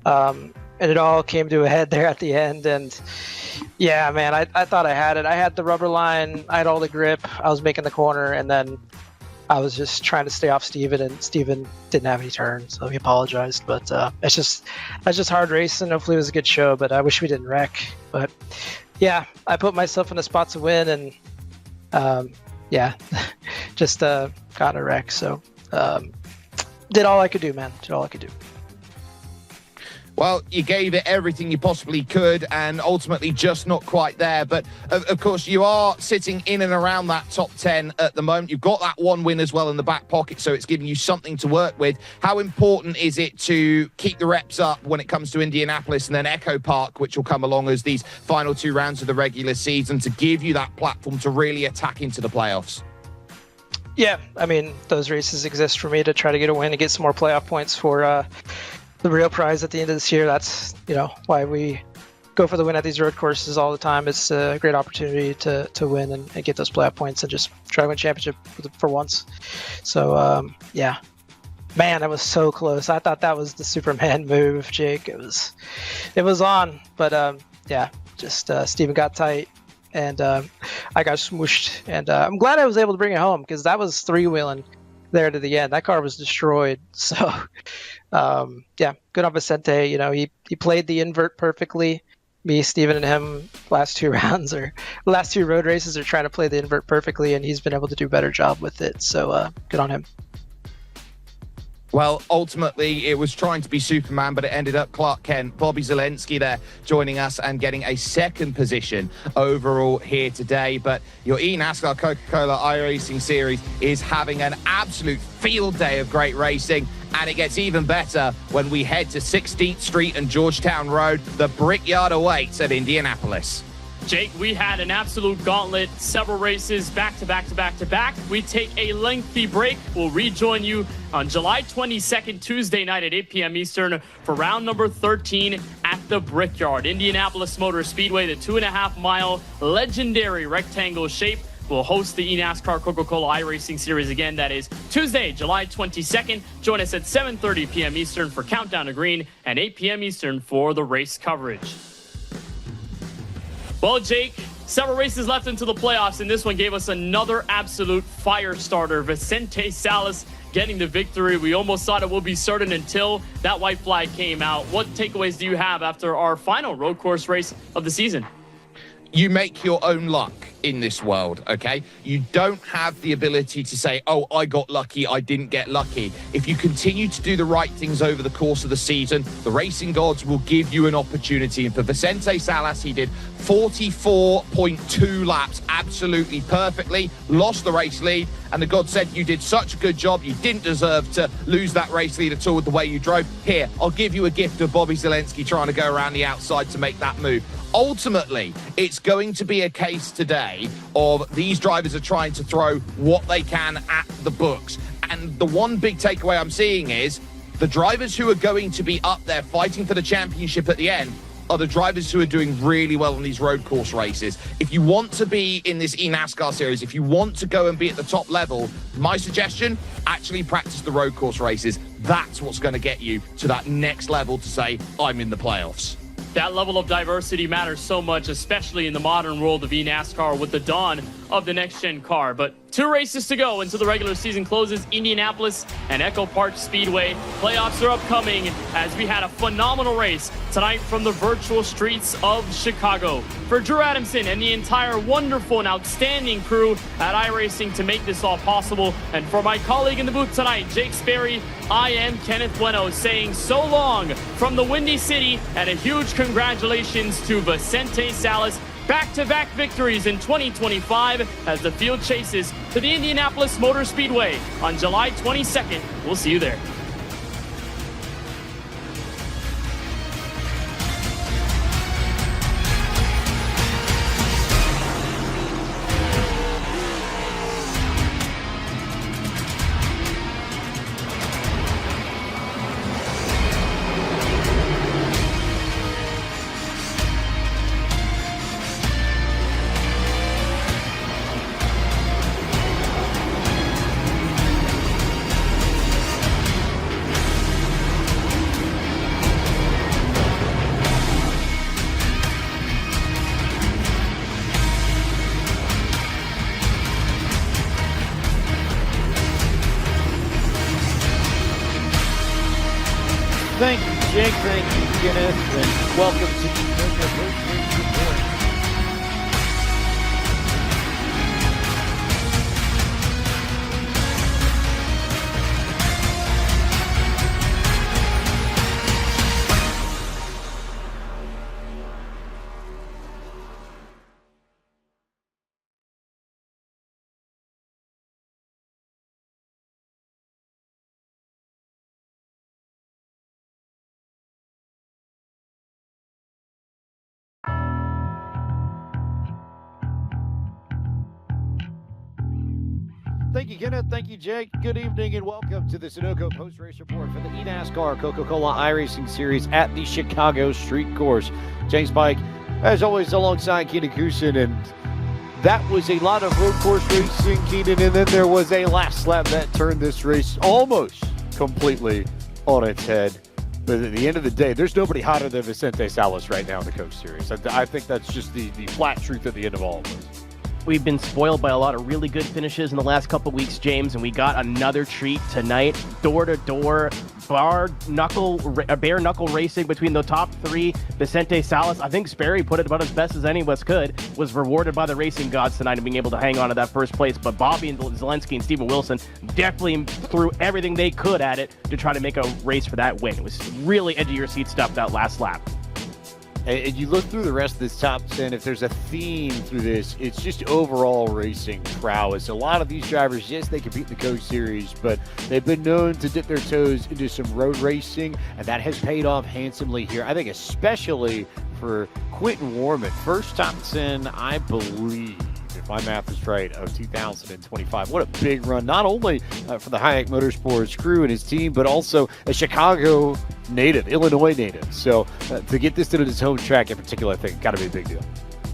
And it all came to a head there at the end. And yeah, man, I thought I had it. I had the rubber line. I had all the grip. I was making the corner, and then I was just trying to stay off Steven, and Steven didn't have any turns, so he apologized. But that's just hard racing. Hopefully it was a good show, but I wish we didn't wreck. But yeah, I put myself in a spot to win, and yeah, just got a wreck. So did all I could do, man. Did all I could do. Well, you gave it everything you possibly could, and ultimately just not quite there. But, of course, you are sitting in and around that top 10 at the moment. You've got that 1 win as well in the back pocket, so it's giving you something to work with. How important is it to keep the reps up when it comes to Indianapolis and then Echo Park, which will come along as these final 2 rounds of the regular season, to give you that platform to really attack into the playoffs? Yeah, I mean, those races exist for me to try to get a win and get some more playoff points for the real prize at the end of this year. That's why we go for the win at these road courses all the time. It's a great opportunity to win and get those playoff points and just try to win championship for once. So yeah, man, that was so close. I thought that was the Superman move, Jake. It was on, but yeah, just Steven got tight and I got smooshed, and I'm glad I was able to bring it home because that was 3-wheeling there to the end. That car was destroyed. So yeah, good on Vicente. He played the invert perfectly. Me, Steven, and him last 2 rounds or last 2 road races are trying to play the invert perfectly, and he's been able to do a better job with it. So good on him. Well, ultimately, it was trying to be Superman, but it ended up Clark Kent. Bobby Zelensky there joining us and getting a second position overall here today. But your eNASCAR Coca-Cola iRacing series is having an absolute field day of great racing. And it gets even better when we head to 16th Street and Georgetown Road. The Brickyard awaits at Indianapolis. Jake, we had an absolute gauntlet, several races back to back to back to back. We take a lengthy break. We'll rejoin you on July 22nd, Tuesday night at 8 p.m. Eastern for round number 13 at the Brickyard. Indianapolis Motor Speedway, the 2.5-mile legendary rectangle shape, will host the eNASCAR Coca-Cola iRacing Series again. That is Tuesday, July 22nd. Join us at 7:30 p.m. Eastern for Countdown to Green and 8 p.m. Eastern for the race coverage. Well, Jake, several races left into the playoffs, and this one gave us another absolute fire starter. Vicente Salas getting the victory. We almost thought it would be certain until that white flag came out. What takeaways do you have after our final road course race of the season? You make your own luck in this world, okay? You don't have the ability to say, oh, I got lucky, I didn't get lucky. If you continue to do the right things over the course of the season, the racing gods will give you an opportunity. And for Vicente Salas, he did 44.2 laps absolutely perfectly, lost the race lead, and the gods said, you did such a good job, you didn't deserve to lose that race lead at all with the way you drove. Here, I'll give you a gift of Bobby Zelensky trying to go around the outside to make that move. Ultimately, it's going to be a case today of these drivers are trying to throw what they can at the books. And the one big takeaway I'm seeing is the drivers who are going to be up there fighting for the championship at the end are the drivers who are doing really well in these road course races. If you want to be in this eNASCAR series, if you want to go and be at the top level, my suggestion, actually practice the road course races. That's what's going to get you to that next level to say, I'm in the playoffs. That level of diversity matters so much, especially in the modern world of eNASCAR with the dawn of the next-gen car. But 2 races to go until the regular season closes. Indianapolis and Echo Park Speedway. Playoffs are upcoming as we had a phenomenal race tonight from the virtual streets of Chicago. For Drew Adamson and the entire wonderful and outstanding crew at iRacing to make this all possible, and for my colleague in the booth tonight, Jake Sperry, I am Kenneth Bueno saying so long from the Windy City, and a huge congratulations to Vicente Salas. Back-to-back victories in 2025 as the field chases to the Indianapolis Motor Speedway on July 22nd. We'll see you there. Thank you, Jake. Thank you, Kenneth. And welcome to the Coca-Cola Report. Thank you, Kenneth. Thank you, Jake. Good evening and welcome to the Sunoco Post-Race Report for the eNASCAR Coca-Cola iRacing Series at the Chicago Street Course. James Pike, as always, alongside Keenan Kusin, and that was a lot of road course racing, Keenan, and then there was a last lap that turned this race almost completely on its head. But at the end of the day, there's nobody hotter than Vicente Salas right now in the Coke Series. I think that's just the flat truth at the end of all of this. We've been spoiled by a lot of really good finishes in the last couple weeks, James, and we got another treat tonight. Door-to-door, bare knuckle racing between the top 3. Vicente Salas, I think Sperry put it about as best as any of us could, was rewarded by the racing gods tonight and being able to hang on to that first place. But Bobby and Zelensky and Steven Wilson definitely threw everything they could at it to try to make a race for that win. It was really edge-of-your-seat stuff that last lap. And you look through the rest of this top 10, if there's a theme through this, it's just overall racing prowess. A lot of these drivers, yes, they compete in the Coke Series, but they've been known to dip their toes into some road racing, and that has paid off handsomely here. I think especially for Quentin Warman, first top 10, I believe, if my math is right, of 2025. What a big run, not only for the Hayek Motorsports crew and his team, but also a Chicago native, Illinois native. So to get this to his home track in particular, I think got to be a big deal.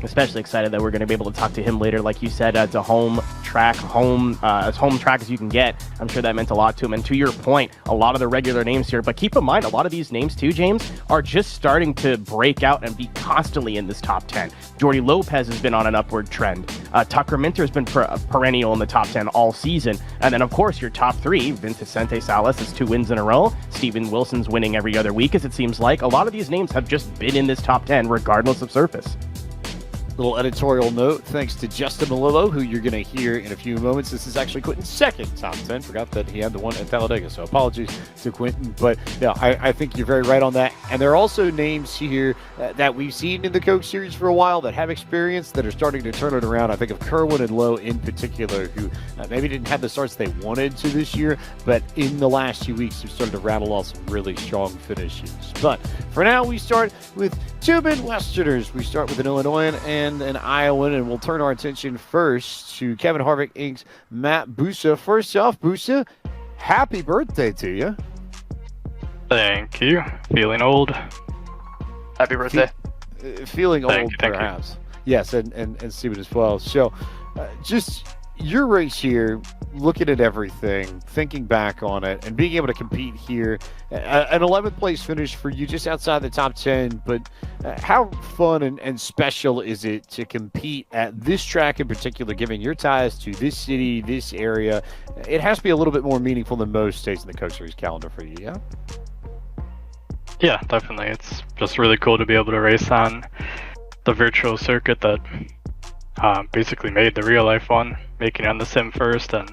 Especially excited that we're going to be able to talk to him later. Like you said, it's a home track, as home track as you can get. I'm sure that meant a lot to him. And to your point, a lot of the regular names here. But keep in mind, a lot of these names too, James, are just starting to break out and be constantly in this top 10. Jordy Lopez has been on an upward trend. Tucker Minter has been perennial in the top 10 all season. And then, of course, your top 3, Vicente Salas has 2 wins in a row. Steven Wilson's winning every other week, as it seems like. A lot of these names have just been in this top 10, regardless of surface. Little editorial note, thanks to Justin Malillo, who you're going to hear in a few moments. This is actually Quentin's second top 10. Forgot that he had the one at Talladega, so apologies to Quentin. But yeah, I think you're very right on that. And there are also names here that we've seen in the Coke Series for a while that have experience that are starting to turn it around. I think of Kerwin and Lowe in particular, who maybe didn't have the starts they wanted to this year, but in the last few weeks have started to rattle off some really strong finishes. But for now, we start with 2 Midwesterners. We start with an Illinoisan and an Iowan, and we'll turn our attention first to Kevin Harvick Inc.'s Matt Bussa. First off, Bussa, happy birthday to you. Thank you. Feeling old. Happy birthday. Feeling Thank old, you, thank you. perhaps. Yes, and Steven as well. So, just your race here, looking at everything, thinking back on it, and being able to compete here, an 11th place finish for you, just outside the top 10. But how fun and special is it to compete at this track in particular, given your ties to this city, this area? It has to be a little bit more meaningful than most days in the Coke Series calendar for you, yeah? Yeah, definitely. It's just really cool to be able to race on the virtual circuit that basically made the real life one, making it on the sim first and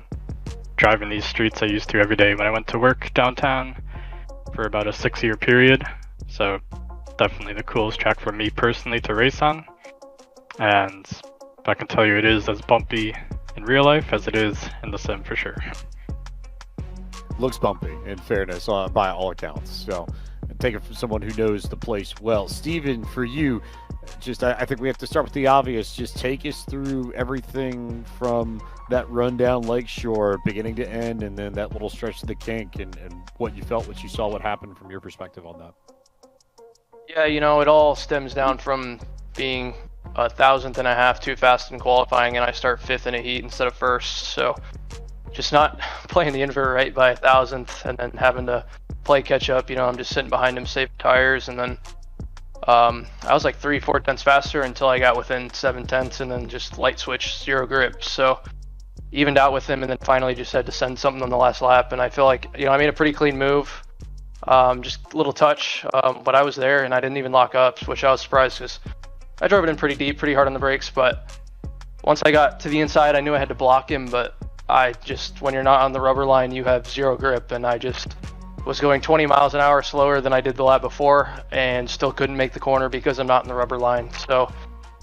driving these streets I used to every day when I went to work downtown for about a 6-year period. So definitely the coolest track for me personally to race on. And I can tell you it is as bumpy in real life as it is in the sim for sure. Looks bumpy, in fairness, by all accounts. So take it from someone who knows the place well. Steven, for you, I think we have to start with the obvious. Just take us through everything from that run down Lakeshore, beginning to end, and then that little stretch to the kink, and what you felt, what you saw, what happened from your perspective on that. Yeah, it all stems down from being a 1,000th and a half too fast in qualifying, and I start 5th in a heat instead of 1st. So just not playing the invert right by 1,000th, and then having to play catch up. I'm just sitting behind him, save tires, and then I was like 3-4 tenths faster until I got within 7 tenths, and then just light switch, 0 grip. So evened out with him, and then finally just had to send something on the last lap. And I feel like I made a pretty clean move, just a little touch, but I was there and I didn't even lock up, which I was surprised because I drove it in pretty deep, pretty hard on the brakes. But once I got to the inside, I knew I had to block him, but when you're not on the rubber line, you have 0 grip, and I just was going 20 miles an hour slower than I did the lap before and still couldn't make the corner because I'm not in the rubber line. So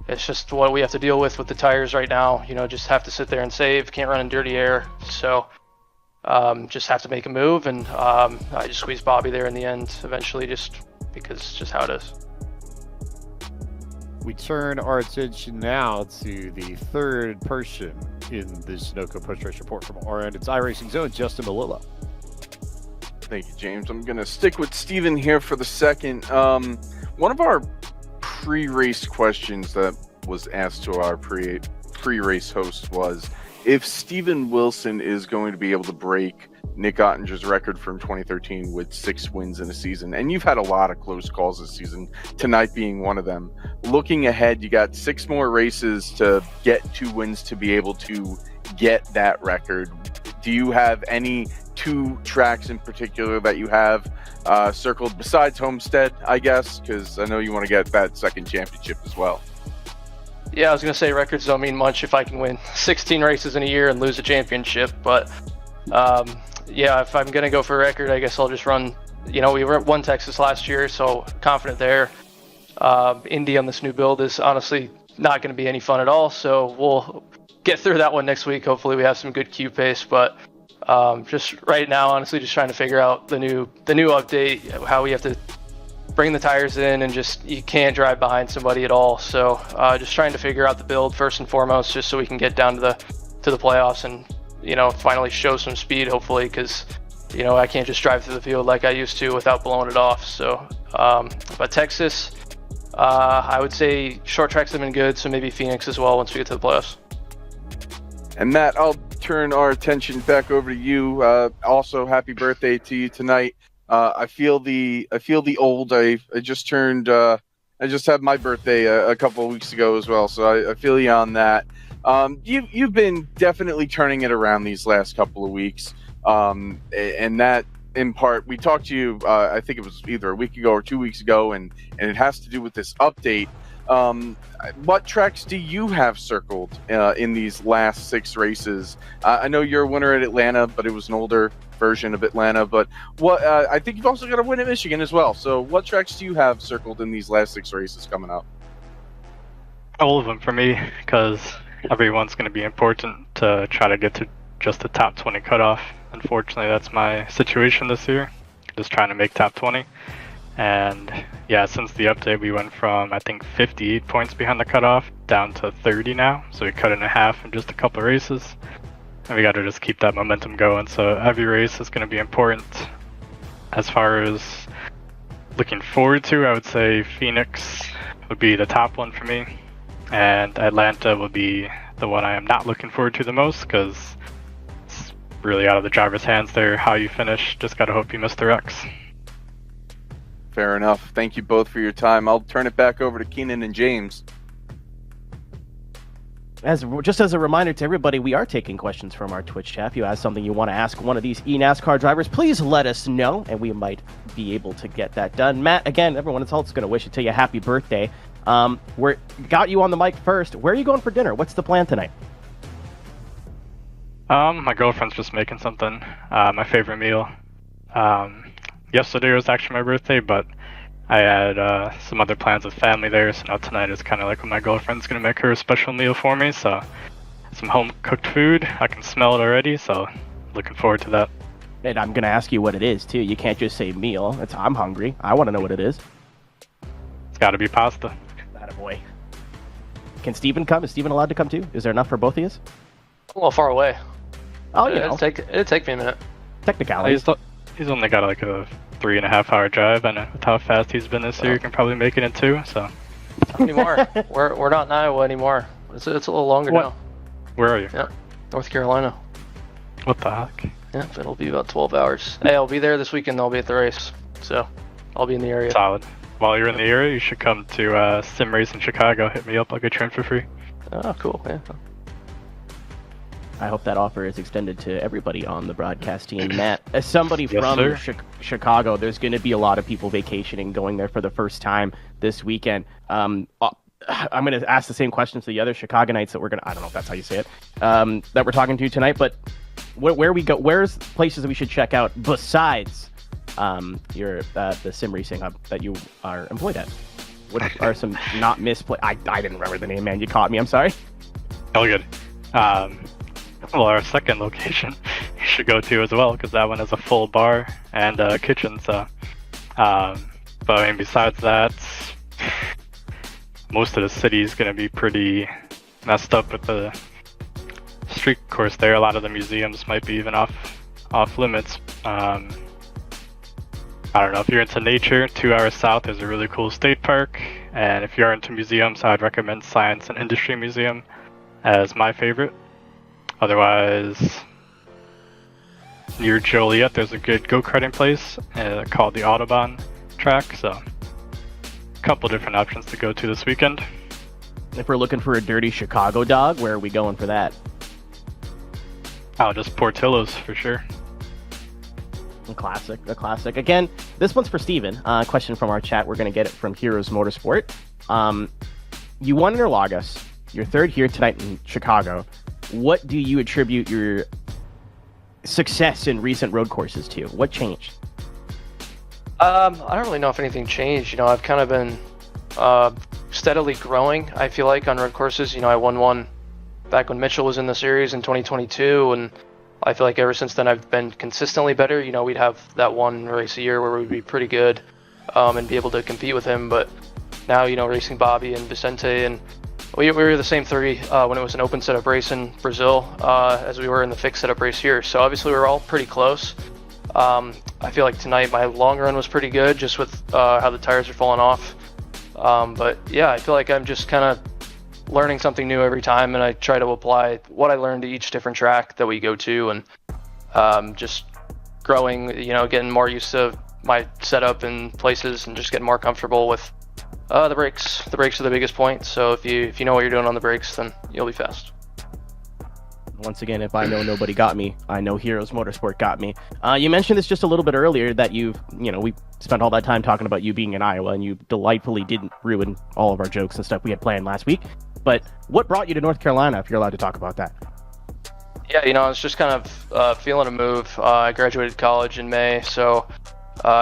it's just what we have to deal with the tires right now. Just have to sit there and save, can't run in dirty air. So just have to make a move, and I just squeezed Bobby there in the end eventually, just because it's just how it is. We turn our attention now to the third person in the Sunoco post-race report from our end. It's iRacing's own Justin Malilla. Thank you, James. I'm going to stick with Steven here for the second. One of our pre-race questions that was asked to our pre-race host was if Steven Wilson is going to be able to break Nick Ottinger's record from 2013 with 6 wins in a season. And you've had a lot of close calls this season, tonight being one of them. Looking ahead, you got 6 more races to get 2 wins to be able to get that record. Do you have any 2 tracks in particular that you have circled besides Homestead, I guess? Because I know you want to get that second championship as well. Yeah, I was going to say records don't mean much if I can win 16 races in a year and lose a championship. But yeah, if I'm going to go for a record, I guess I'll just run, we won Texas last year, so confident there. Indy on this new build is honestly not going to be any fun at all. So we'll get through that one next week. Hopefully we have some good Q pace, but just right now, honestly, just trying to figure out the new update, how we have to bring the tires in, and just you can't drive behind somebody at all. So just trying to figure out the build first and foremost, just so we can get down to the playoffs and finally show some speed, hopefully, because I can't just drive through the field like I used to without blowing it off. So but Texas, I would say short tracks have been good, so maybe Phoenix as well once we get to the playoffs. And Matt, I'll turn our attention back over to you. Also, happy birthday to you tonight. I feel the old. I just turned. I just had my birthday a couple of weeks ago as well, so I feel you on that. You've been definitely turning it around these last couple of weeks, and that in part we talked to you. I think it was either a week ago or 2 weeks ago, and it has to do with this update. What tracks do you have circled in these last 6 races? I know you're a winner at Atlanta, but it was an older version of Atlanta. But what I think you've also got a win at Michigan as well. So what tracks do you have circled in these last 6 races coming up? All of them for me, because everyone's going to be important to try to get to just the top 20 cutoff. Unfortunately, that's my situation this year, just trying to make top 20. And yeah, since the update, we went from I think 58 points behind the cutoff down to 30 now, so we cut it in half in just a couple of races. and we got to just keep that momentum going. So every race is going to be important. As far as looking forward to, I would say Phoenix would be the top one for me, and Atlanta would be the one I am not looking forward to the most, because it's really out of the driver's hands there. How you finish, just gotta hope you miss the wrecks. Fair enough. Thank you both for your time. I'll turn it back over to Keenan and James. Just as a reminder to everybody, we are taking questions from our Twitch chat. If you have something you want to ask one of these eNASCAR drivers, please let us know, and we might be able to get that done. Matt, again, everyone is also going to wish to tell you happy birthday. We got you on the mic first. Where are you going for dinner? What's the plan tonight? My girlfriend's just making something. My favorite meal. Yesterday was actually my birthday, but I had some other plans with family there, so now tonight is kind of like when my girlfriend's going to make her a special meal for me, so some home-cooked food. I can smell it already, so looking forward to that. And I'm going to ask you what it is, too. You can't just say meal. I'm hungry. I want to know what it is. It's got to be pasta. Attaboy. Can Steven come? Is Steven allowed to come, too? Is there enough for both of you? A little far away. Oh, you know. It'd take me a minute. Technicalities. He's only got like a 3.5-hour drive, and with how fast he's been this year, he can probably make it in 2, so. Not anymore. we're not in Iowa anymore. It's a little longer now. Where are you? Yeah, North Carolina. What the heck? Yeah, it'll be about 12 hours. Hey, I'll be there this weekend. I'll be at the race, so I'll be in the area. Solid. While you're in the area, you should come to Sim Race in Chicago. Hit me up. I'll get you in for free. Oh, cool. Yeah. I hope that offer is extended to everybody on the broadcast team. Matt, as somebody Yes, from Chicago, there's going to be a lot of people vacationing, going there for the first time this weekend. I'm going to ask the same questions to the other Chicagonites that we're going to, I don't know if that's how you say it, that we're talking to tonight, but where we go, where's places that we should check out besides the sim racing hub that you are employed at? What are some not misplaced? I didn't remember the name, man. You caught me. I'm sorry. Oh, good. Well, our second location you should go to as well, because that one has a full bar and a kitchen. So, but I mean, besides that, most of the city is going to be pretty messed up with the street course there. A lot of the museums might be even off limits. I don't know, if you're into nature, 2 hours south there's a really cool state park, and if you're into museums, I'd recommend Science and Industry Museum as my favorite. Otherwise, near Joliet, there's a good go-karting place called the Audubon track, so a couple different options to go to this weekend. If we're looking for a dirty Chicago dog, where are we going for that? Oh, just Portillo's for sure. A classic. Again, this one's for Steven. Question from our chat. We're going to get it from Heroes Motorsport. You won Interlagos. You're third here tonight in Chicago. What do you attribute your success in recent road courses to? What changed? I don't really know if anything changed. I've kind of been steadily growing, I feel like, on road courses. I won one back when Mitchell was in the series in 2022, and I feel like ever since then I've been consistently better. We'd have that one race a year where we'd be pretty good and be able to compete with him. But now, racing Bobby and Vicente, and we were the same three when it was an open setup race in Brazil as we were in the fixed setup race here. So obviously we were all pretty close. I feel like tonight my long run was pretty good, just with how the tires are falling off. But yeah, I feel like I'm just kind of learning something new every time, and I try to apply what I learned to each different track that we go to, and just growing, getting more used to my setup and places, and just getting more comfortable with the brakes. The brakes are the biggest point, so if you know what you're doing on the brakes, then you'll be fast. Once again, if I know nobody got me, I know Heroes Motorsport got me. You mentioned this just a little bit earlier, that we spent all that time talking about you being in Iowa, and you delightfully didn't ruin all of our jokes and stuff we had planned last week. But what brought you to North Carolina, if you're allowed to talk about that? Yeah, I was just kind of feeling a move. I graduated college in May, so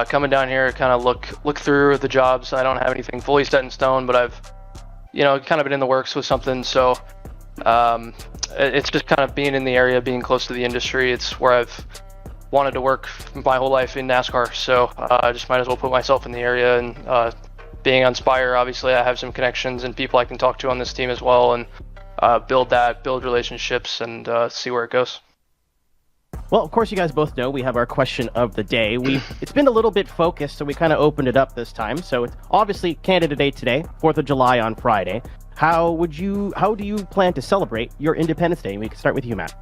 coming down here, kind of look through the jobs. I don't have anything fully set in stone, but I've kind of been in the works with something. So it's just kind of being in the area, being close to the industry. It's where I've wanted to work my whole life in NASCAR, so I just might as well put myself in the area. And being on Spire, obviously I have some connections and people I can talk to on this team as well, and build relationships and see where it goes. Well, of course, you guys both know we have our question of the day. It's been a little bit focused, so we kind of opened it up this time. So it's obviously Canada Day today, 4th of July on Friday. How do you plan to celebrate your Independence Day? We can start with you, Matt.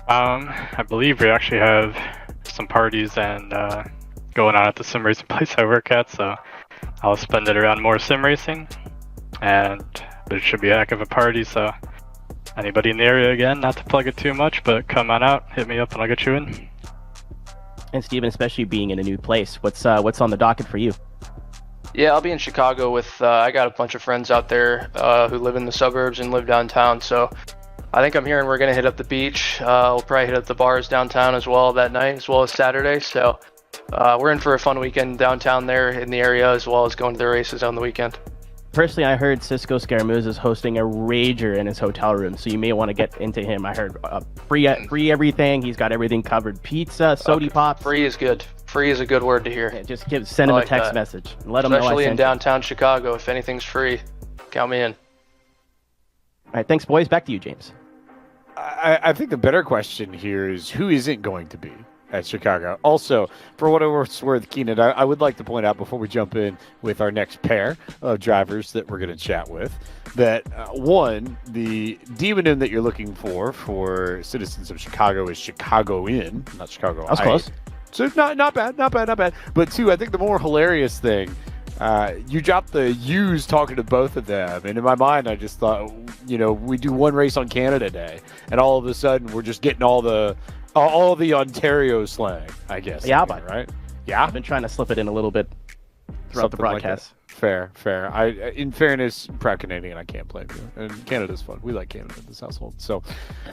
I believe we actually have some parties and going on at the sim racing place I work at, so I'll spend it around more sim racing, but it should be a heck of a party, so anybody in the area, again, not to plug it too much, but come on out, hit me up, and I'll get you in. And Steven, especially being in a new place, what's on the docket for you? Yeah, I'll be in Chicago with, I got a bunch of friends out there who live in the suburbs and live downtown, so I think I'm hearing we're going to hit up the beach. We'll probably hit up the bars downtown as well that night, as well as Saturday, so we're in for a fun weekend downtown there in the area, as well as going to the races on the weekend. Personally, I heard Cisco Scaramouche is hosting a rager in his hotel room, so you may want to get into him. I heard free everything. He's got everything covered. Pizza, soda pops. Free is good. Free is a good word to hear. Yeah, just send him a text message. And let him know I sent Especially in you. downtown Chicago, if anything's free, count me in. All right, thanks, boys. Back to you, James. I think the better question here is who isn't going to be at Chicago. Also, for what it's worth, Keenan, I would like to point out before we jump in with our next pair of drivers that we're going to chat with, that one, the demonym that you're looking for citizens of Chicago is Chicago in, not Chicago. That's close. So not bad. But two, I think the more hilarious thing, you dropped the U's talking to both of them, and in my mind, I just thought, we do one race on Canada Day, and all of a sudden we're just getting all the Ontario slang, I guess. Yeah, but right. Yeah, I've been trying to slip it in a little bit throughout the broadcast. Fair. In fairness, proud Canadian, I can't blame you. And Canada's fun. We like Canada in this household. So,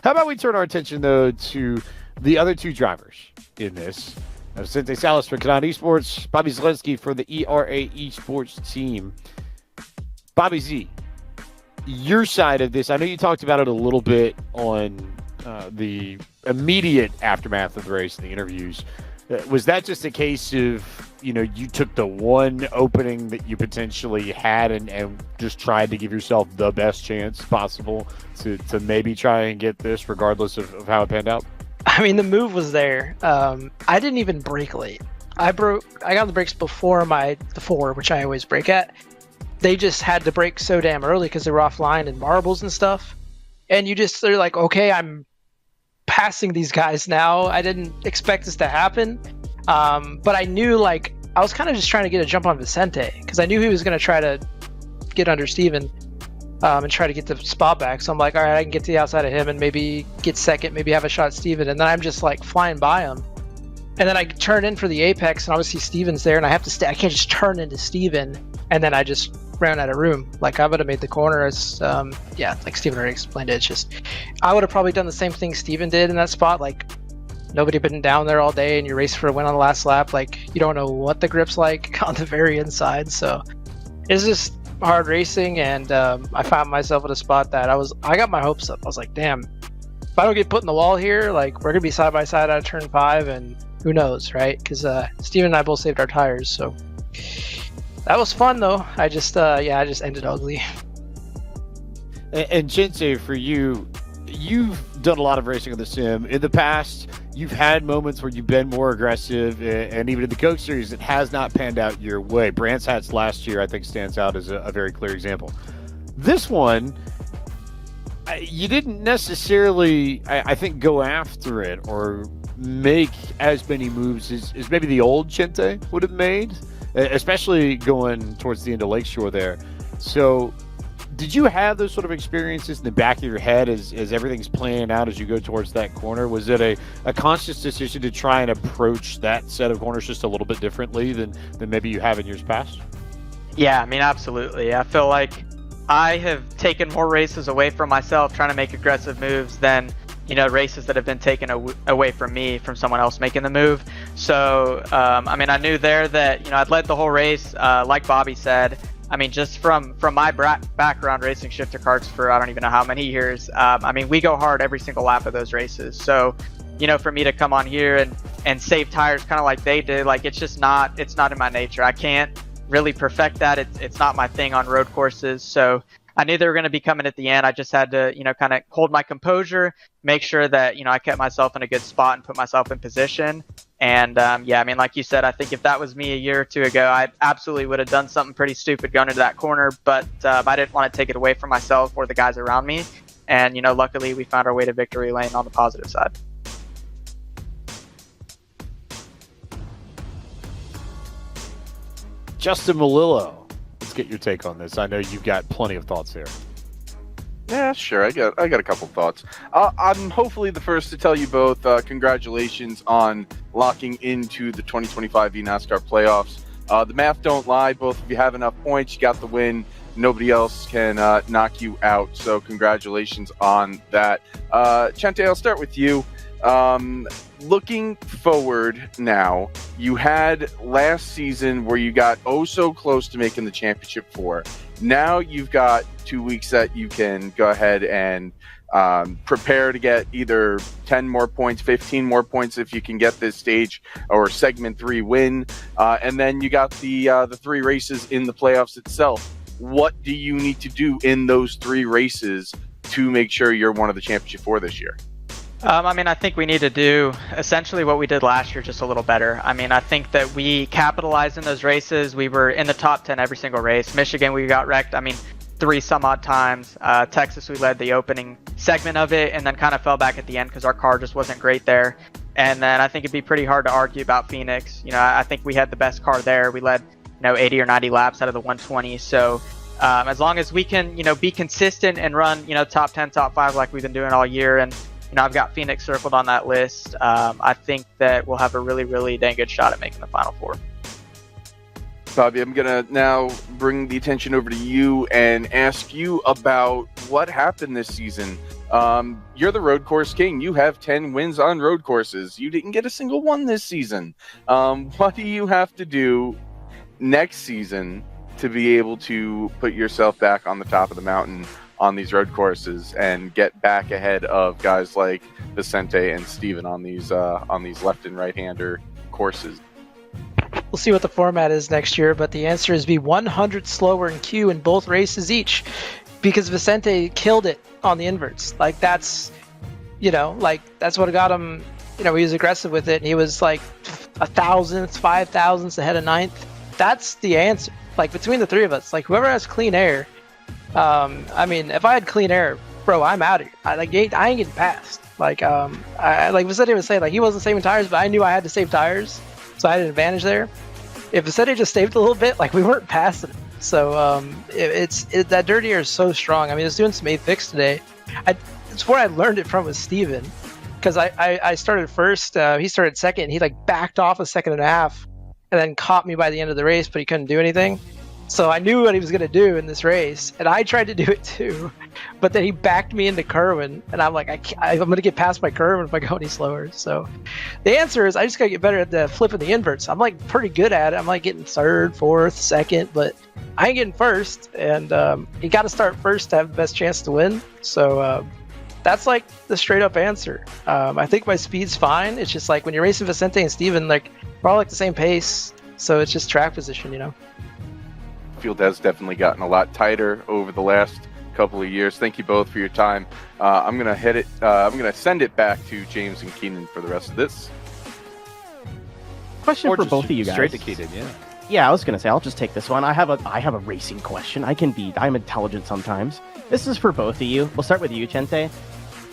how about we turn our attention though to the other two drivers in this? Vicente Salas for Canada Esports, Bobby Zelensky for the ERA Esports team. Bobby Z, your side of this, I know you talked about it a little bit on the immediate aftermath of the race and the interviews. Was that just a case of, you took the one opening that you potentially had and just tried to give yourself the best chance possible to maybe try and get this regardless of how it panned out? I mean, the move was there. I didn't even brake late. I got the brakes before the 4, which I always brake at. They just had to brake so damn early because they were offline and marbles and stuff. And they're like, okay, I'm passing these guys now. I didn't expect this to happen. But I knew, I was kind of just trying to get a jump on Vicente because I knew he was going to try to get under Steven. And try to get the spot back. So I'm like, all right, I can get to the outside of him and maybe get second, maybe have a shot at Steven. And then I'm just flying by him. And then I turn in for the apex, and obviously Steven's there, and I have to stay. I can't just turn into Steven, and then I just ran out of room. I would have made the corner as, like Steven already explained it. It's just, I would have probably done the same thing Steven did in that spot. Nobody been down there all day, and you race for a win on the last lap. You don't know what the grip's like on the very inside. So it's just hard racing, and I found myself at a spot that I got my hopes up. I was like, damn, if I don't get put in the wall here, we're gonna be side by side out of turn 5, and who knows, right? Because Steven and I both saved our tires, so that was fun though. I just ended ugly. And Jinsei, for you, you've done a lot of racing on the sim in the past. You've had moments where you've been more aggressive, and even in the Coke Series, it has not panned out your way. Brands Hats last year, I think, stands out as a very clear example. This one, you didn't necessarily, I think, go after it or make as many moves as maybe the old Chente would have made, especially going towards the end of Lakeshore there. So did you have those sort of experiences in the back of your head as everything's playing out as you go towards that corner? Was it a conscious decision to try and approach that set of corners just a little bit differently than maybe you have in years past? Yeah, I mean, absolutely. I feel like I have taken more races away from myself trying to make aggressive moves than, races that have been taken away from me from someone else making the move. So, I knew there that, I'd led the whole race, like Bobby said. I mean, just from my background racing shifter karts for I don't even know how many years, we go hard every single lap of those races. So, for me to come on here and save tires kind of like they did, it's not in my nature. I can't really perfect that. It's not my thing on road courses. So I knew they were going to be coming at the end. I just had to, kind of hold my composure, make sure that, I kept myself in a good spot and put myself in position. And like you said, I think if that was me a year or two ago, I absolutely would have done something pretty stupid going into that corner, but I didn't want to take it away from myself or the guys around me. And, luckily we found our way to victory lane on the positive side. Justin Melillo, let's get your take on this. I know you've got plenty of thoughts here. Yeah, sure. I got a couple thoughts. I'm hopefully the first to tell you both congratulations on locking into the 2025 eNASCAR playoffs. The math don't lie. Both of you have enough points. You got the win. Nobody else can knock you out. So congratulations on that. Chente, I'll start with you. Looking forward now, you had last season where you got so close to making the championship 4. Now you've got 2 weeks that you can go ahead and prepare to get either 10 more points, 15 more points if you can get this stage or segment 3 win. And then you got the 3 races in the playoffs itself. What do you need to do in those 3 races to make sure you're one of the championship 4 this year? I think we need to do essentially what we did last year, just a little better. I think that we capitalized in those races. We were in the top 10 every single race. Michigan, we got wrecked, 3 some odd times. Texas, we led the opening segment of it and then kind of fell back at the end because our car just wasn't great there. And then I think it'd be pretty hard to argue about Phoenix. I think we had the best car there. We led, 80 or 90 laps out of the 120. So as long as we can, be consistent and run, top 10, top 5 like we've been doing all year, and I've got Phoenix circled on that list. I think that we'll have a really, really dang good shot at making the Final 4. Bobby, I'm going to now bring the attention over to you and ask you about what happened this season. You're the road course king. You have 10 wins on road courses. You didn't get a single one this season. What do you have to do next season to be able to put yourself back on the top of the mountain on these road courses and get back ahead of guys like Vicente and Steven on these left and right-hander courses? We'll see what the format is next year, but the answer is be 100 slower in Q in both races each, because Vicente killed it on the inverts. That's what got him. He was aggressive with it, and he was 1,000th, 5,000ths ahead of 9th. That's the answer. Between the 3 of us, whoever has clean air. If I had clean air, bro, I'm out of here. I ain't getting past. Vicente was saying, he wasn't saving tires, but I knew I had to save tires, so I had an advantage there. If Vicente just saved a little bit, we weren't passing it. So that dirty air is so strong. I was doing some 8th fix today. It's where I learned it from with Steven, because I started first, he started second, and he backed off a second and a half, and then caught me by the end of the race, but he couldn't do anything. So I knew what he was going to do in this race, and I tried to do it too, but then he backed me into Kerwin, and I'm like, I'm going to get past my Kerwin if I go any slower. So the answer is I just got to get better at the flipping the inverts. I'm pretty good at it. I'm getting 3rd, 4th, 2nd, but I ain't getting first, and you got to start first to have the best chance to win. So that's the straight up answer. I think my speed's fine. It's just when you're racing Vicente and Steven, we're all the same pace, so it's just track position, Field has definitely gotten a lot tighter over the last couple of years. Thank you both for your time. I'm gonna send it back to James and Keenan for the rest of this. Question for both of you guys. Straight to Keenan, yeah. Yeah, I was gonna say I'll just take this one. I have a racing question. I'm intelligent sometimes. This is for both of you. We'll start with you, Chente.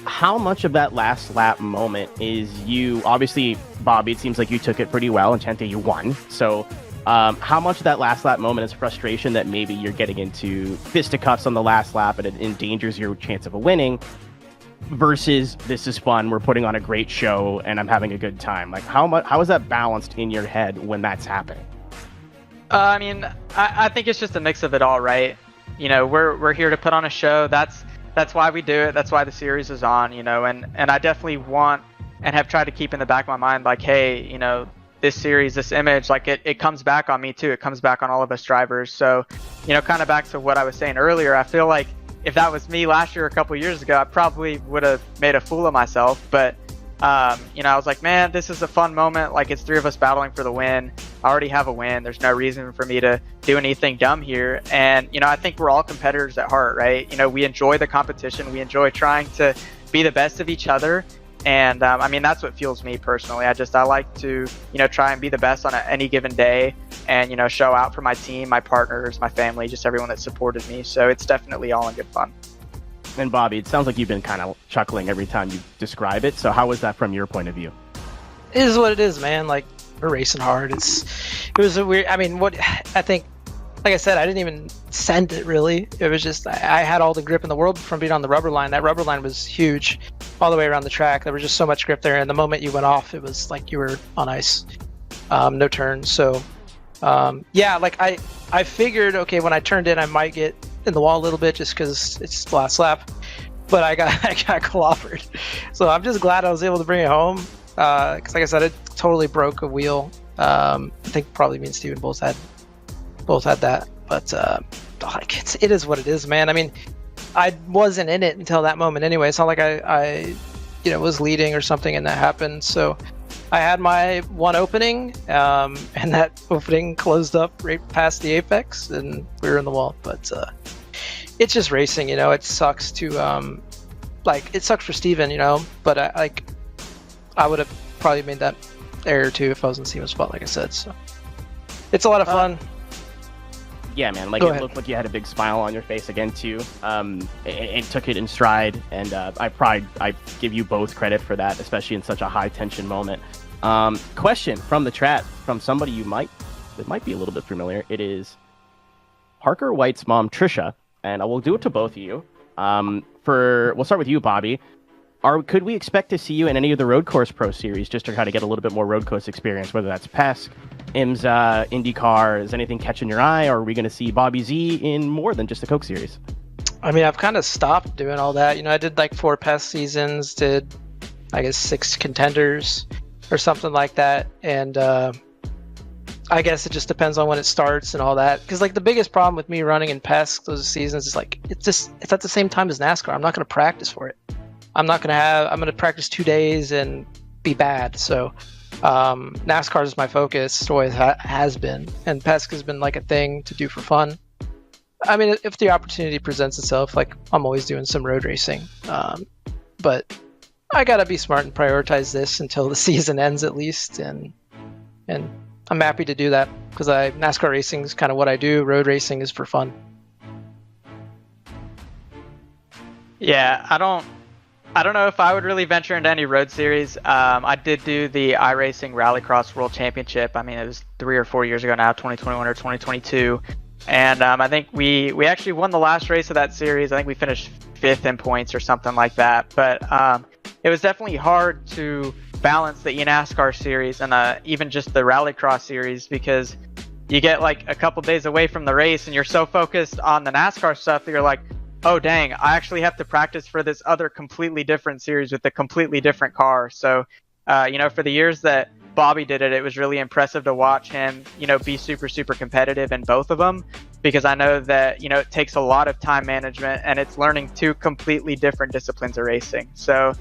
How much of that last lap moment is you? Obviously, Bobby, it seems like you took it pretty well, and Chente, you won. So. How much of that last lap moment is frustration that maybe you're getting into fisticuffs on the last lap and it endangers your chance of a winning, versus this is fun, we're putting on a great show and I'm having a good time? How is that balanced in your head when that's happening? I think it's just a mix of it all, right? We're here to put on a show. That's why we do it. That's why the series is on, and I definitely want and have tried to keep in the back of my mind, hey, this series, this image, it comes back on me too. It comes back on all of us drivers. So, kind of back to what I was saying earlier, I feel like if that was me last year or a couple years ago, I probably would have made a fool of myself. But, I was like, man, this is a fun moment. It's 3 of us battling for the win. I already have a win. There's no reason for me to do anything dumb here. And, I think we're all competitors at heart, right? We enjoy the competition. We enjoy trying to be the best of each other. And, that's what fuels me personally. I like to, try and be the best on any given day and, show out for my team, my partners, my family, just everyone that supported me. So it's definitely all in good fun. And Bobby, it sounds like you've been kind of chuckling every time you describe it. So how was that from your point of view? It is what it is, man. Like, we're racing hard. It was a weird, what I think, like I said, I didn't even send it really. It was just, I had all the grip in the world from being on the rubber line. That rubber line was huge all the way around the track. There was just so much grip there. And the moment you went off, it was like you were on ice, no turns. So, I figured, okay, when I turned in, I might get in the wall a little bit just because it's the last lap, but I got clobbered. So I'm just glad I was able to bring it home because, like I said, it totally broke a wheel. I think probably me and Steven both had that, but it is what it is, man. I wasn't in it until that moment anyway. It's not like I was leading or something and that happened. So I had my one opening, and that opening closed up right past the apex, and we were in the wall. But it's just racing, It sucks to it sucks for Steven, But I would have probably made that error too if I was in Steven's spot, like I said. So it's a lot of fun. Yeah, man. It looked like you had a big smile on your face again too. It took it in stride, and I give you both credit for that, especially in such a high tension moment. Question from the chat from somebody that might be a little bit familiar. It is Parker White's mom, Trisha, and I will do it to both of you. We'll start with you, Bobby. Could we expect to see you in any of the Road Course Pro Series just to kind of get a little bit more road course experience, whether that's PESC, IMSA, IndyCar? Is anything catching your eye, or are we going to see Bobby Z in more than just the Coke Series? I've kind of stopped doing all that. I did 4 PESC seasons, did, I guess, 6 contenders or something like that. And I guess it just depends on when it starts and all that. Because, the biggest problem with me running in PESC those seasons is, it's at the same time as NASCAR. I'm not going to practice for it. I'm going to practice 2 days and be bad. So NASCAR is my focus. It always has been. And PESC has been a thing to do for fun. If the opportunity presents itself, I'm always doing some road racing. But I got to be smart and prioritize this until the season ends at least. And I'm happy to do that because NASCAR racing is kind of what I do. Road racing is for fun. Yeah, I don't know if I would really venture into any road series. I did do the iRacing Rallycross World Championship. It was 3 or 4 years ago now, 2021 or 2022. And I think we actually won the last race of that series. I think we finished 5th in points or something like that. But it was definitely hard to balance the eNASCAR series and even just the Rallycross series because you get a couple days away from the race and you're so focused on the NASCAR stuff that you're like, oh dang, I actually have to practice for this other completely different series with a completely different car. So, for the years that Bobby did it, it was really impressive to watch him, be super, super competitive in both of them because I know that, it takes a lot of time management and it's learning 2 completely different disciplines of racing. So,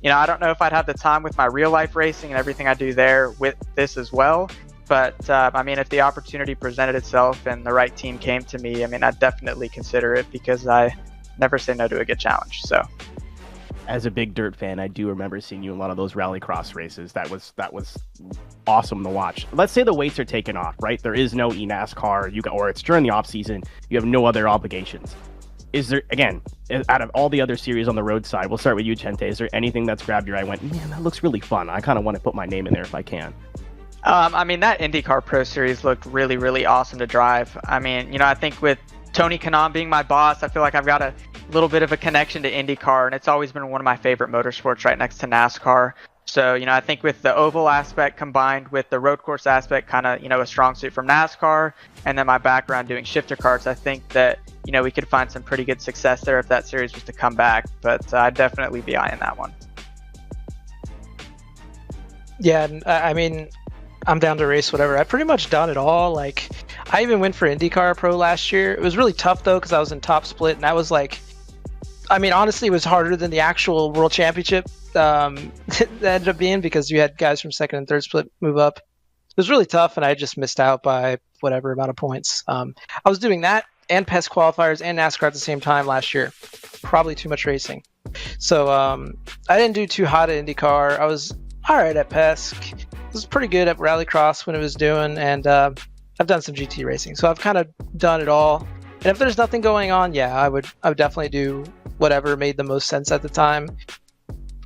I don't know if I'd have the time with my real life racing and everything I do there with this as well. But, if the opportunity presented itself and the right team came to me, I'd definitely consider it because I never say no to a good challenge. So as a big dirt fan, I do remember seeing you in one of those rallycross races. That was awesome to watch. Let's say the weights are taken off, right? There is no eNASCAR, or it's during the off season. You have no other obligations. Is there, again, out of all the other series on the road side, we'll start with you, Chente. Is there anything that's grabbed your eye? Went, man, that looks really fun. I kind of want to put my name in there if I can. That IndyCar Pro Series looked really, really awesome to drive. I think with Tony Kanaan being my boss, I feel like I've got a little bit of a connection to IndyCar, and it's always been one of my favorite motorsports right next to NASCAR. So, I think with the oval aspect combined with the road course aspect, kind of, a strong suit from NASCAR, and then my background doing shifter karts, I think that, we could find some pretty good success there if that series was to come back. But I'd definitely be eyeing that one. Yeah, I'm down to race whatever. I've pretty much done it all. I even went for IndyCar Pro last year. It was really tough though because I was in top split, and that was honestly, it was harder than the actual World Championship that ended up being because you had guys from second and third split move up. was really tough, and I just missed out by whatever amount of points. I was doing that and PES qualifiers and NASCAR at the same time last year. Probably too much racing. So I didn't do too hot at IndyCar. I was all right at PES. I was pretty good at Rallycross when it was doing, and I've done some GT racing. So I've kind of done it all. And if there's nothing going on, yeah, I would definitely do whatever made the most sense at the time.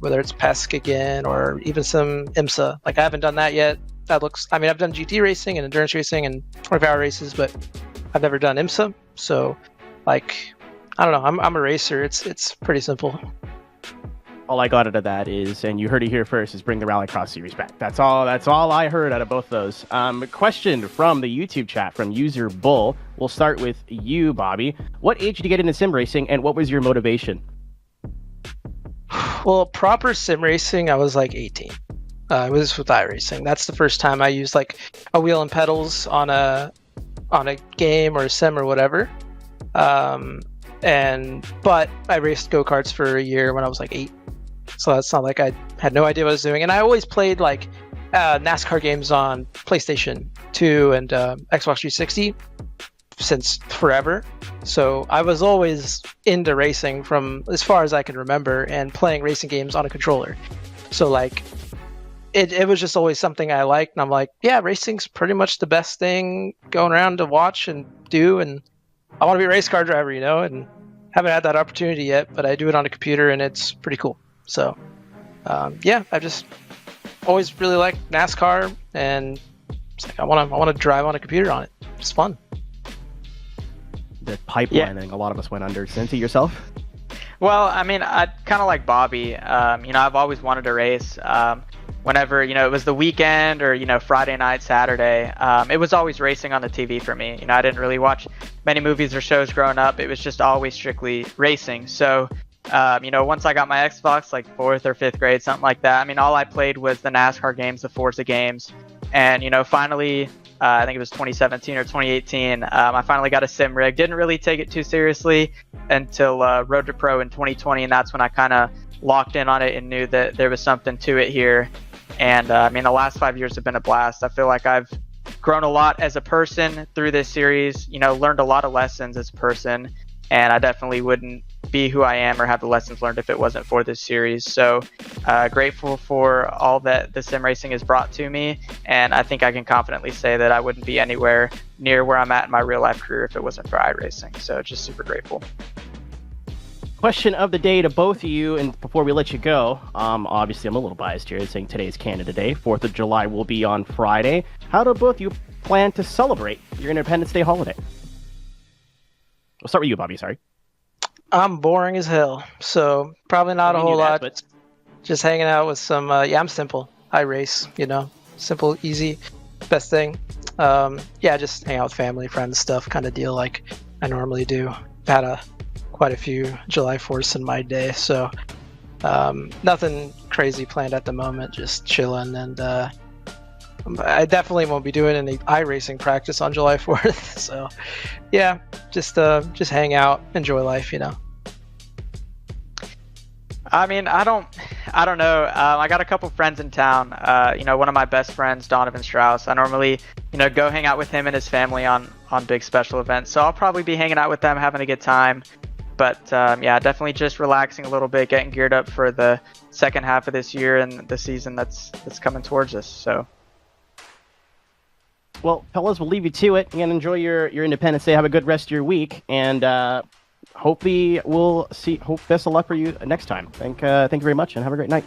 Whether it's PESC again or even some IMSA. Like I haven't done that yet. I've done GT racing and endurance racing and 24-hour races, but I've never done IMSA. So, like, I don't know. I'm a racer. It's pretty simple. All I got out of that is, and you heard it here first, is bring the Rallycross series back. That's all I heard out of both those. Question from the YouTube chat from user Bull. We'll start with you, Bobby. What age did you get into sim racing, and what was your motivation? Well, proper sim racing, I was like 18. It was with iRacing. That's the first time I used like a wheel and pedals on a game or a sim or whatever. But I raced go-karts for a year when I was like 8. So that's not like I had no idea what I was doing. And I always played like NASCAR games on PlayStation 2 and Xbox 360 since forever. So I was always into racing from as far as I can remember and playing racing games on a controller. So like it was just always something I liked, and I'm like, yeah, racing's pretty much the best thing going around to watch and do, and I want to be a race car driver, and haven't had that opportunity yet, but I do it on a computer and it's pretty cool. So yeah, I just always really liked NASCAR, and it's like I want to drive on a computer on it. It's fun. The pipeline, I think a lot of us went under. Cincy, yourself? Well, I mean, I kind of like Bobby. I've always wanted to race. Whenever, it was the weekend or, Friday night, Saturday, it was always racing on the TV for me. I didn't really watch many movies or shows growing up. It was just always strictly racing. So, once I got my Xbox, like 4th or 5th grade, something like that, all I played was the NASCAR games, the Forza games. And, finally, I think it was 2017 or 2018, I finally got a sim rig. Didn't really take it too seriously until Road to Pro in 2020, and that's when I kind of locked in on it and knew that there was something to it here. And the last 5 years have been a blast. I feel like I've grown a lot as a person through this series, learned a lot of lessons as a person, and I definitely wouldn't be who I am or have the lessons learned if it wasn't for this series. So grateful for all that the sim racing has brought to me, and I think I can confidently say that I wouldn't be anywhere near where I'm at in my real life career if it wasn't for iRacing. So just super grateful. Question of the day to both of you, and before we let you go, obviously I'm a little biased here saying today's Canada Day. 4th of July will be on Friday. How do both of you plan to celebrate your Independence Day holiday? We'll start with you, Bobby, sorry. I'm boring as hell, so probably not a whole lot. But just hanging out with some, I'm simple. I race, simple, easy, best thing. Just hang out with family, friends, stuff, kind of deal like I normally do. Had quite a few July 4ths in my day, so nothing crazy planned at the moment, just chilling, and I definitely won't be doing any iRacing practice on July 4th, so yeah, just hang out, enjoy life, I don't know. I got a couple friends in town. One of my best friends, Donovan Strauss. I normally, go hang out with him and his family on big special events. So I'll probably be hanging out with them, having a good time. But definitely just relaxing a little bit, getting geared up for the second half of this year and the season that's coming towards us. So, well, fellas, we'll leave you to it and enjoy your Independence Day. Have a good rest of your week, and hopefully we'll see. Best of luck for you next time. Thank you very much, and have a great night.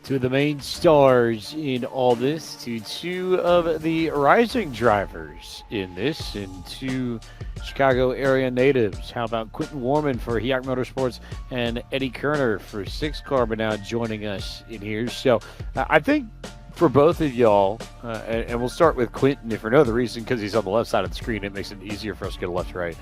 Two of the main stars in all this, to two of the rising drivers in this, and two Chicago area natives. How about Quentin Warman for Hiak Motorsports and Eddie Kerner for Six Carbon now joining us in here. So I think for both of y'all, and we'll start with Quentin, if for no other reason, because he's on the left side of the screen, it makes it easier for us to get a left to right.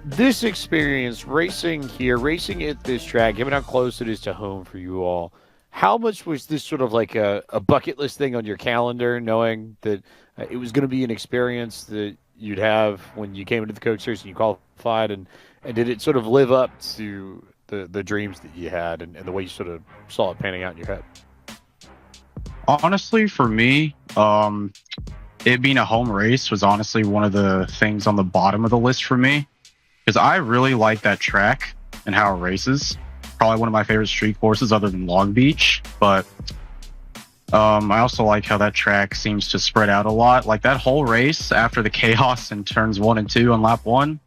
This experience, racing here, racing at this track, given how close it is to home for you all, how much was this sort of like a bucket list thing on your calendar, knowing that it was going to be an experience that you'd have when you came into the Coke Series and you qualified, and did it sort of live up to the dreams that you had and the way you sort of saw it panning out in your head? Honestly, for me, it being a home race was honestly one of the things on the bottom of the list for me, because I really like that track and how it races. Probably one of my favorite street courses other than Long Beach, but I also like how that track seems to spread out a lot. Like that whole race after the chaos in turns 1 and 2 on lap 1,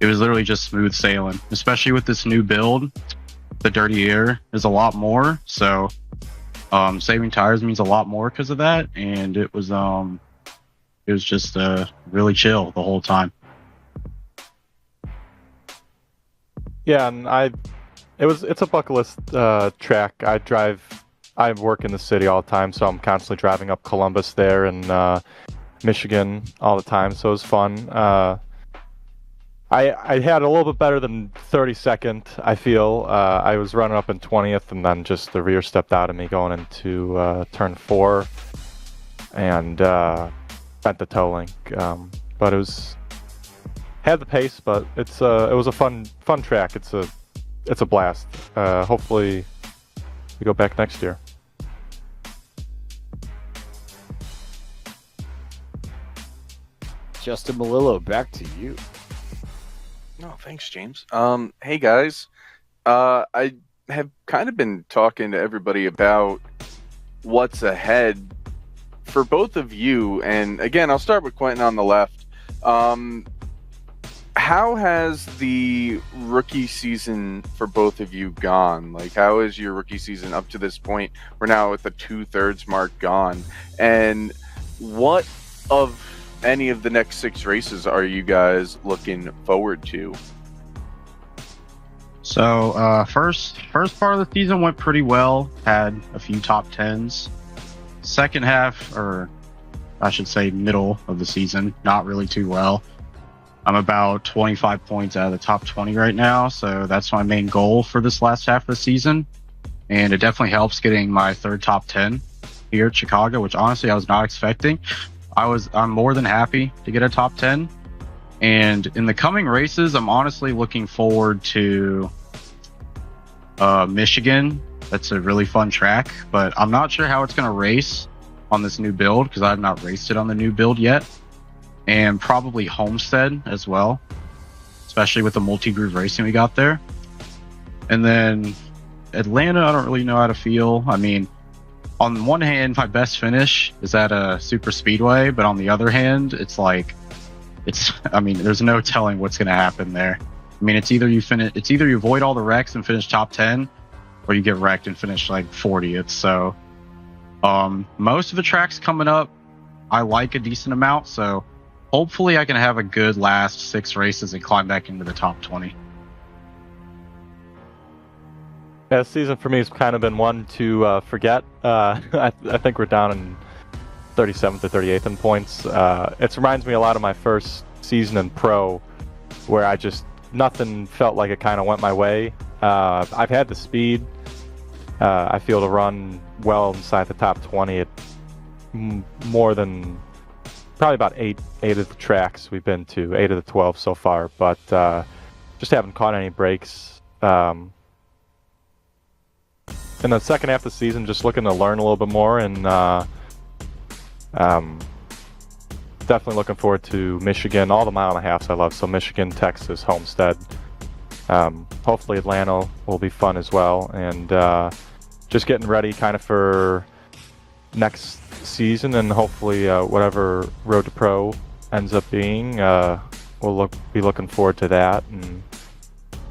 it was literally just smooth sailing, especially with this new build. The dirty air is a lot more, so saving tires means a lot more because of that, and it was just really chill the whole time. Yeah, and it's a bucket list track. I work in the city all the time, so I'm constantly driving up Columbus there and Michigan all the time, so it was fun. I had a little bit better than 32nd, I feel. I was running up in 20th, and then just the rear stepped out of me going into turn 4 and bent the toe link. But it had the pace, but it was a fun track. It's a blast. Hopefully we go back next year. Justin Malillo, back to you. No, thanks, James. Hey guys, I have kind of been talking to everybody about what's ahead for both of you, and again, I'll start with Quentin on the left. How has the rookie season for both of you gone? Like, how is your rookie season up to this point? We're now at the 2/3 mark gone, and what of any of the next 6 races are you guys looking forward to? So first part of the season went pretty well. Had a few top 10s. Second half, or I should say middle of the season, not really too well. I'm about 25 points out of the top 20 right now, so that's my main goal for this last half of the season. And it definitely helps getting my 3rd top 10 here at Chicago, which honestly I was not expecting. I'm more than happy to get a top 10. And in the coming races, I'm honestly looking forward to Michigan. That's a really fun track, but I'm not sure how it's going to race on this new build because I have not raced it on the new build yet. And probably Homestead as well, especially with the multi-groove racing we got there. And then Atlanta, I don't really know how to feel. I mean, on one hand, my best finish is at a super speedway, but on the other hand, there's no telling what's going to happen there. I mean, it's either you avoid all the wrecks and finish top 10, or you get wrecked and finish like 40th. So, most of the tracks coming up, I like a decent amount. So, hopefully, I can have a good last 6 races and climb back into the top 20. Yeah, this season for me has kind of been one to forget. I think we're down in 37th or 38th in points. It reminds me a lot of my first season in pro, where nothing felt like it kind of went my way. I've had the speed, I feel, to run well inside the top 20 at more than probably about eight of the tracks we've been to, 8 of the 12 so far, but just haven't caught any breaks. In the second half of the season, just looking to learn a little bit more, and definitely looking forward to Michigan. All the 1.5 miles I love, so Michigan, Texas, Homestead. Hopefully Atlanta will be fun as well, and just getting ready kind of for next season, and hopefully whatever Road to Pro ends up being, we'll be looking forward to that.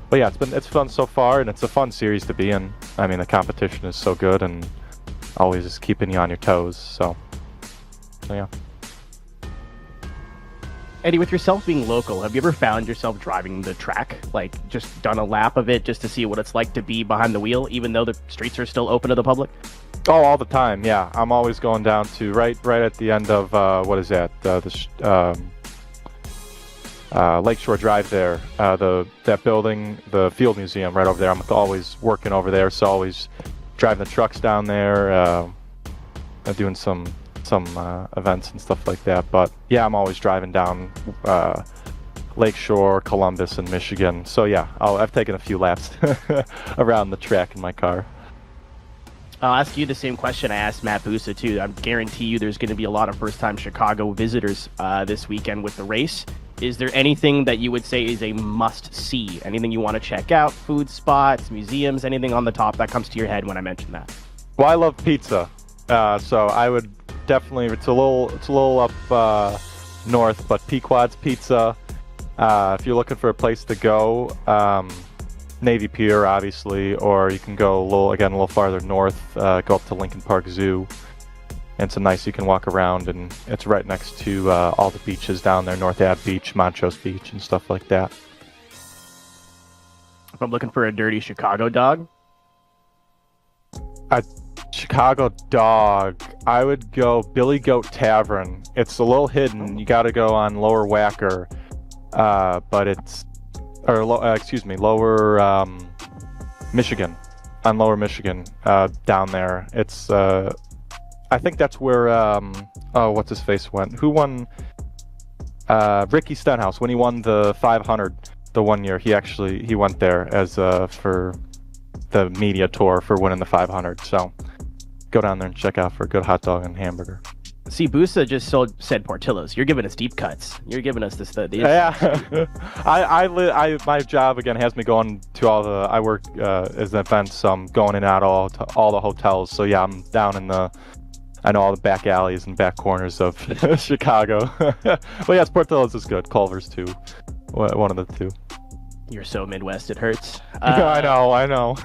But yeah, it's fun so far, and it's a fun series to be in. I mean, the competition is so good, and always just keeping you on your toes. So yeah. Eddie, with yourself being local, have you ever found yourself driving the track? Like, just done a lap of it just to see what it's like to be behind the wheel, even though the streets are still open to the public? Oh, all the time, yeah. I'm always going down to right at the end of, what is that? Lakeshore Drive there. That building, the Field Museum right over there. I'm always working over there, so always driving the trucks down there, doing some events and stuff like that. But yeah, I'm always driving down Lakeshore, Columbus, and Michigan. So yeah, I've taken a few laps around the track in my car. I'll ask you the same question I asked Matt Busa, too. I guarantee you there's going to be a lot of first-time Chicago visitors this weekend with the race. Is there anything that you would say is a must-see? Anything you want to check out? Food spots, museums, anything on the top that comes to your head when I mention that? Well, I love pizza, so I would definitely. It's a little up north, but Pequod's Pizza. If you're looking for a place to go, Navy Pier, obviously, or you can go a little farther north, go up to Lincoln Park Zoo. And it's nice, you can walk around, and it's right next to all the beaches down there, North Ave Beach, Montrose Beach, and stuff like that. If I'm looking for a dirty Chicago dog? A Chicago dog, I would go Billy Goat Tavern. It's a little hidden. You got to go on Lower Wacker, but it's, Lower Michigan, on Lower Michigan, down there. It's I think that's where what's his face went. Who won? Ricky Stenhouse, when he won the 500 the one year. He went there as for the media tour for winning the 500. So go down there and check out for a good hot dog and hamburger. See, Busa just said Portillo's. You're giving us deep cuts. You're giving us the yeah. My job again has me going to all the. I work as an event, so I'm going in and out to all the hotels. So yeah, I'm down in I know all the back alleys and back corners of Chicago. But yes, Portillo's is good. Culver's too. One of the two. You're so Midwest, it hurts. I know.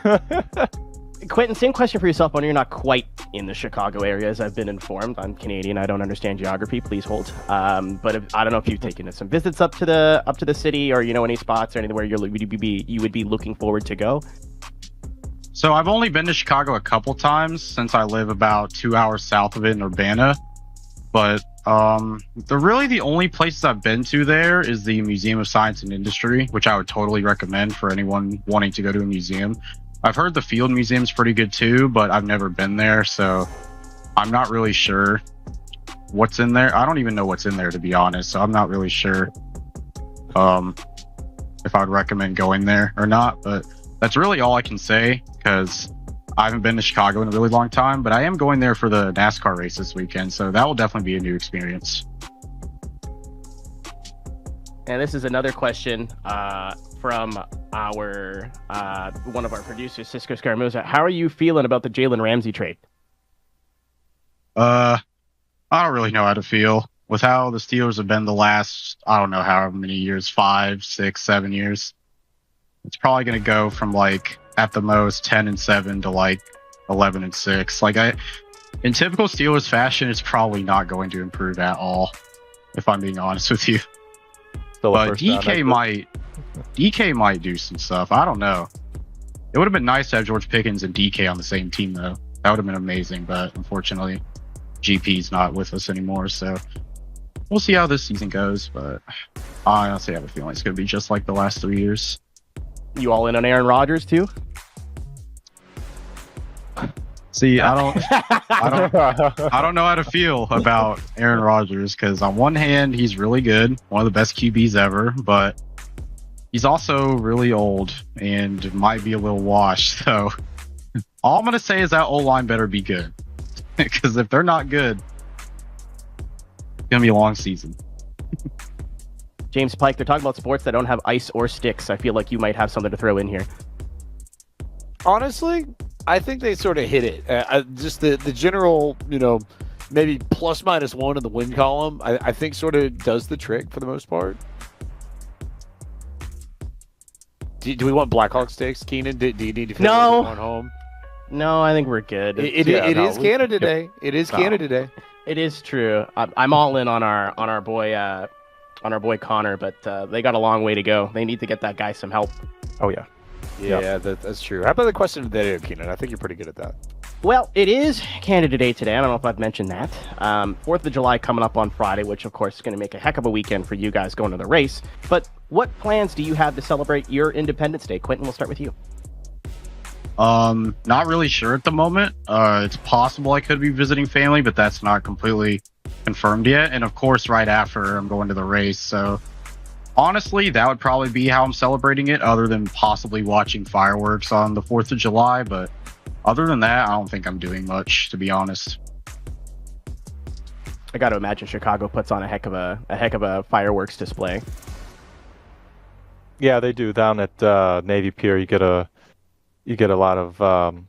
Quentin, same question for yourself. I know you're not quite in the Chicago area, as I've been informed. I'm Canadian. I don't understand geography. Please hold. But I don't know if you've taken some visits up to the city, or any spots or anywhere you would be looking forward to go. So I've only been to Chicago a couple times since I live about 2 hours south of it in Urbana. But the only places I've been to there is the Museum of Science and Industry, which I would totally recommend for anyone wanting to go to a museum. I've heard the Field Museum's pretty good too, but I've never been there, so I'm not really sure what's in there. I don't even know what's in there, to be honest, so I'm not really sure if I'd recommend going there or not, but that's really all I can say, because I haven't been to Chicago in a really long time, but I am going there for the NASCAR race this weekend, so that will definitely be a new experience. And this is another question from our one of our producers, Cisco Scaramuza. How are you feeling about the Jalen Ramsey trade? I don't really know how to feel with how the Steelers have been the last, I don't know how many years, 5, 6, 7 years. It's probably going to go from at the most 10-7 to 11-6. In typical Steelers fashion, it's probably not going to improve at all, if I'm being honest with you. But DK might do some stuff. I don't know. It would have been nice to have George Pickens and DK on the same team, though. That would have been amazing, but unfortunately, GP's not with us anymore, so we'll see how this season goes, but I honestly have a feeling it's going to be just like the last 3 years. You all in on Aaron Rodgers, too? See, I don't know how to feel about Aaron Rodgers, because on one hand, he's really good, one of the best QBs ever, but he's also really old and might be a little washed. So all I'm going to say is that O-line better be good, because if they're not good, it's going to be a long season. James Pike, they're talking about sports that don't have ice or sticks. I feel like you might have something to throw in here. Honestly, I think they sort of hit it. Just the general, maybe ±1 in the win column, I think sort of does the trick for the most part. Do we want Blackhawk stakes, Keenan? Do you need to feel like going home? No, I think we're good. It is Canada Day. It is Canada Day. It is true. I'm all in on our boy Connor, but they got a long way to go. They need to get that guy some help. Oh yeah. Yeah, that's true. How about the question of the day, Keenan? I think you're pretty good at that. Well, it is Canada Day today. I don't know if I've mentioned that. 4th of July coming up on Friday, which of course is going to make a heck of a weekend for you guys going to the race. But what plans do you have to celebrate your Independence Day? Quentin, we'll start with you. Not really sure at the moment. It's possible I could be visiting family, but that's not completely confirmed yet. And of course, right after, I'm going to the race. So honestly, that would probably be how I'm celebrating it, other than possibly watching fireworks on the 4th of July. But Other than that, I don't think I'm doing much, to be honest. I got to imagine Chicago puts on a heck of a fireworks display. Yeah, they do down at Navy Pier. You get a lot of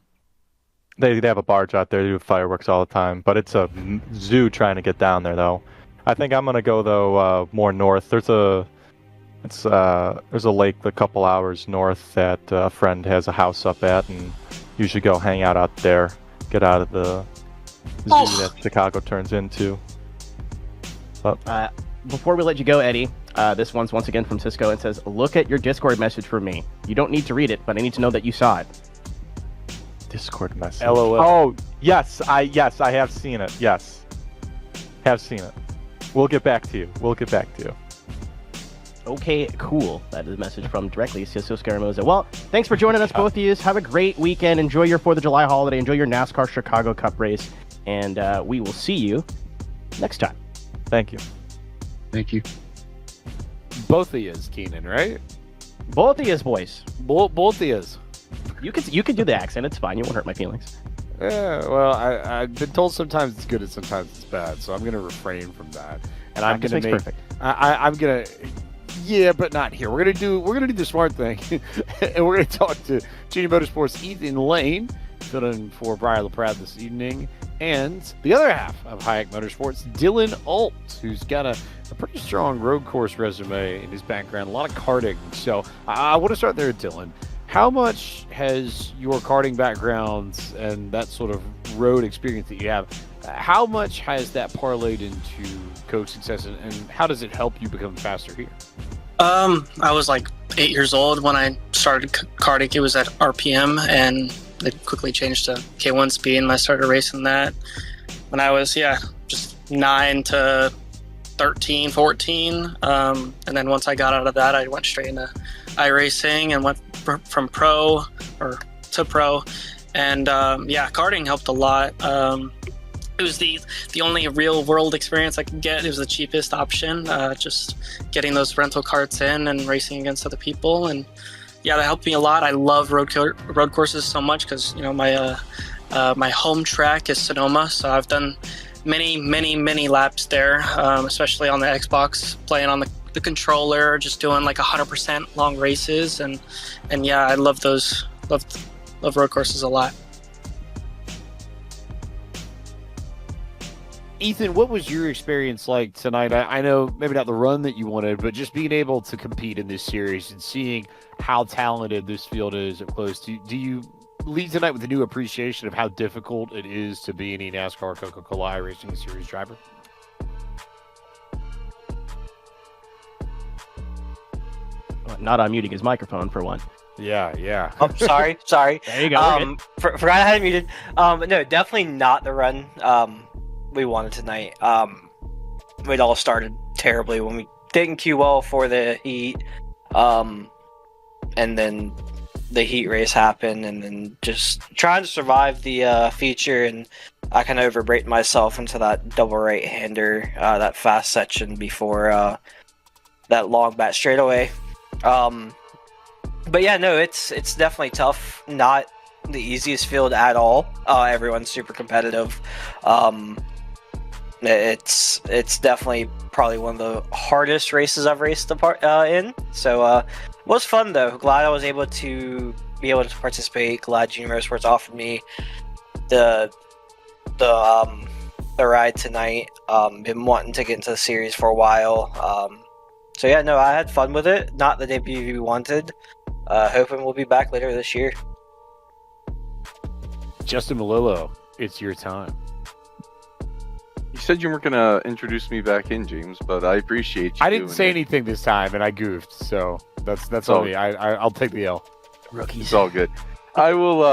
they have a barge out there. They do fireworks all the time, but it's a zoo trying to get down there though. I think I'm gonna go though more north. There's a lake a couple hours north that a friend has a house up at, and usually go hang out there. Get out of the zoo that Chicago turns into. But, before we let you go, Eddie, this one's once again from Cisco and says, "Look at your Discord message for me. You don't need to read it, but I need to know that you saw it." Discord message. LOL. Oh yes, I have seen it. Yes, have seen it. We'll get back to you. Okay, cool. That is a message from directly Cisco Scaramoza. Well, thanks for joining us, both of you. Have a great weekend. Enjoy your 4th of July holiday. Enjoy your NASCAR Chicago Cup race. And we will see you next time. Thank you. Thank you. Both of yous, Keenan, right? Both of yous, boys. Both of yous. You could do the accent. It's fine. You won't hurt my feelings. Yeah, well, I've been told sometimes it's good and sometimes it's bad, so I'm going to refrain from that. And I'm going to make perfect. I'm going to... Yeah, but not here. We're gonna do the smart thing, and we're gonna talk to Genie Motorsports Ethan Lane, filling in for Brian LaPrade this evening, and the other half of Hayek Motorsports, Dylan Alt, who's got a pretty strong road course resume in his background, a lot of karting. So I want to start there, Dylan. How much has your karting background and that sort of road experience that you have, how much has that parlayed into coach success, and how does it help you become faster here? I was like 8 years old when I started karting. It was at RPM, and it quickly changed to K1 speed, and I started racing that when I was, just 9 to 13, 14. And then once I got out of that, I went straight into iRacing and went from pro to pro. And karting helped a lot. It was the only real world experience I could get. It was the cheapest option, just getting those rental carts in and racing against other people. And that helped me a lot. I love road courses so much because my home track is Sonoma, so I've done many laps there, especially on the Xbox, playing on the controller, just doing like 100% long races. And I love those. Love road courses a lot. Ethan, what was your experience like tonight? I know maybe not the run that you wanted, but just being able to compete in this series and seeing how talented this field is up close. Do you leave tonight with a new appreciation of how difficult it is to be an eNASCAR Coca-Cola iRacing Series driver? Not unmuting his microphone for one. Yeah. Oh, sorry. There you go. Forgot I had it muted. No, definitely not the run we wanted tonight. It all started terribly when we didn't queue well for the heat, and then the heat race happened, and then just trying to survive the feature, and I kind of overbraked myself into that double right-hander, that fast section before that long back straightaway. But yeah, no, it's definitely tough. Not the easiest field at all. Everyone's super competitive. It's definitely probably one of the hardest races I've raced in. So it was fun though. Glad I was able to participate. Glad Junior Motorsports offered me the ride tonight. Been wanting to get into the series for a while. So yeah, no, I had fun with it. Not the debut we wanted. Hoping we'll be back later this year. Justin Malillo, it's your time. You said you weren't going to introduce me back in, James, but I appreciate you. I didn't say anything this time, and I goofed, so that's on me. I'll take the L. Rookies. It's all good. I will.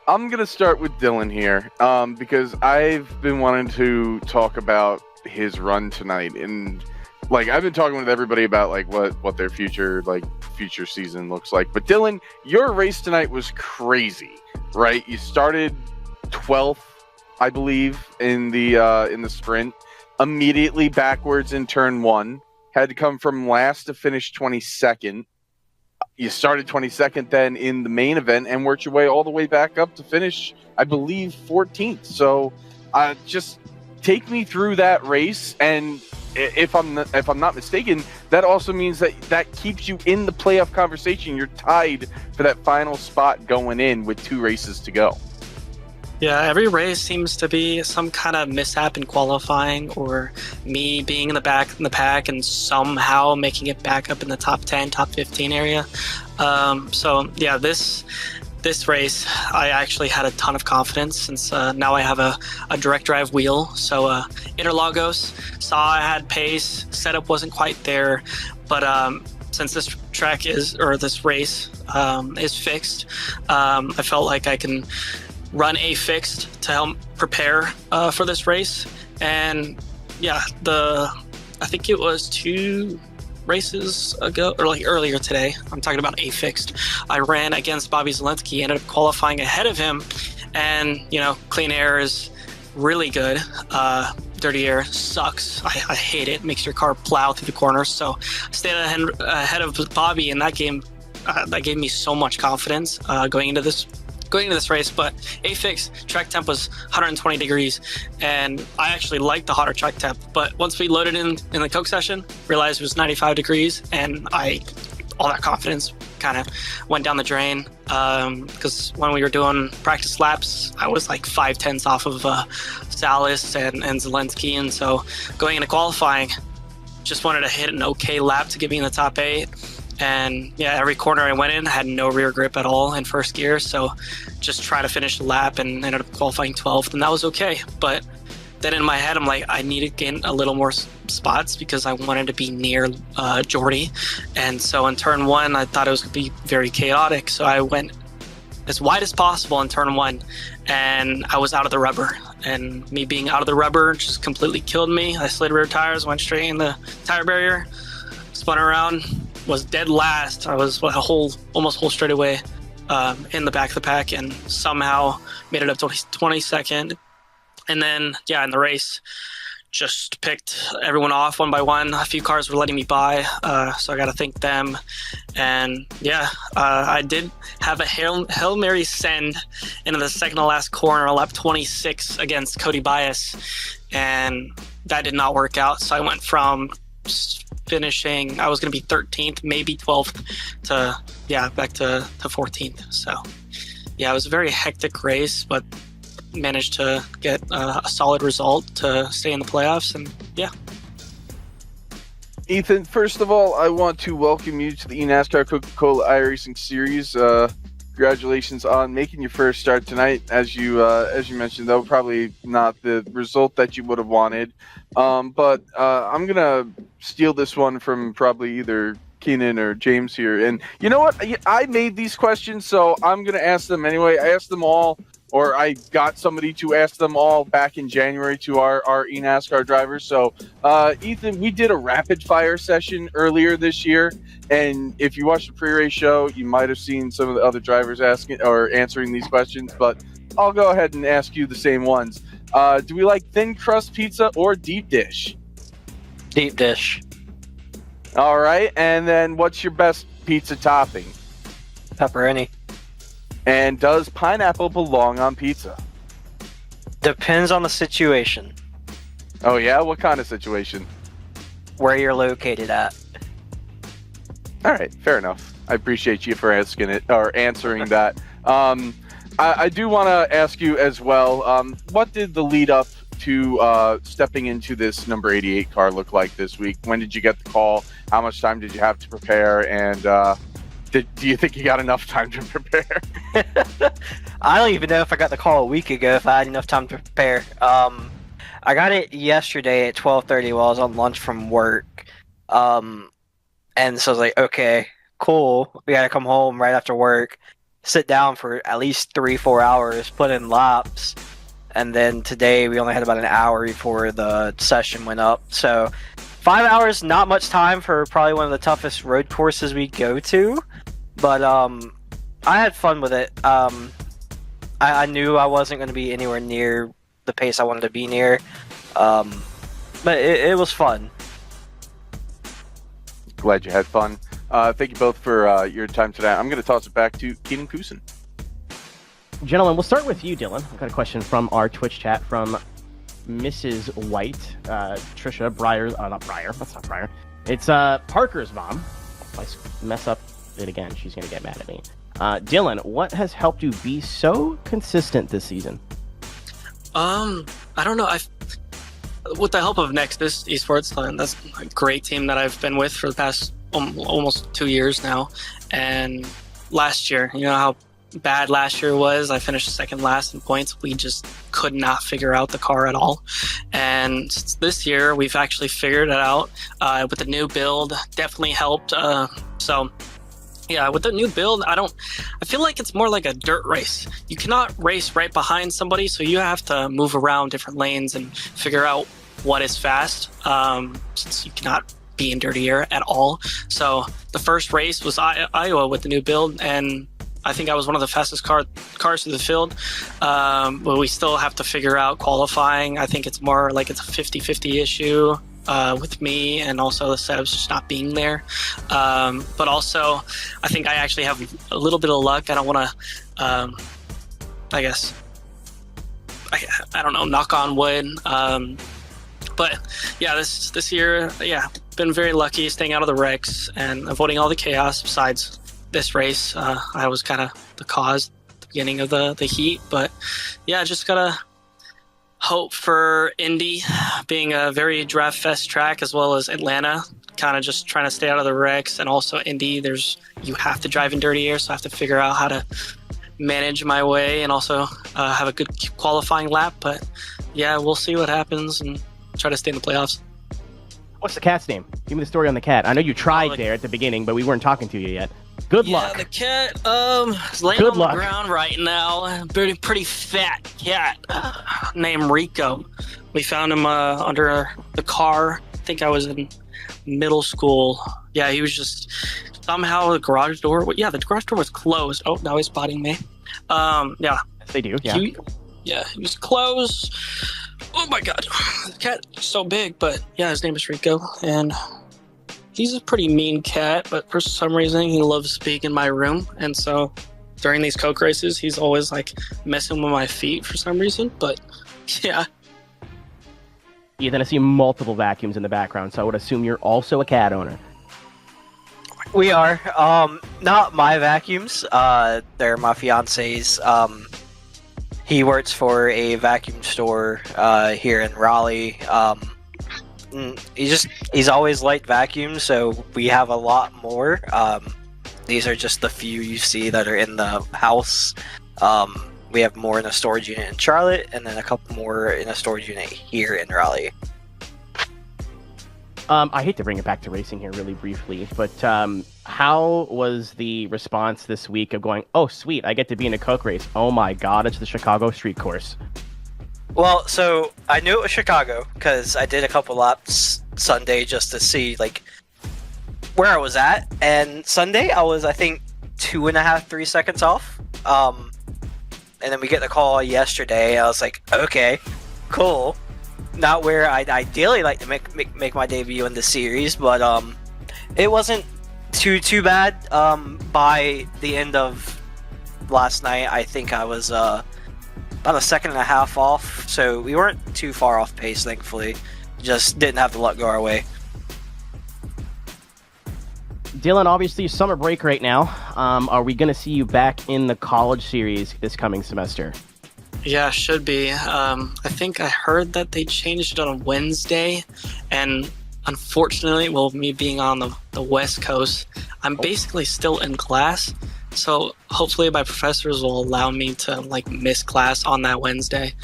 I'm going to start with Dylan here, because I've been wanting to talk about his run tonight, and I've been talking with everybody about what their future season looks like. But Dylan, your race tonight was crazy, right? You started 12th. I believe in the sprint, immediately backwards in turn 1, had to come from last to finish 22nd. you started 22nd then in the main event and worked your way all the way back up to finish, I believe, 14th. So just take me through that race, and if I'm not mistaken, that also means that keeps you in the playoff conversation. You're tied for that final spot going in with 2 races to go. Yeah, every race seems to be some kind of mishap in qualifying, or me being in the back in the pack and somehow making it back up in the top 10, top 15 area. So yeah, this race, I actually had a ton of confidence since now I have a direct drive wheel. So Interlagos, saw I had pace, setup wasn't quite there, but since this race is fixed, I felt like I can run a fixed to help prepare for this race. And yeah, I think it was 2 races ago, or like earlier today, I'm talking about a fixed, I ran against Bobby Zelensky, ended up qualifying ahead of him. And clean air is really good, dirty air sucks. I hate it makes your car plow through the corners. So I stayed ahead of Bobby, and that gave me so much confidence going into this race. But a fix track temp was 120 degrees, and I actually liked the hotter track temp, but once we loaded in the Coke session, realized it was 95 degrees, and all that confidence kind of went down the drain, because when we were doing practice laps, I was like 5/10 off of Salas and Zelensky, and so going into qualifying, just wanted to hit an okay lap to get me in the top 8. And yeah, every corner I went in, I had no rear grip at all in first gear. So just try to finish the lap and ended up qualifying 12th, and that was okay. But then in my head, I'm like, I need to gain a little more spots because I wanted to be near Jordy. And so in turn 1, I thought it was going to be very chaotic. So I went as wide as possible in turn 1, and I was out of the rubber. And me being out of the rubber just completely killed me. I slid rear tires, went straight in the tire barrier, spun around, was dead last. I was almost whole straightaway in the back of the pack, and somehow made it up to 22nd. And then yeah, in the race, just picked everyone off one by one. A few cars were letting me by, so I got to thank them. And yeah, I did have a Hail Mary send into the second to last corner, lap 26 against Cody Bias, and that did not work out. So I went from finishing, I was going to be 13th, maybe 12th, to back to 14th. So yeah, it was a very hectic race, but managed to get a solid result to stay in the playoffs. And yeah. Ethan, first of all, I want to welcome you to the eNASCAR Coca-Cola iRacing Series. Congratulations on making your first start tonight. As you mentioned, though, probably not the result that you would have wanted. But I'm gonna steal this one from probably either Keenan or James here. And you know what? I made these questions, so I'm gonna ask them anyway. I asked them all, or I got somebody to ask them all back in January to our eNASCAR drivers. So, Ethan, we did a rapid fire session earlier this year, and if you watched the pre-race show, you might have seen some of the other drivers asking or answering these questions, but I'll go ahead and ask you the same ones. Do we like thin crust pizza or deep dish? Deep dish. All right, and then what's your best pizza topping? Pepperoni. And does pineapple belong on pizza? Depends on the situation. Oh yeah? What kind of situation? Where you're located at. All right, fair enough. I appreciate you for asking it or answering that. I do want to ask you as well, what did the lead up to stepping into this number 88 car look like this week? When did you get the call? How much time did you have to prepare? And do you think you got enough time to prepare? I don't even know if I got the call a week ago if I had enough time to prepare. I got it yesterday at 12:30 while I was on lunch from work. And so I was like, okay, cool. We got to come home right after work, sit down for at least 3-4 hours, put in laps. And then today we only had about an hour before the session went up. So 5 hours, not much time for probably one of the toughest road courses we go to. But I had fun with it. I knew I wasn't going to be anywhere near the pace I wanted to be near. But it was fun. Glad you had fun. Thank you both for your time today. I'm going to toss it back to Keenan Kusin. Gentlemen, we'll start with you, Dylan. I've got a question from our Twitch chat from Mrs. White, Trisha Breyer. Not Breyer. That's not Breyer. It's Parker's mom. If I mess up it again, she's going to get mad at me. Dylan, what has helped you be so consistent this season? I don't know. With the help of Nexus Esports, that's a great team that I've been with for the past almost 2 years now. And last year, you know how bad last year was? I finished second last in points. We just could not figure out the car at all. And this year, we've actually figured it out with the new build. Definitely helped. Yeah, with the new build, I feel like it's more like a dirt race. You cannot race right behind somebody, so you have to move around different lanes and figure out what is fast, since you cannot be in dirty air at all. So the first race was Iowa with the new build, and I think I was one of the fastest cars through the field. But we still have to figure out qualifying. I think it's more like it's a 50-50 issue. With me and also the setups just not being there. But also, I think I actually have a little bit of luck. I don't want to, I guess, I don't know, knock on wood. But yeah, this year, yeah, been very lucky staying out of the wrecks and avoiding all the chaos besides this race. I was kind of the cause at the beginning of the heat. But yeah, just gotta hope for Indy being a very draft fest track, as well as Atlanta, kind of just trying to stay out of the wrecks. And also Indy, you have to drive in dirty air, so I have to figure out how to manage my way and also have a good qualifying lap. But yeah, we'll see what happens and try to stay in the playoffs. What's the cat's name? Give me the story on the cat. I know you tried there at the beginning, but we weren't talking to you yet. Good luck. Yeah, the cat is laying on the ground right now. Pretty fat cat named Rico. We found him under the car. I think I was in middle school. Yeah, he was just somehow the garage door. Yeah, the garage door was closed. Oh, now he's spotting me. Yeah. Yes, they do. Yeah. He was closed. Oh my god, the cat is so big. But yeah, his name is Rico, and he's a pretty mean cat, but for some reason he loves being in my room. And so during these Coke races, he's always like messing with my feet for some reason. But yeah. Ethan, I see multiple vacuums in the background, so I would assume you're also a cat owner. We are. Not my vacuums. They're my fiance's. He works for a vacuum store here in Raleigh. He's always liked vacuums, so we have a lot more. These are just the few you see that are in the house. We have more in a storage unit in Charlotte, and then a couple more in a storage unit here in Raleigh. I hate to bring it back to racing here really briefly, but how was the response this week of going, oh, sweet, I get to be in a Coke race. Oh my god, it's the Chicago street course. Well, so I knew it was Chicago because I did a couple laps Sunday just to see like where I was at. And Sunday I was, I think, 2.5, 3 seconds off. And then we get the call yesterday. I was like, okay, cool. Not where I'd ideally like to make my debut in the series, but it wasn't too bad. By the end of last night, I think I was about 1.5 seconds off, so we weren't too far off pace, thankfully. Just didn't have the luck go our way. Dylan, obviously summer break right now. Are we going to see you back in the college series this coming semester? Yeah, should be. I think I heard that they changed it on Wednesday, and unfortunately, well, me being on the West Coast, I'm basically still in class. So hopefully my professors will allow me to like miss class on that Wednesday,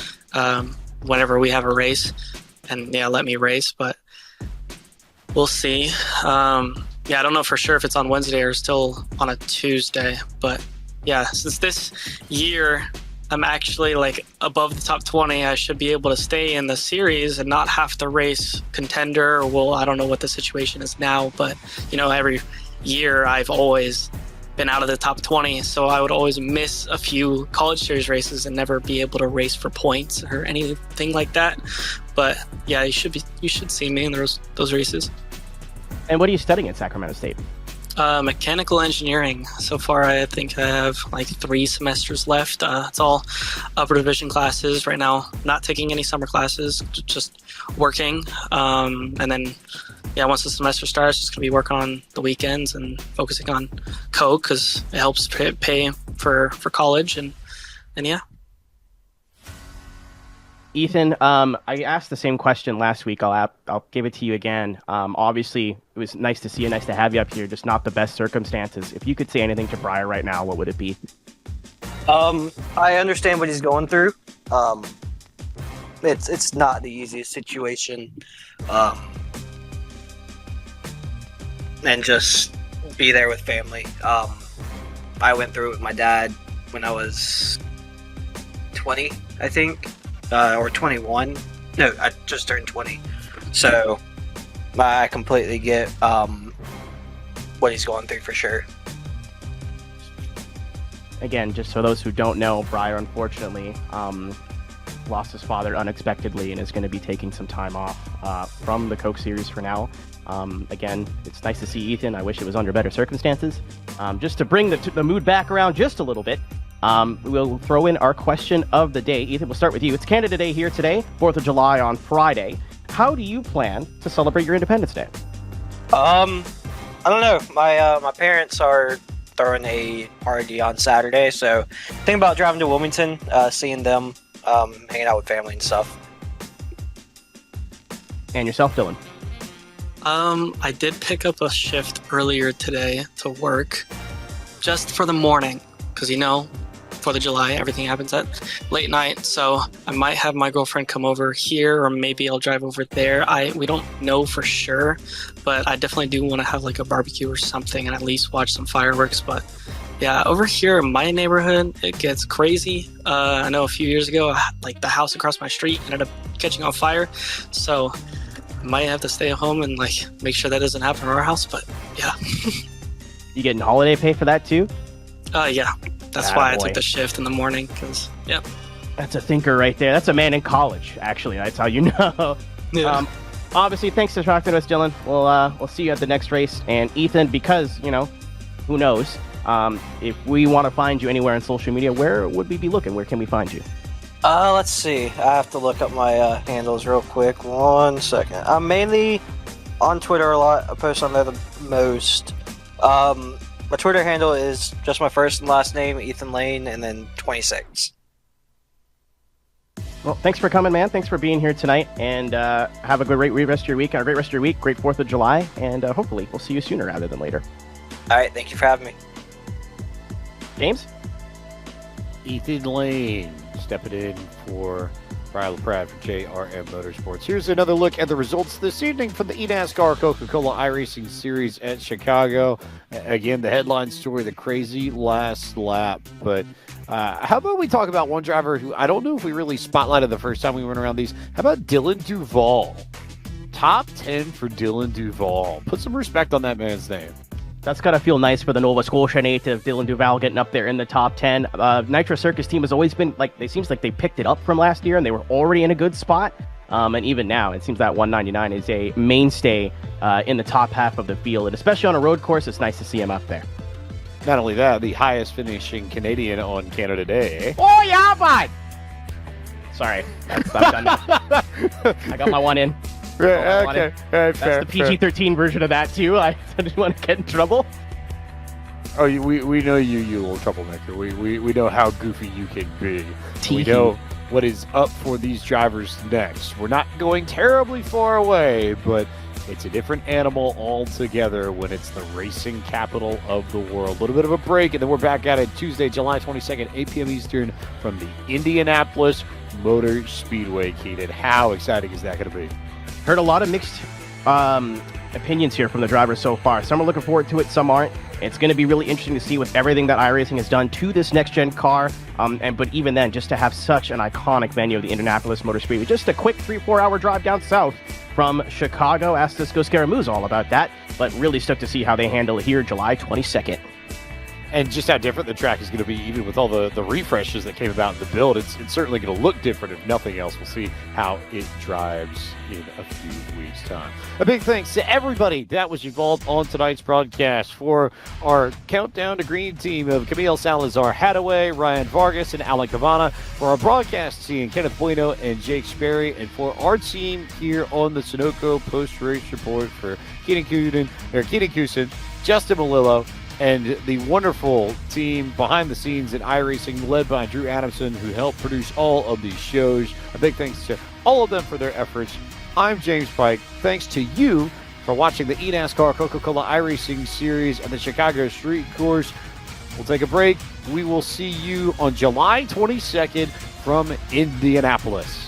whenever we have a race, and yeah, let me race. But we'll see. Yeah, I don't know for sure if it's on Wednesday or still on a Tuesday. But yeah, since this year I'm actually like above the top 20, I should be able to stay in the series and not have to race contender. Well, I don't know what the situation is now, but you know, every year I've always been out of the top 20, so I would always miss a few college series races and never be able to race for points or anything like that. But yeah, you should see me in those races. And what are you studying at Sacramento State? Mechanical engineering. So far, I think I have like 3 semesters left. It's all upper division classes right now. Not taking any summer classes, just working. And then, yeah, once the semester starts, just gonna be working on the weekends and focusing on Coke because it helps pay for college and yeah. Ethan, I asked the same question last week. I'll give it to you again. Obviously, it was nice to see you, nice to have you up here. Just not the best circumstances. If you could say anything to Briar right now, what would it be? I understand what he's going through. It's not the easiest situation. And just be there with family. I went through it with my dad when I was 20, I think. Or 21. No, I just turned 20. So I completely get what he's going through for sure. Again, just for those who don't know, Briar unfortunately lost his father unexpectedly and is going to be taking some time off from the Coke Series for now. Again, it's nice to see Ethan. I wish it was under better circumstances. Just to bring the mood back around just a little bit, we'll throw in our question of the day. Ethan, we'll start with you. It's Canada Day here today, 4th of July on Friday. How do you plan to celebrate your Independence Day? I don't know. My parents are throwing a party on Saturday, so think about driving to Wilmington, seeing them, hanging out with family and stuff. And yourself, Dylan? I did pick up a shift earlier today to work just for the morning because, 4th of July, everything happens at late night. So I might have my girlfriend come over here, or maybe I'll drive over there. We don't know for sure, but I definitely do want to have like a barbecue or something and at least watch some fireworks. But yeah, over here in my neighborhood, it gets crazy. I know a few years ago, like the house across my street ended up catching on fire. So I might have to stay at home and like make sure that doesn't happen in our house. But yeah. You getting holiday pay for that too? Yeah. That's why I took the shift in the morning, because, yeah. That's a thinker right there. That's a man in college, actually. That's how you know. Yeah. Obviously, thanks for talking to us, Dylan. We'll see you at the next race. And Ethan, because, who knows, if we want to find you anywhere on social media, where would we be looking? Where can we find you? Let's see. I have to look up my handles real quick. 1 second. I'm mainly on Twitter a lot. I post on there the most. My Twitter handle is just my first and last name, Ethan Lane, and then 26. Well, thanks for coming, man. Thanks for being here tonight, and have a great rest of your week. Great rest of your week. Great 4th of July, and hopefully we'll see you sooner rather than later. All right, thank you for having me. James? Ethan Lane stepping in for Brian LaPrade for JRM Motorsports. Here's another look at the results this evening from the eNASCAR Coca-Cola iRacing Series at Chicago. Again, the headline story, the crazy last lap. But how about we talk about one driver who I don't know if we really spotlighted the first time we went around these. How about Dylan Duval? Top 10 for Dylan Duval. Put some respect on that man's name. That's got to feel nice for the Nova Scotia native, Dylan Duval, getting up there in the top 10. Nitro Circus team has always been, it seems like they picked it up from last year, and they were already in a good spot. And even now, it seems that 199 is a mainstay in the top half of the field. And especially on a road course, it's nice to see him up there. Not only that, the highest finishing Canadian on Canada Day. Oh, yeah, bud! Sorry, I'm done now. I got my one in. Okay. That's the PG-13 version of that, too. I didn't want to get in trouble. Oh, we know you little troublemaker. We know how goofy you can be. We know what is up for these drivers next. We're not going terribly far away, but it's a different animal altogether when it's the racing capital of the world. A little bit of a break, and then we're back at it Tuesday, July 22nd, 8 p.m. Eastern from the Indianapolis Motor Speedway, Keenan. How exciting is that going to be? Heard a lot of mixed opinions here from the drivers so far. Some are looking forward to it, some aren't. It's going to be really interesting to see with everything that iRacing has done to this next-gen car. But even then, just to have such an iconic venue of the Indianapolis Motor Speedway. Just a quick 3-4 hour drive down south from Chicago. Asked Cisco Scaramouche all about that, but really stoked to see how they handle it here July 22nd. and just how different the track is going to be, even with all the refreshes that came about in the build. It's certainly going to look different, if nothing else. We'll see how it drives in a few weeks' time. A big thanks to everybody that was involved on tonight's broadcast. For our Countdown to Green team of Camille Salazar Hadaway, Ryan Vargas, and Alan Cavana. For our broadcast team, Kenneth Bueno and Jake Sperry. And for our team here on the Sunoco Post-Race Report, for Keenan Kusin, Justin Malillo, and the wonderful team behind the scenes at iRacing, led by Drew Adamson, who helped produce all of these shows. A big thanks to all of them for their efforts. I'm James Pike. Thanks to you for watching the eNASCAR Coca-Cola iRacing Series and the Chicago Street Course. We'll take a break. We will see you on July 22nd from Indianapolis.